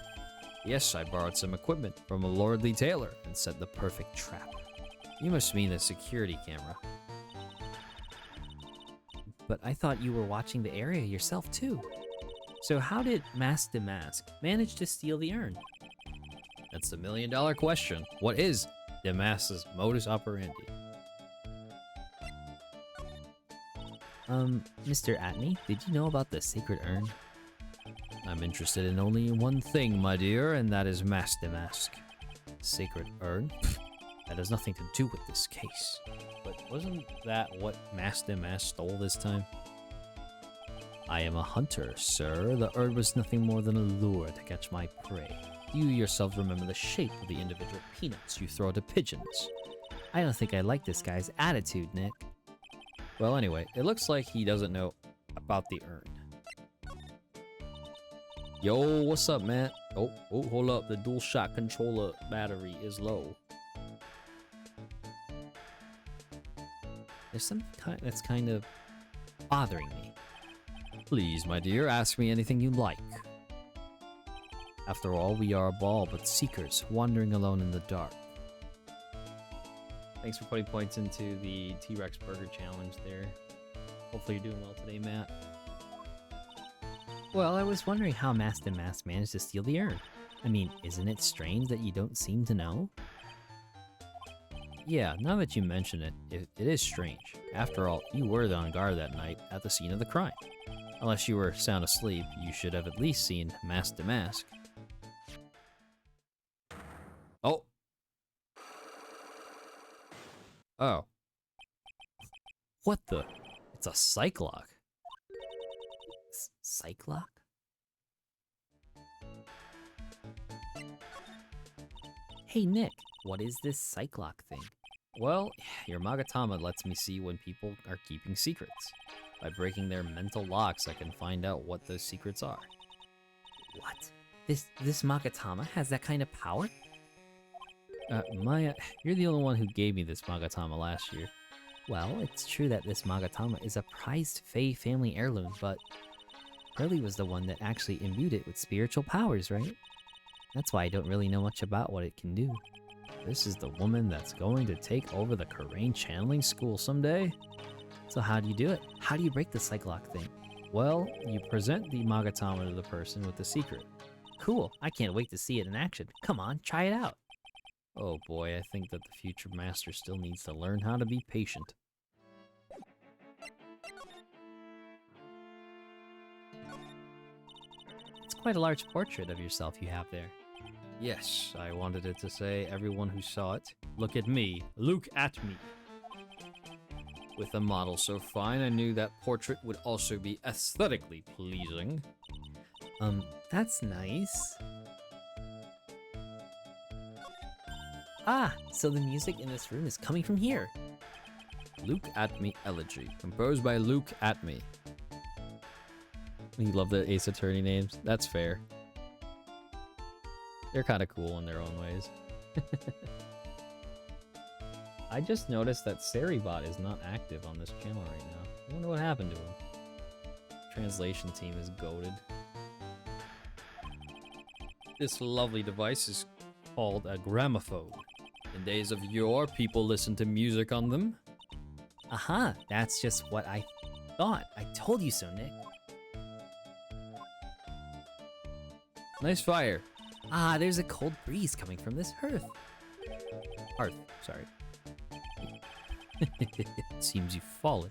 S2: Yes, I borrowed some equipment from a lordly tailor and set the perfect trap. You must mean the security camera.
S1: But I thought you were watching the area yourself too. So how did Mask DeMasque manage to steal the urn?
S2: That's the million-dollar question. What is DeMasque's modus operandi?
S1: Mr. Atney, did you know about the sacred urn?
S2: I'm interested in only one thing, my dear, and that is Mask DeMasque. Sacred urn? That has nothing to do with this case. But wasn't that what Mask DeMasque stole this time? I am a hunter, sir. The urn was nothing more than a lure to catch my prey. Do you yourself remember the shape of the individual peanuts you throw to pigeons?
S1: I don't think I like this guy's attitude, Nick.
S2: Well, anyway, it looks like he doesn't know about the urn. Yo, what's up, man? Oh, hold up. The DualShock controller battery is low.
S1: There's something that's kind of bothering me.
S2: Please, my dear, ask me anything you like. After all, we are all but seekers, wandering alone in the dark. Thanks for putting points into the T-Rex Burger Challenge there. Hopefully you're doing well today, Matt.
S1: Well, I was wondering how Mask DeMasque managed to steal the urn. I mean, isn't it strange that you don't seem to know?
S2: Yeah, now that you mention it, it is strange. After all, you were on guard that night at the scene of the crime. Unless you were sound asleep, you should have at least seen Mask DeMasque. Oh! Oh. What the? It's a Cyclock.
S1: Cyclock? Hey Nick, what is this Cyclock thing?
S2: Well, your Magatama lets me see when people are keeping secrets. By breaking their mental locks, I can find out what those secrets are.
S1: What? This Magatama has that kind of power?
S2: Maya, you're the only one who gave me this Magatama last year.
S1: Well, it's true that this Magatama is a prized Fey family heirloom, but Curly was the one that actually imbued it with spiritual powers, right? That's why I don't really know much about what it can do.
S2: This is the woman that's going to take over the Karain channeling school someday?
S1: So how do you do it? How do you break the psych-lock thing?
S2: Well, you present the Magatama to the person with the secret.
S1: Cool, I can't wait to see it in action. Come on, try it out.
S2: Oh boy, I think that the future master still needs to learn how to be patient.
S1: It's quite a large portrait of yourself you have there.
S2: Yes, I wanted it to say, everyone who saw it, look at me, look at me. With a model so fine, I knew that portrait would also be aesthetically pleasing.
S1: That's nice. Ah, so the music in this room is coming from here.
S2: Luke at Me Elegy, composed by Luke at Me. You love the Ace Attorney names? That's fair. They're kind of cool in their own ways. I just noticed that Seribot is not active on this channel right now. I wonder what happened to him. Translation team is goated. This lovely device is called a gramophone. In days of yore, people listened to music on them.
S1: Aha, that's just what I thought. I told you so, Nick.
S2: Nice fire.
S1: Ah, there's a cold breeze coming from this hearth.
S2: Hearth, sorry. It seems you've fallen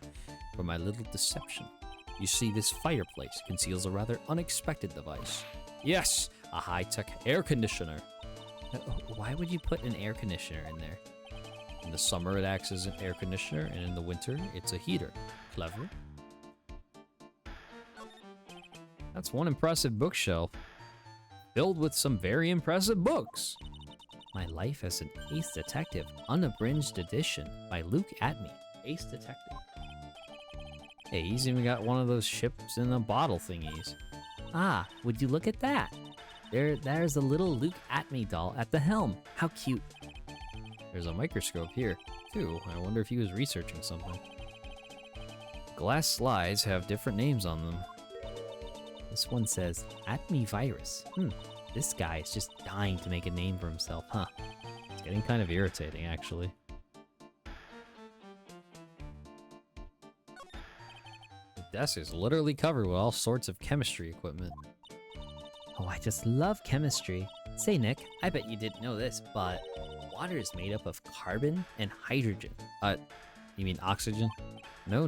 S2: for my little deception. You see, this fireplace conceals a rather unexpected device. Yes, a high-tech air conditioner.
S1: Why would you put an air conditioner in there?
S2: In the summer, it acts as an air conditioner, and in the winter, it's a heater. Clever. That's one impressive bookshelf, filled with some very impressive books.
S1: My Life as an Ace Detective, Unabridged Edition by Luke Atme, Ace Detective.
S2: Hey, he's even got one of those ships in a bottle thingies.
S1: Ah, would you look at that? There's a little Luke Atme doll at the helm. How cute.
S2: There's a microscope here, too. I wonder if he was researching something. Glass slides have different names on them.
S1: This one says Atme Virus. This guy is just dying to make a name for himself, huh?
S2: It's getting kind of irritating, actually. The desk is literally covered with all sorts of chemistry equipment.
S1: Oh, I just love chemistry. Say, Nick, I bet you didn't know this, but water is made up of carbon and hydrogen.
S2: You mean oxygen? No,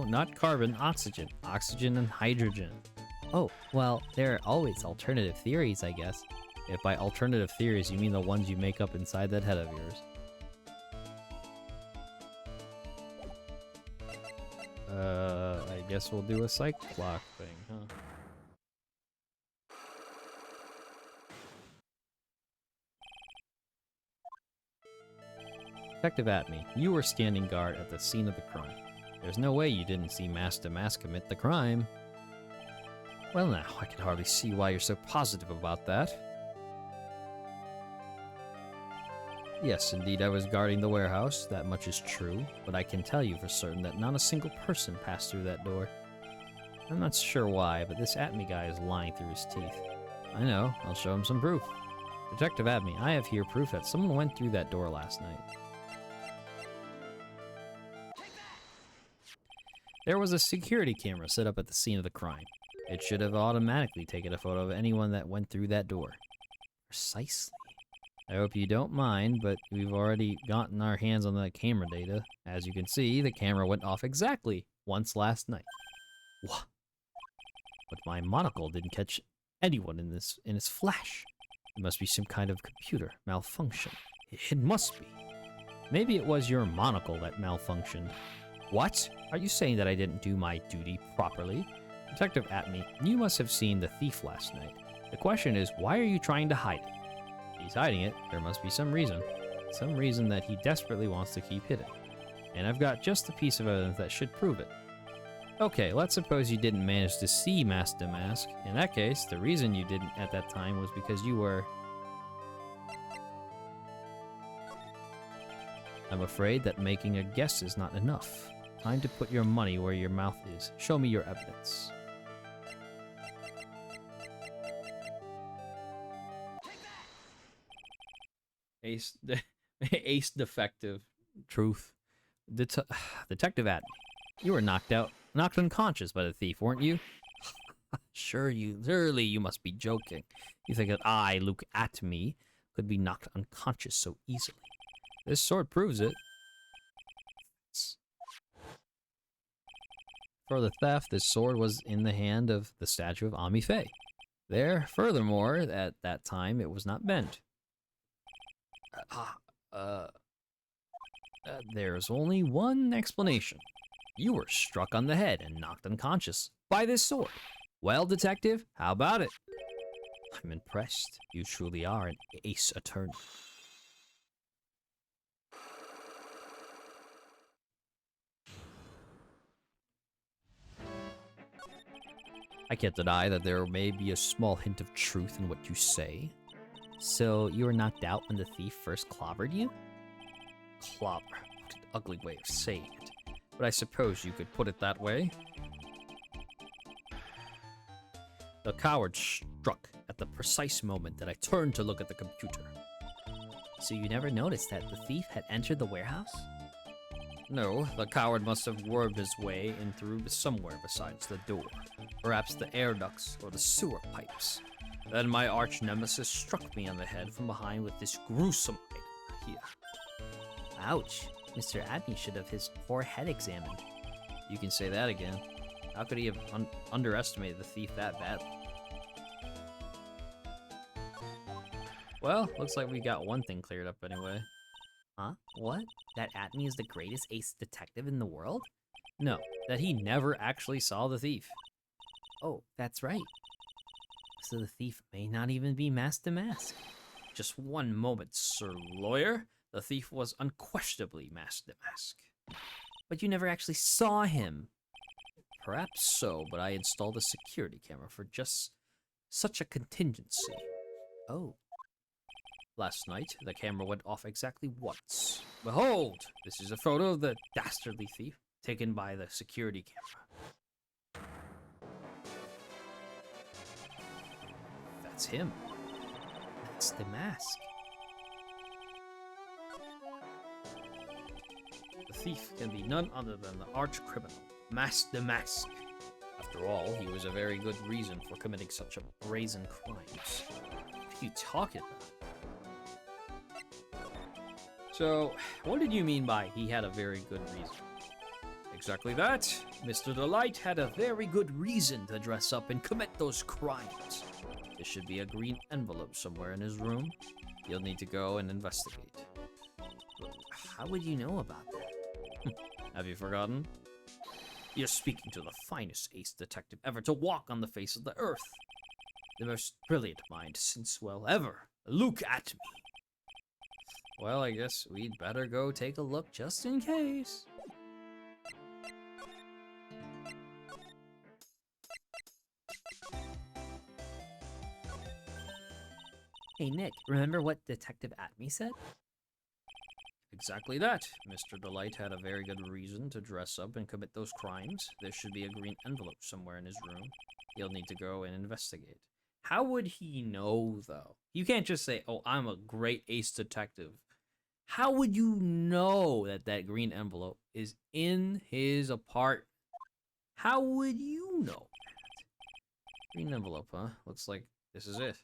S2: not carbon, oxygen. Oxygen and hydrogen.
S1: Oh, well, there are always alternative theories, I guess.
S2: If by alternative theories you mean the ones you make up inside that head of yours. I guess we'll do a psych clock thing, huh? Detective Atme, you were standing guard at the scene of the crime. There's no way you didn't see Mask DeMasque commit the crime. Well now, I can hardly see why you're so positive about that. Yes, indeed, I was guarding the warehouse, that much is true, but I can tell you for certain that not a single person passed through that door. I'm not sure why, but this Atme guy is lying through his teeth. I know, I'll show him some proof. Detective Atme, I have here proof that someone went through that door last night. There was a security camera set up at the scene of the crime. It should have automatically taken a photo of anyone that went through that door.
S1: Precisely.
S2: I hope you don't mind, but we've already gotten our hands on that camera data. As you can see, the camera went off exactly once last night. What? But my monocle didn't catch anyone in its flash. It must be some kind of computer malfunction. It must be. Maybe it was your monocle that malfunctioned. What? Are you saying that I didn't do my duty properly? Detective Atme, you must have seen the thief last night. The question is, why are you trying to hide it? If he's hiding it, there must be some reason. Some reason that he desperately wants to keep hidden. And I've got just a piece of evidence that should prove it. Okay, let's suppose you didn't manage to see Mask DeMasque. In that case, the reason you didn't at that time was because you were... I'm afraid that making a guess is not enough. Time to put your money where your mouth is. Show me your evidence. Ace, Ace defective.
S1: Truth. Detective Atney, you were knocked unconscious by the thief, weren't you? Surely you must be joking. You think that I, Luke Atney, could be knocked unconscious so easily? This sword proves it. For the theft, this sword was in the hand of the statue of Ami Faye. Furthermore, at that time, it was not bent. There's only one explanation. You were struck on the head and knocked unconscious by this sword. Well, detective, how about it? I'm impressed. You truly are an ace attorney. I can't deny that there may be a small hint of truth in what you say. So, you were knocked out when the thief first clobbered you? Clobber. What an ugly way of saying it. But I suppose you could put it that way. The coward struck at the precise moment that I turned to look at the computer. So you never noticed that the thief had entered the warehouse? No, the coward must have wormed his way in through somewhere besides the door. Perhaps the air ducts or the sewer pipes. Then my arch nemesis struck me on the head from behind with this gruesome item here. Ouch. Mr. Atney should have his poor head examined. You can say that again. How could he have underestimated the thief that badly? Well, looks like we got one thing cleared up anyway. Huh? What? That Atney is the greatest ace detective in the world? No, that he never actually saw the thief. Oh, that's right. So the thief may not even be Mask DeMasque. Just one moment, Sir Lawyer. The thief was unquestionably Mask DeMasque. But you never actually saw him. Perhaps so, but I installed a security camera for just such a contingency. Oh. Last night, the camera went off exactly once. Behold! This is a photo of the dastardly thief, taken by the security camera. That's him. That's the mask. The thief can be none other than the arch-criminal, Mask DeMasque. After all, he was a very good reason for committing such a brazen crimes. What are you talking about? So, what did you mean by he had a very good reason? Exactly that. Mr. Delight had a very good reason to dress up and commit those crimes. There should be a green envelope somewhere in his room. You'll need to go and investigate. How would you know about that? Have you forgotten? You're speaking to the finest ace detective ever to walk on the face of the earth. The most brilliant mind since, well, ever. Look at me. Well, I guess we'd better go take a look just in case. Hey, Nick, remember what Detective Atney said? Exactly that. Mr. Delight had a very good reason to dress up and commit those crimes. There should be a green envelope somewhere in his room. He'll need to go and investigate. How would he know, though? You can't just say, oh, I'm a great ace detective. How would you know that that green envelope is in his apartment? How would you know that? Green envelope, huh? Looks like this is it.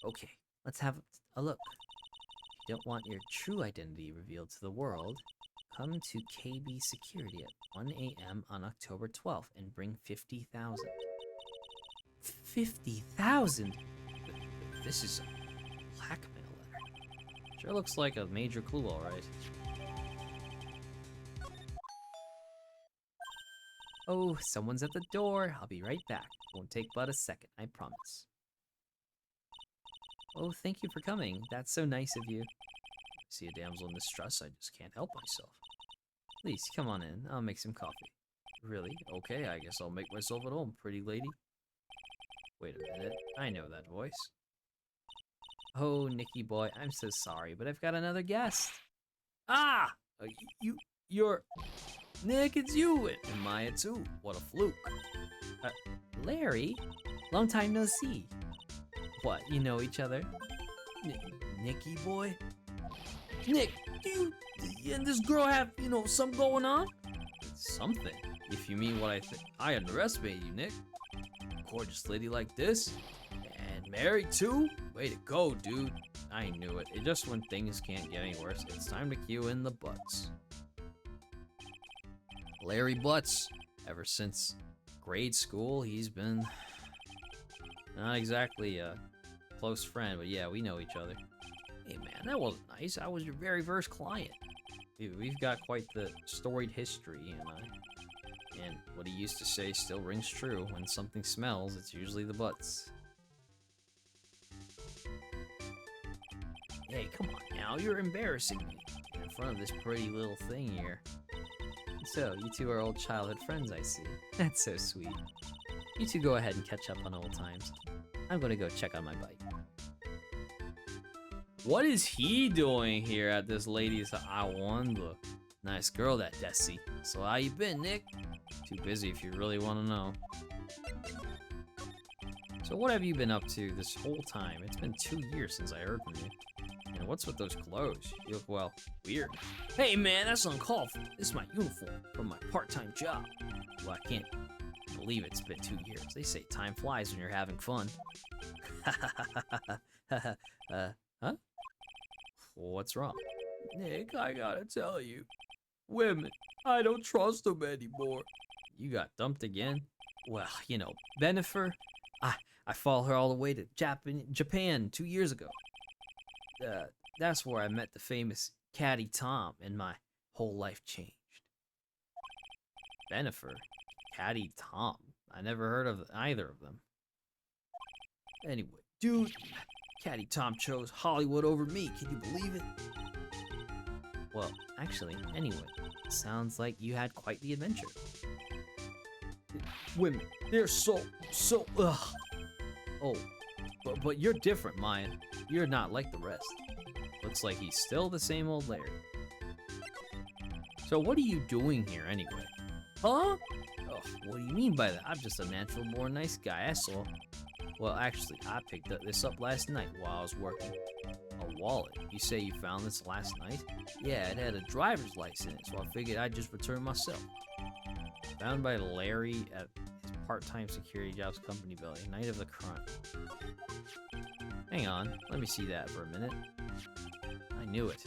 S1: Okay, let's have a look. If you don't want your true identity revealed to the world, come to KB Security at 1 a.m. on October 12th and bring 50,000. 50,000? This is a blackmail letter. Sure looks like a major clue, all right. Oh, someone's at the door. I'll be right back. Won't take but a second, I promise. Oh, thank you for coming. That's so nice of you. See a damsel in distress, I just can't help myself. Please, come on in. I'll make some coffee. Really? Okay, I guess I'll make myself at home, pretty lady. Wait a minute. I know that voice. Oh, Nicky boy, I'm so sorry, but I've got another guest. Ah! You're... Nick, it's you! And Maya, too. What a fluke. Larry? Long time no see. What, you know each other? Nicky boy?
S4: Nick, you and this girl have, something going on?
S1: Something. If you mean what I think. I underestimated you, Nick.
S4: Gorgeous lady like this? And married too? Way to go, dude.
S1: I knew it. It just when things can't get any worse, it's time to cue in the Butts. Larry Butts. Ever since grade school, he's been not exactly a close friend, but yeah, we know each other.
S4: Hey man, that wasn't nice. I was your very first client.
S1: We've got quite the storied history, and what he used to say still rings true. When something smells, it's usually the Butts.
S4: Hey, come on now, you're embarrassing me in front of this pretty little thing here.
S1: So, you two are old childhood friends, I see. That's so sweet. You two go ahead and catch up on old times. I'm gonna go check on my bike.
S4: What is he doing here at this lady's? I wonder. Nice girl, that Desi. So how you been, Nick?
S1: Too busy if you really want to know. So what have you been up to this whole time? It's been 2 years since I heard from you. And what's with those clothes? You look, well, weird.
S4: Hey man, that's uncalled for. This is my uniform from my part-time job.
S1: Well, I can't believe it's been 2 years. They say time flies when you're having fun. Huh? What's wrong?
S4: Nick, I gotta tell you. Women, I don't trust them anymore.
S1: You got dumped again? Well, Benifer, I followed her all the way to Japan 2 years ago. That's where I met the famous Caddy Tom, and my whole life changed. Benifer? Caddy Tom? I never heard of either of them.
S4: Anyway, dude, Caddy Tom chose Hollywood over me. Can you believe it?
S1: Well, actually, anyway, it sounds like you had quite the adventure.
S4: Women, they're so, ugh.
S1: Oh, but you're different, Maya. You're not like the rest. Looks like he's still the same old Larry. So what are you doing here anyway?
S4: Huh?
S1: Oh, what do you mean by that? I'm just a natural born nice guy, that's all. Well, actually, I picked this up last night while I was working. A wallet? You say you found this last night?
S4: Yeah, it had a driver's license, so I figured I'd just return myself.
S1: Found by Larry at his part-time security jobs company building, night of the crime. Hang on, let me see that for a minute. I knew it.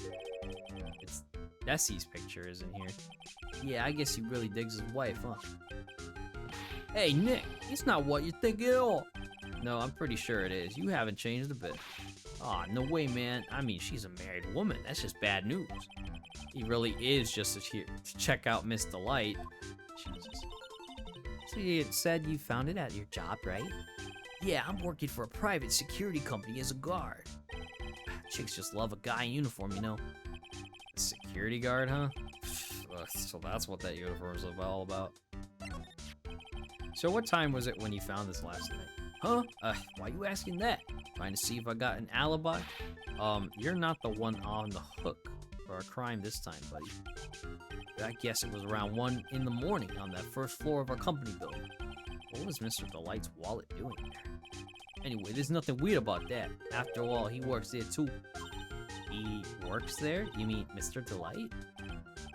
S1: It's Desi's picture, isn't here?
S4: Yeah, I guess he really digs his wife, huh? Hey, Nick, it's not what you think at all.
S1: No, I'm pretty sure it is. You haven't changed a bit.
S4: Aw, no way, man. I mean, she's a married woman. That's just bad news.
S1: He really is just here to check out Miss Delight. Jesus.
S3: So you said you found it at your job, right?
S4: Yeah, I'm working for a private security company as a guard. Chicks just love a guy in uniform,
S1: A security guard, huh? So that's what that uniform is all about. So what time was it when you found this last night?
S4: Huh? Why you asking that?
S1: Trying to see if I got an alibi? You're not the one on the hook for a crime this time, buddy.
S4: I guess it was around 1 in the morning on that first floor of our company building.
S1: What was Mr. Delight's wallet doing there?
S4: Anyway, there's nothing weird about that. After all, he works there too.
S1: He works there? You mean Mr. Delight?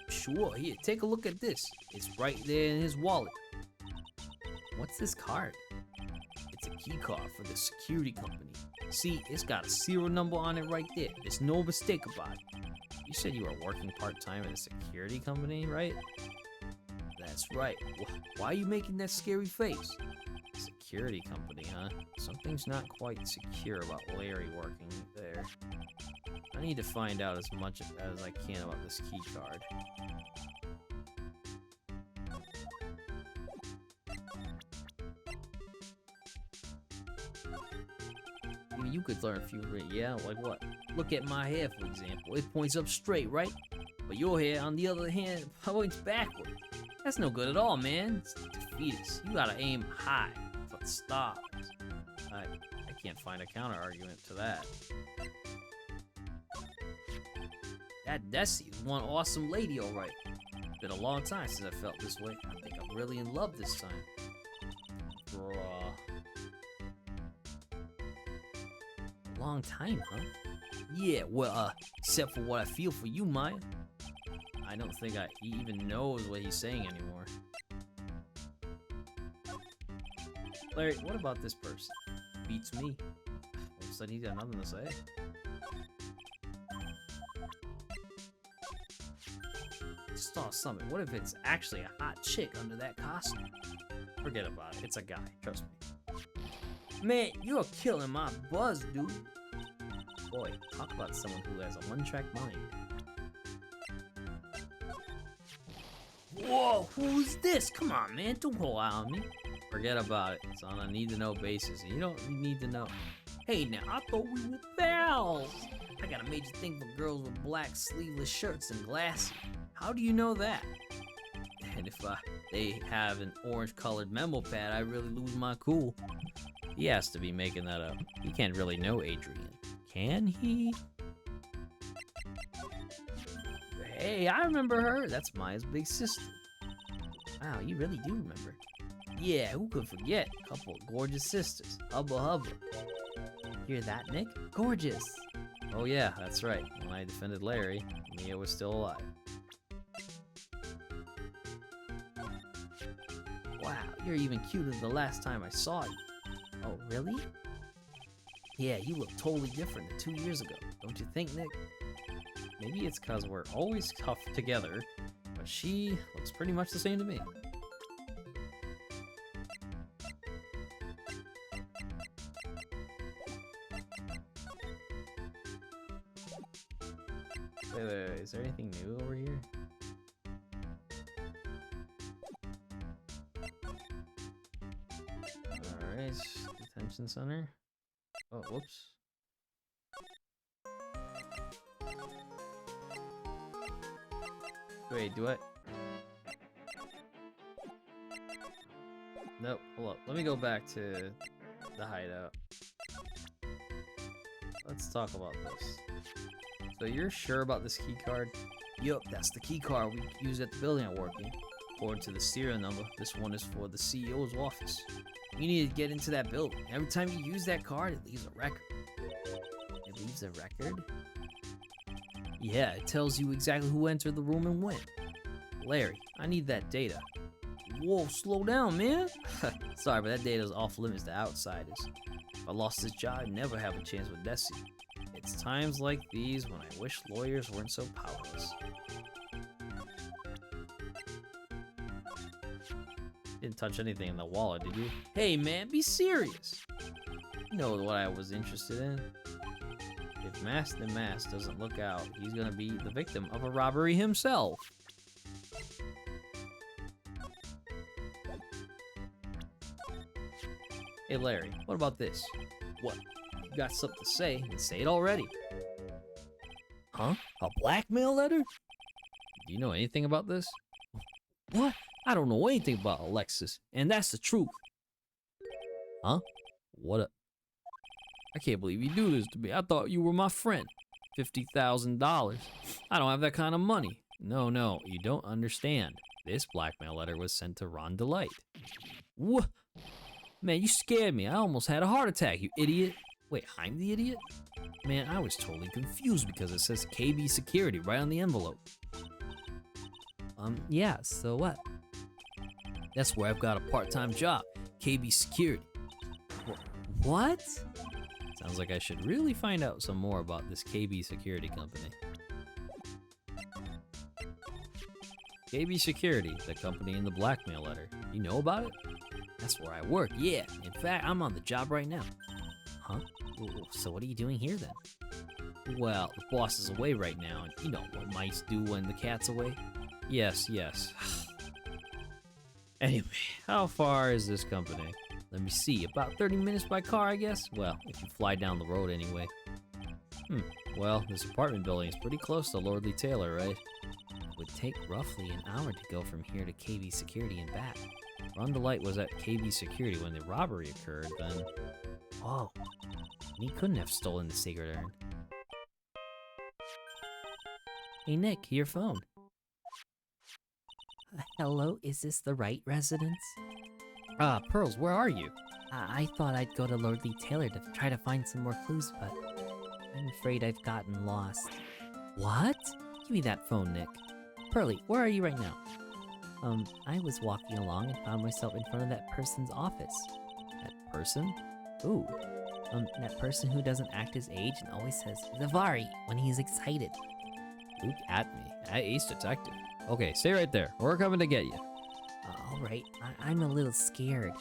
S4: Sure, here, take a look at this. It's right there in his wallet.
S1: What's this card?
S4: It's a key card for the security company. See, it's got a serial number on it right there. There's no mistake about it.
S1: You said you were working part-time at a security company, right?
S4: That's right. Why are you making that scary face?
S1: Security company, huh? Something's not quite secure about Larry working there. I need to find out as much as I can about this key card.
S4: You could learn a few, yeah, like what? Look at my hair, for example. It points up straight, right? But your hair, on the other hand, points backward. That's no good at all, man. It's defeatist. You gotta aim high for the stars.
S1: I can't find a counter-argument to that.
S4: That Desi is one awesome lady, all right. It's been a long time since I felt this way. I think I'm really in love this time.
S1: Bruh.
S3: Long time, huh?
S4: Yeah, well, except for what I feel for you, Maya. I don't think he even knows what he's saying anymore. Larry, what about this person? Beats me. All of a sudden, he's got nothing to say. Just saw something. What if it's actually a hot chick under that costume? Forget about it. It's a guy. Trust me. Man, you're killing my buzz, dude. Boy, talk about someone who has a one-track mind. Whoa, who's this? Come on, man. Don't pull out on me. Forget about it. It's on a need-to-know basis. You don't need to know. Hey, now, I thought we were pals. I got a major thing for girls with black sleeveless shirts and glasses. How do you know that? And if they have an orange-colored memo pad, I really lose my cool. He has to be making that up. He can't really know Adrian. Can he? Hey, I remember her. That's Maya's big sister. Wow, you really do remember. Yeah, who could forget? Couple of gorgeous sisters. Hubba hubba. Hear that, Nick? Gorgeous. Oh yeah, that's right. When I defended Larry, Mia was still alive. Wow, you're even cuter than the last time I saw you. Oh, really? Yeah, you look totally different than 2 years ago. Don't you think, Nick? Maybe it's because we're always tough together, but she looks pretty much the same to me. Wait, is there anything new over here? Alright, detention center. Oh, whoops. Wait, do I? Nope, hold up. Let me go back to the hideout. Let's talk about this. So you're sure about this key card? Yup, that's the key card we use at the building I work in. According to the serial number, this one is for the CEO's office. You need to get into that building. Every time you use that card, it leaves a record. It leaves a record? Yeah, it tells you exactly who entered the room and when. Larry, I need that data. Whoa, slow down, man. Sorry, but that data is off limits to outsiders. If I lost this job, I'd never have a chance with Desi. It's times like these when I wish lawyers weren't so powerless. Didn't touch anything in the wallet, did you? Hey man, be serious! You know what I was interested in? If Mask DeMasque doesn't look out, he's gonna be the victim of a robbery himself. Hey Larry, what about this? What? You got something to say, then say it already. Huh? A blackmail letter? Do you know anything about this? What? I don't know anything about Alexis, and that's the truth. Huh? What a... I can't believe you do this to me. I thought you were my friend. $50,000. I don't have that kind of money. No, you don't understand. This blackmail letter was sent to Ron Delight. What? Man, you scared me. I almost had a heart attack, you idiot. Wait, I'm the idiot? Man, I was totally confused because it says KB Security right on the envelope. Yeah, so what? That's where I've got a part-time job, KB Security. What? Sounds like I should really find out some more about this KB Security company. KB Security, the company in the blackmail letter. You know about it? That's where I work, yeah. In fact, I'm on the job right now. Huh? So what are you doing here then? Well, the boss is away right now, and you know what mice do when the cat's away? Yes. Anyway, how far is this company? Let me see, about 30 minutes by car, I guess? Well, if you fly down the road anyway. Well, this apartment building is pretty close to Lordly Taylor, right? It would take roughly an hour to go from here to KB Security and back. Ron Delight was at KB Security when the robbery occurred, then... Oh, he couldn't have stolen the secret urn. Hey Nick, your phone.
S3: Hello, is this the Wright residence?
S1: Pearls, where are you?
S3: I thought I'd go to Lordly Taylor to try to find some more clues, but
S1: I'm afraid I've gotten lost. What? Give me that phone, Nick. Pearly, where are you right now? I was walking along and found myself in front of that person's office. That person? Ooh. That person who doesn't act his age and always says Zavari when he's excited.
S2: Look at me. Ace Detective. Okay, stay right there. We're coming to get you.
S1: Alright, I'm a little scared.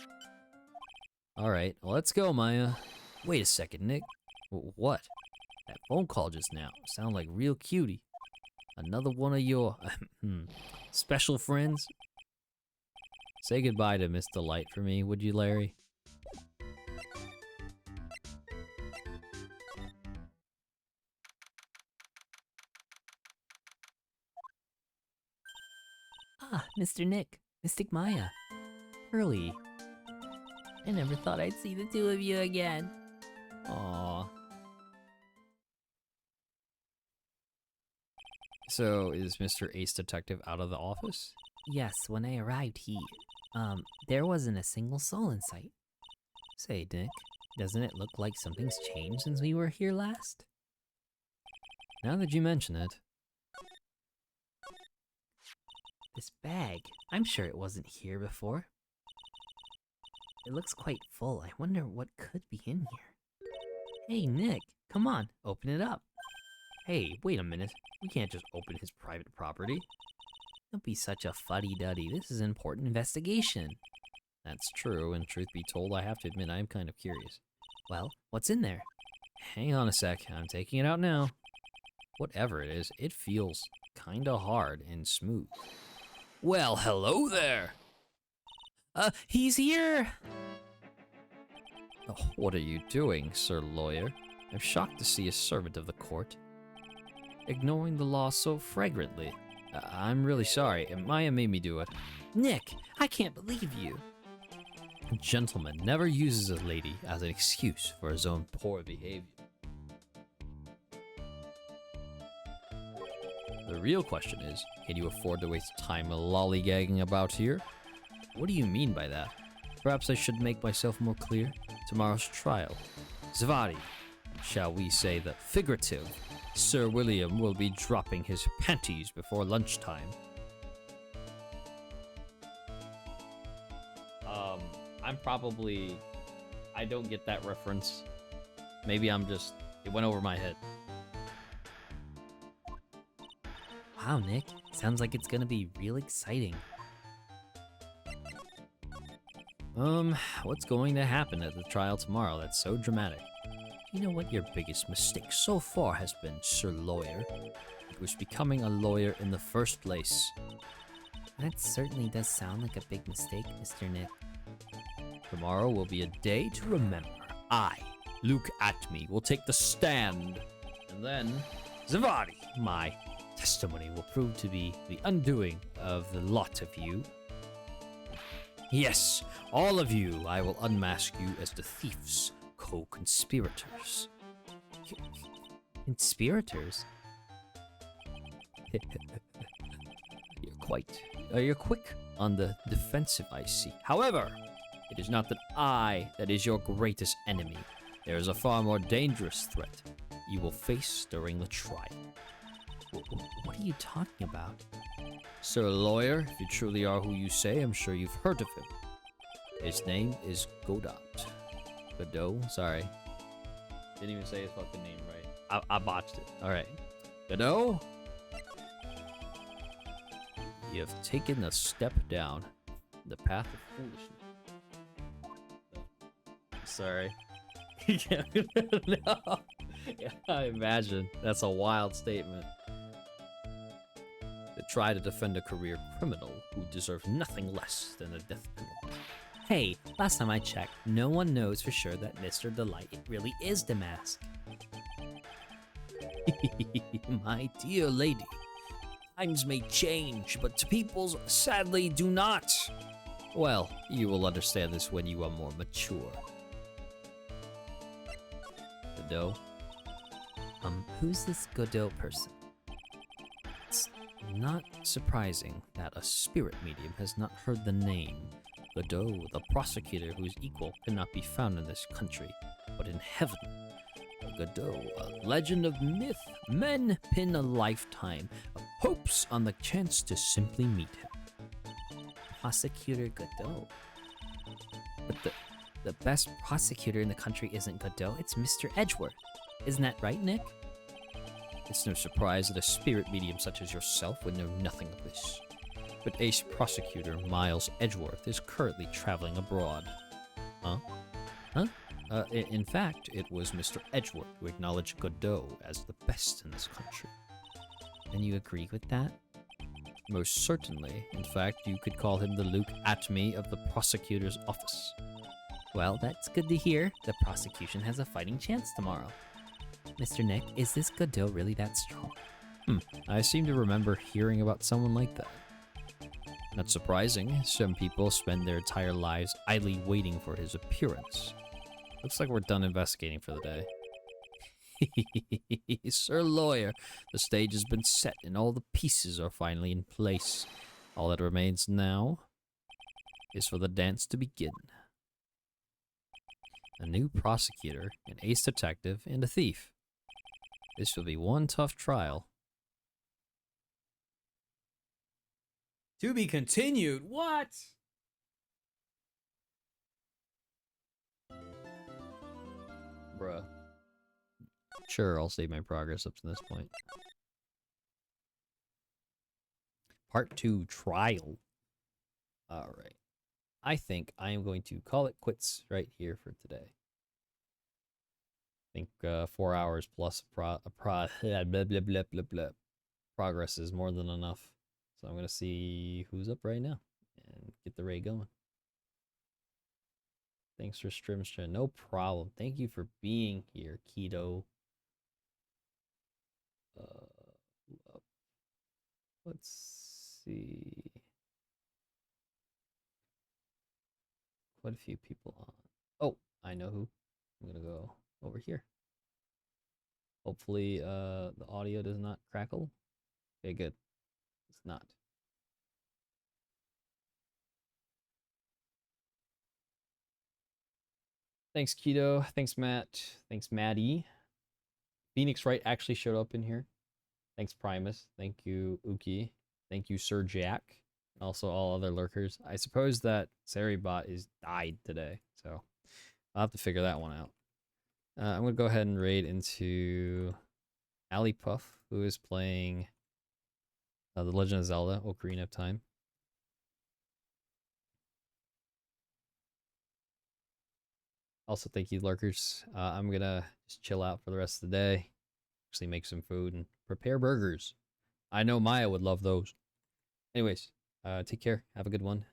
S2: Alright, let's go, Maya. Wait a second, Nick. What? That phone call just now sounded like real cutie. Another one of your special friends? Say goodbye to Miss Delight for me, would you, Larry?
S1: Ah, Mr. Nick, Mystic Maya. Pearly. I never thought I'd see the two of you again.
S2: Aww. So, is Mr. Ace Detective out of the office?
S1: Yes, when I arrived, there wasn't a single soul in sight. Say, Nick, doesn't it look like something's changed since we were here last?
S2: Now that you mention it.
S1: This bag, I'm sure it wasn't here before. It looks quite full. I wonder what could be in here. Hey, Nick, come on, open it up.
S2: Hey, wait a minute. We can't just open his private property.
S1: Don't be such a fuddy-duddy. This is an important investigation.
S2: That's true, and truth be told, I have to admit I'm kind of curious.
S1: Well, what's in there?
S2: Hang on a sec, I'm taking it out now. Whatever it is, it feels kinda hard and smooth. Well, hello there!
S1: He's here!
S2: Oh, what are you doing, Sir Lawyer? I'm shocked to see a servant of the court ignoring the law so flagrantly. I'm really sorry. Maya made me do it.
S1: Nick, I can't believe you.
S2: A gentleman never uses a lady as an excuse for his own poor behavior. The real question is, can you afford to waste time lollygagging about here? What do you mean by that? Perhaps I should make myself more clear. Tomorrow's trial. Zavari, shall we say the figurative, Sir William will be dropping his panties before lunchtime. I don't get that reference. Maybe it went over my head.
S1: Wow, Nick, sounds like it's gonna be real exciting.
S2: What's going to happen at the trial tomorrow that's so dramatic? You know what your biggest mistake so far has been, Sir Lawyer? It was becoming a lawyer in the first place.
S1: That certainly does sound like a big mistake, Mr. Nick.
S2: Tomorrow will be a day to remember. I, Luke Atme, will take the stand. And then, Zavari, my testimony will prove to be the undoing of the lot of you. Yes, all of you, I will unmask you as the thieves, co-conspirators.
S1: Conspirators?
S2: You're quick on the defensive, I see. However, it is not that is your greatest enemy. There is a far more dangerous threat you will face during the trial.
S1: What are you talking about?
S2: Sir Lawyer, if you truly are who you say, I'm sure you've heard of him. His name is Godot. Godot? Sorry. Didn't even say his fucking name right. I botched it. Alright. Godot? You have taken a step down the path of foolishness. Sorry. No. Yeah, I imagine. That's a wild statement. To try to defend a career criminal who deserves nothing less than a death penalty.
S1: Hey, last time I checked, no one knows for sure that Mr. Delight really is DeMasque.
S4: My dear lady, times may change, but peoples sadly do not.
S2: Well, you will understand this when you are more mature. Godot?
S1: Who's this Godot person?
S2: It's not surprising that a spirit medium has not heard the name. Godot, the prosecutor whose equal cannot be found in this country, but in heaven.
S1: Godot, a legend of myth. Men pin a lifetime of hopes on the chance to simply meet him. Prosecutor Godot. But the best prosecutor in the country isn't Godot, it's Mr. Edgeworth. Isn't that right, Nick?
S2: It's no surprise that a spirit medium such as yourself would know nothing of this. But Ace Prosecutor Miles Edgeworth is currently traveling abroad. Huh?
S1: Huh?
S2: In fact, it was Mr. Edgeworth who acknowledged Godot as the best in this country.
S1: And you agree with that?
S2: Most certainly. In fact, you could call him the Luke Atme of the prosecutor's office.
S1: Well, that's good to hear. The prosecution has a fighting chance tomorrow. Mr. Nick, is this Godot really that strong?
S2: I seem to remember hearing about someone like that. Not surprising, some people spend their entire lives idly waiting for his appearance. Looks like we're done investigating for the day. Sir Lawyer, the stage has been set and all the pieces are finally in place. All that remains now is for the dance to begin. A new prosecutor, an ace detective, and a thief. This will be one tough trial.
S4: To be continued. What?
S2: Bruh. Sure, I'll save my progress up to this point. Part 2, Trial. Alright. I think I am going to call it quits right here for today. I think 4 hours plus blah, blah, blah, blah, blah, blah. Progress is more than enough. So I'm going to see who's up right now and get the raid going. Thanks for stream. No problem. Thank you for being here, Keto. Let's see. Quite a few people on. Oh, I know who. I'm gonna go over here. Hopefully, the audio does not crackle. Okay, good. It's not. Thanks, Keto. Thanks, Matt. Thanks, Maddie. Phoenix Wright actually showed up in here. Thanks, Primus. Thank you, Uki. Thank you, Sir Jack. And also all other lurkers. I suppose that Saribot is died today, so I'll have to figure that one out. I'm going to go ahead and raid into Ali Puff, who is playing The Legend of Zelda: Ocarina of Time. Also, thank you, lurkers. I'm going to just chill out for the rest of the day. Actually make some food and prepare burgers. I know Maya would love those. Anyways, take care. Have a good one.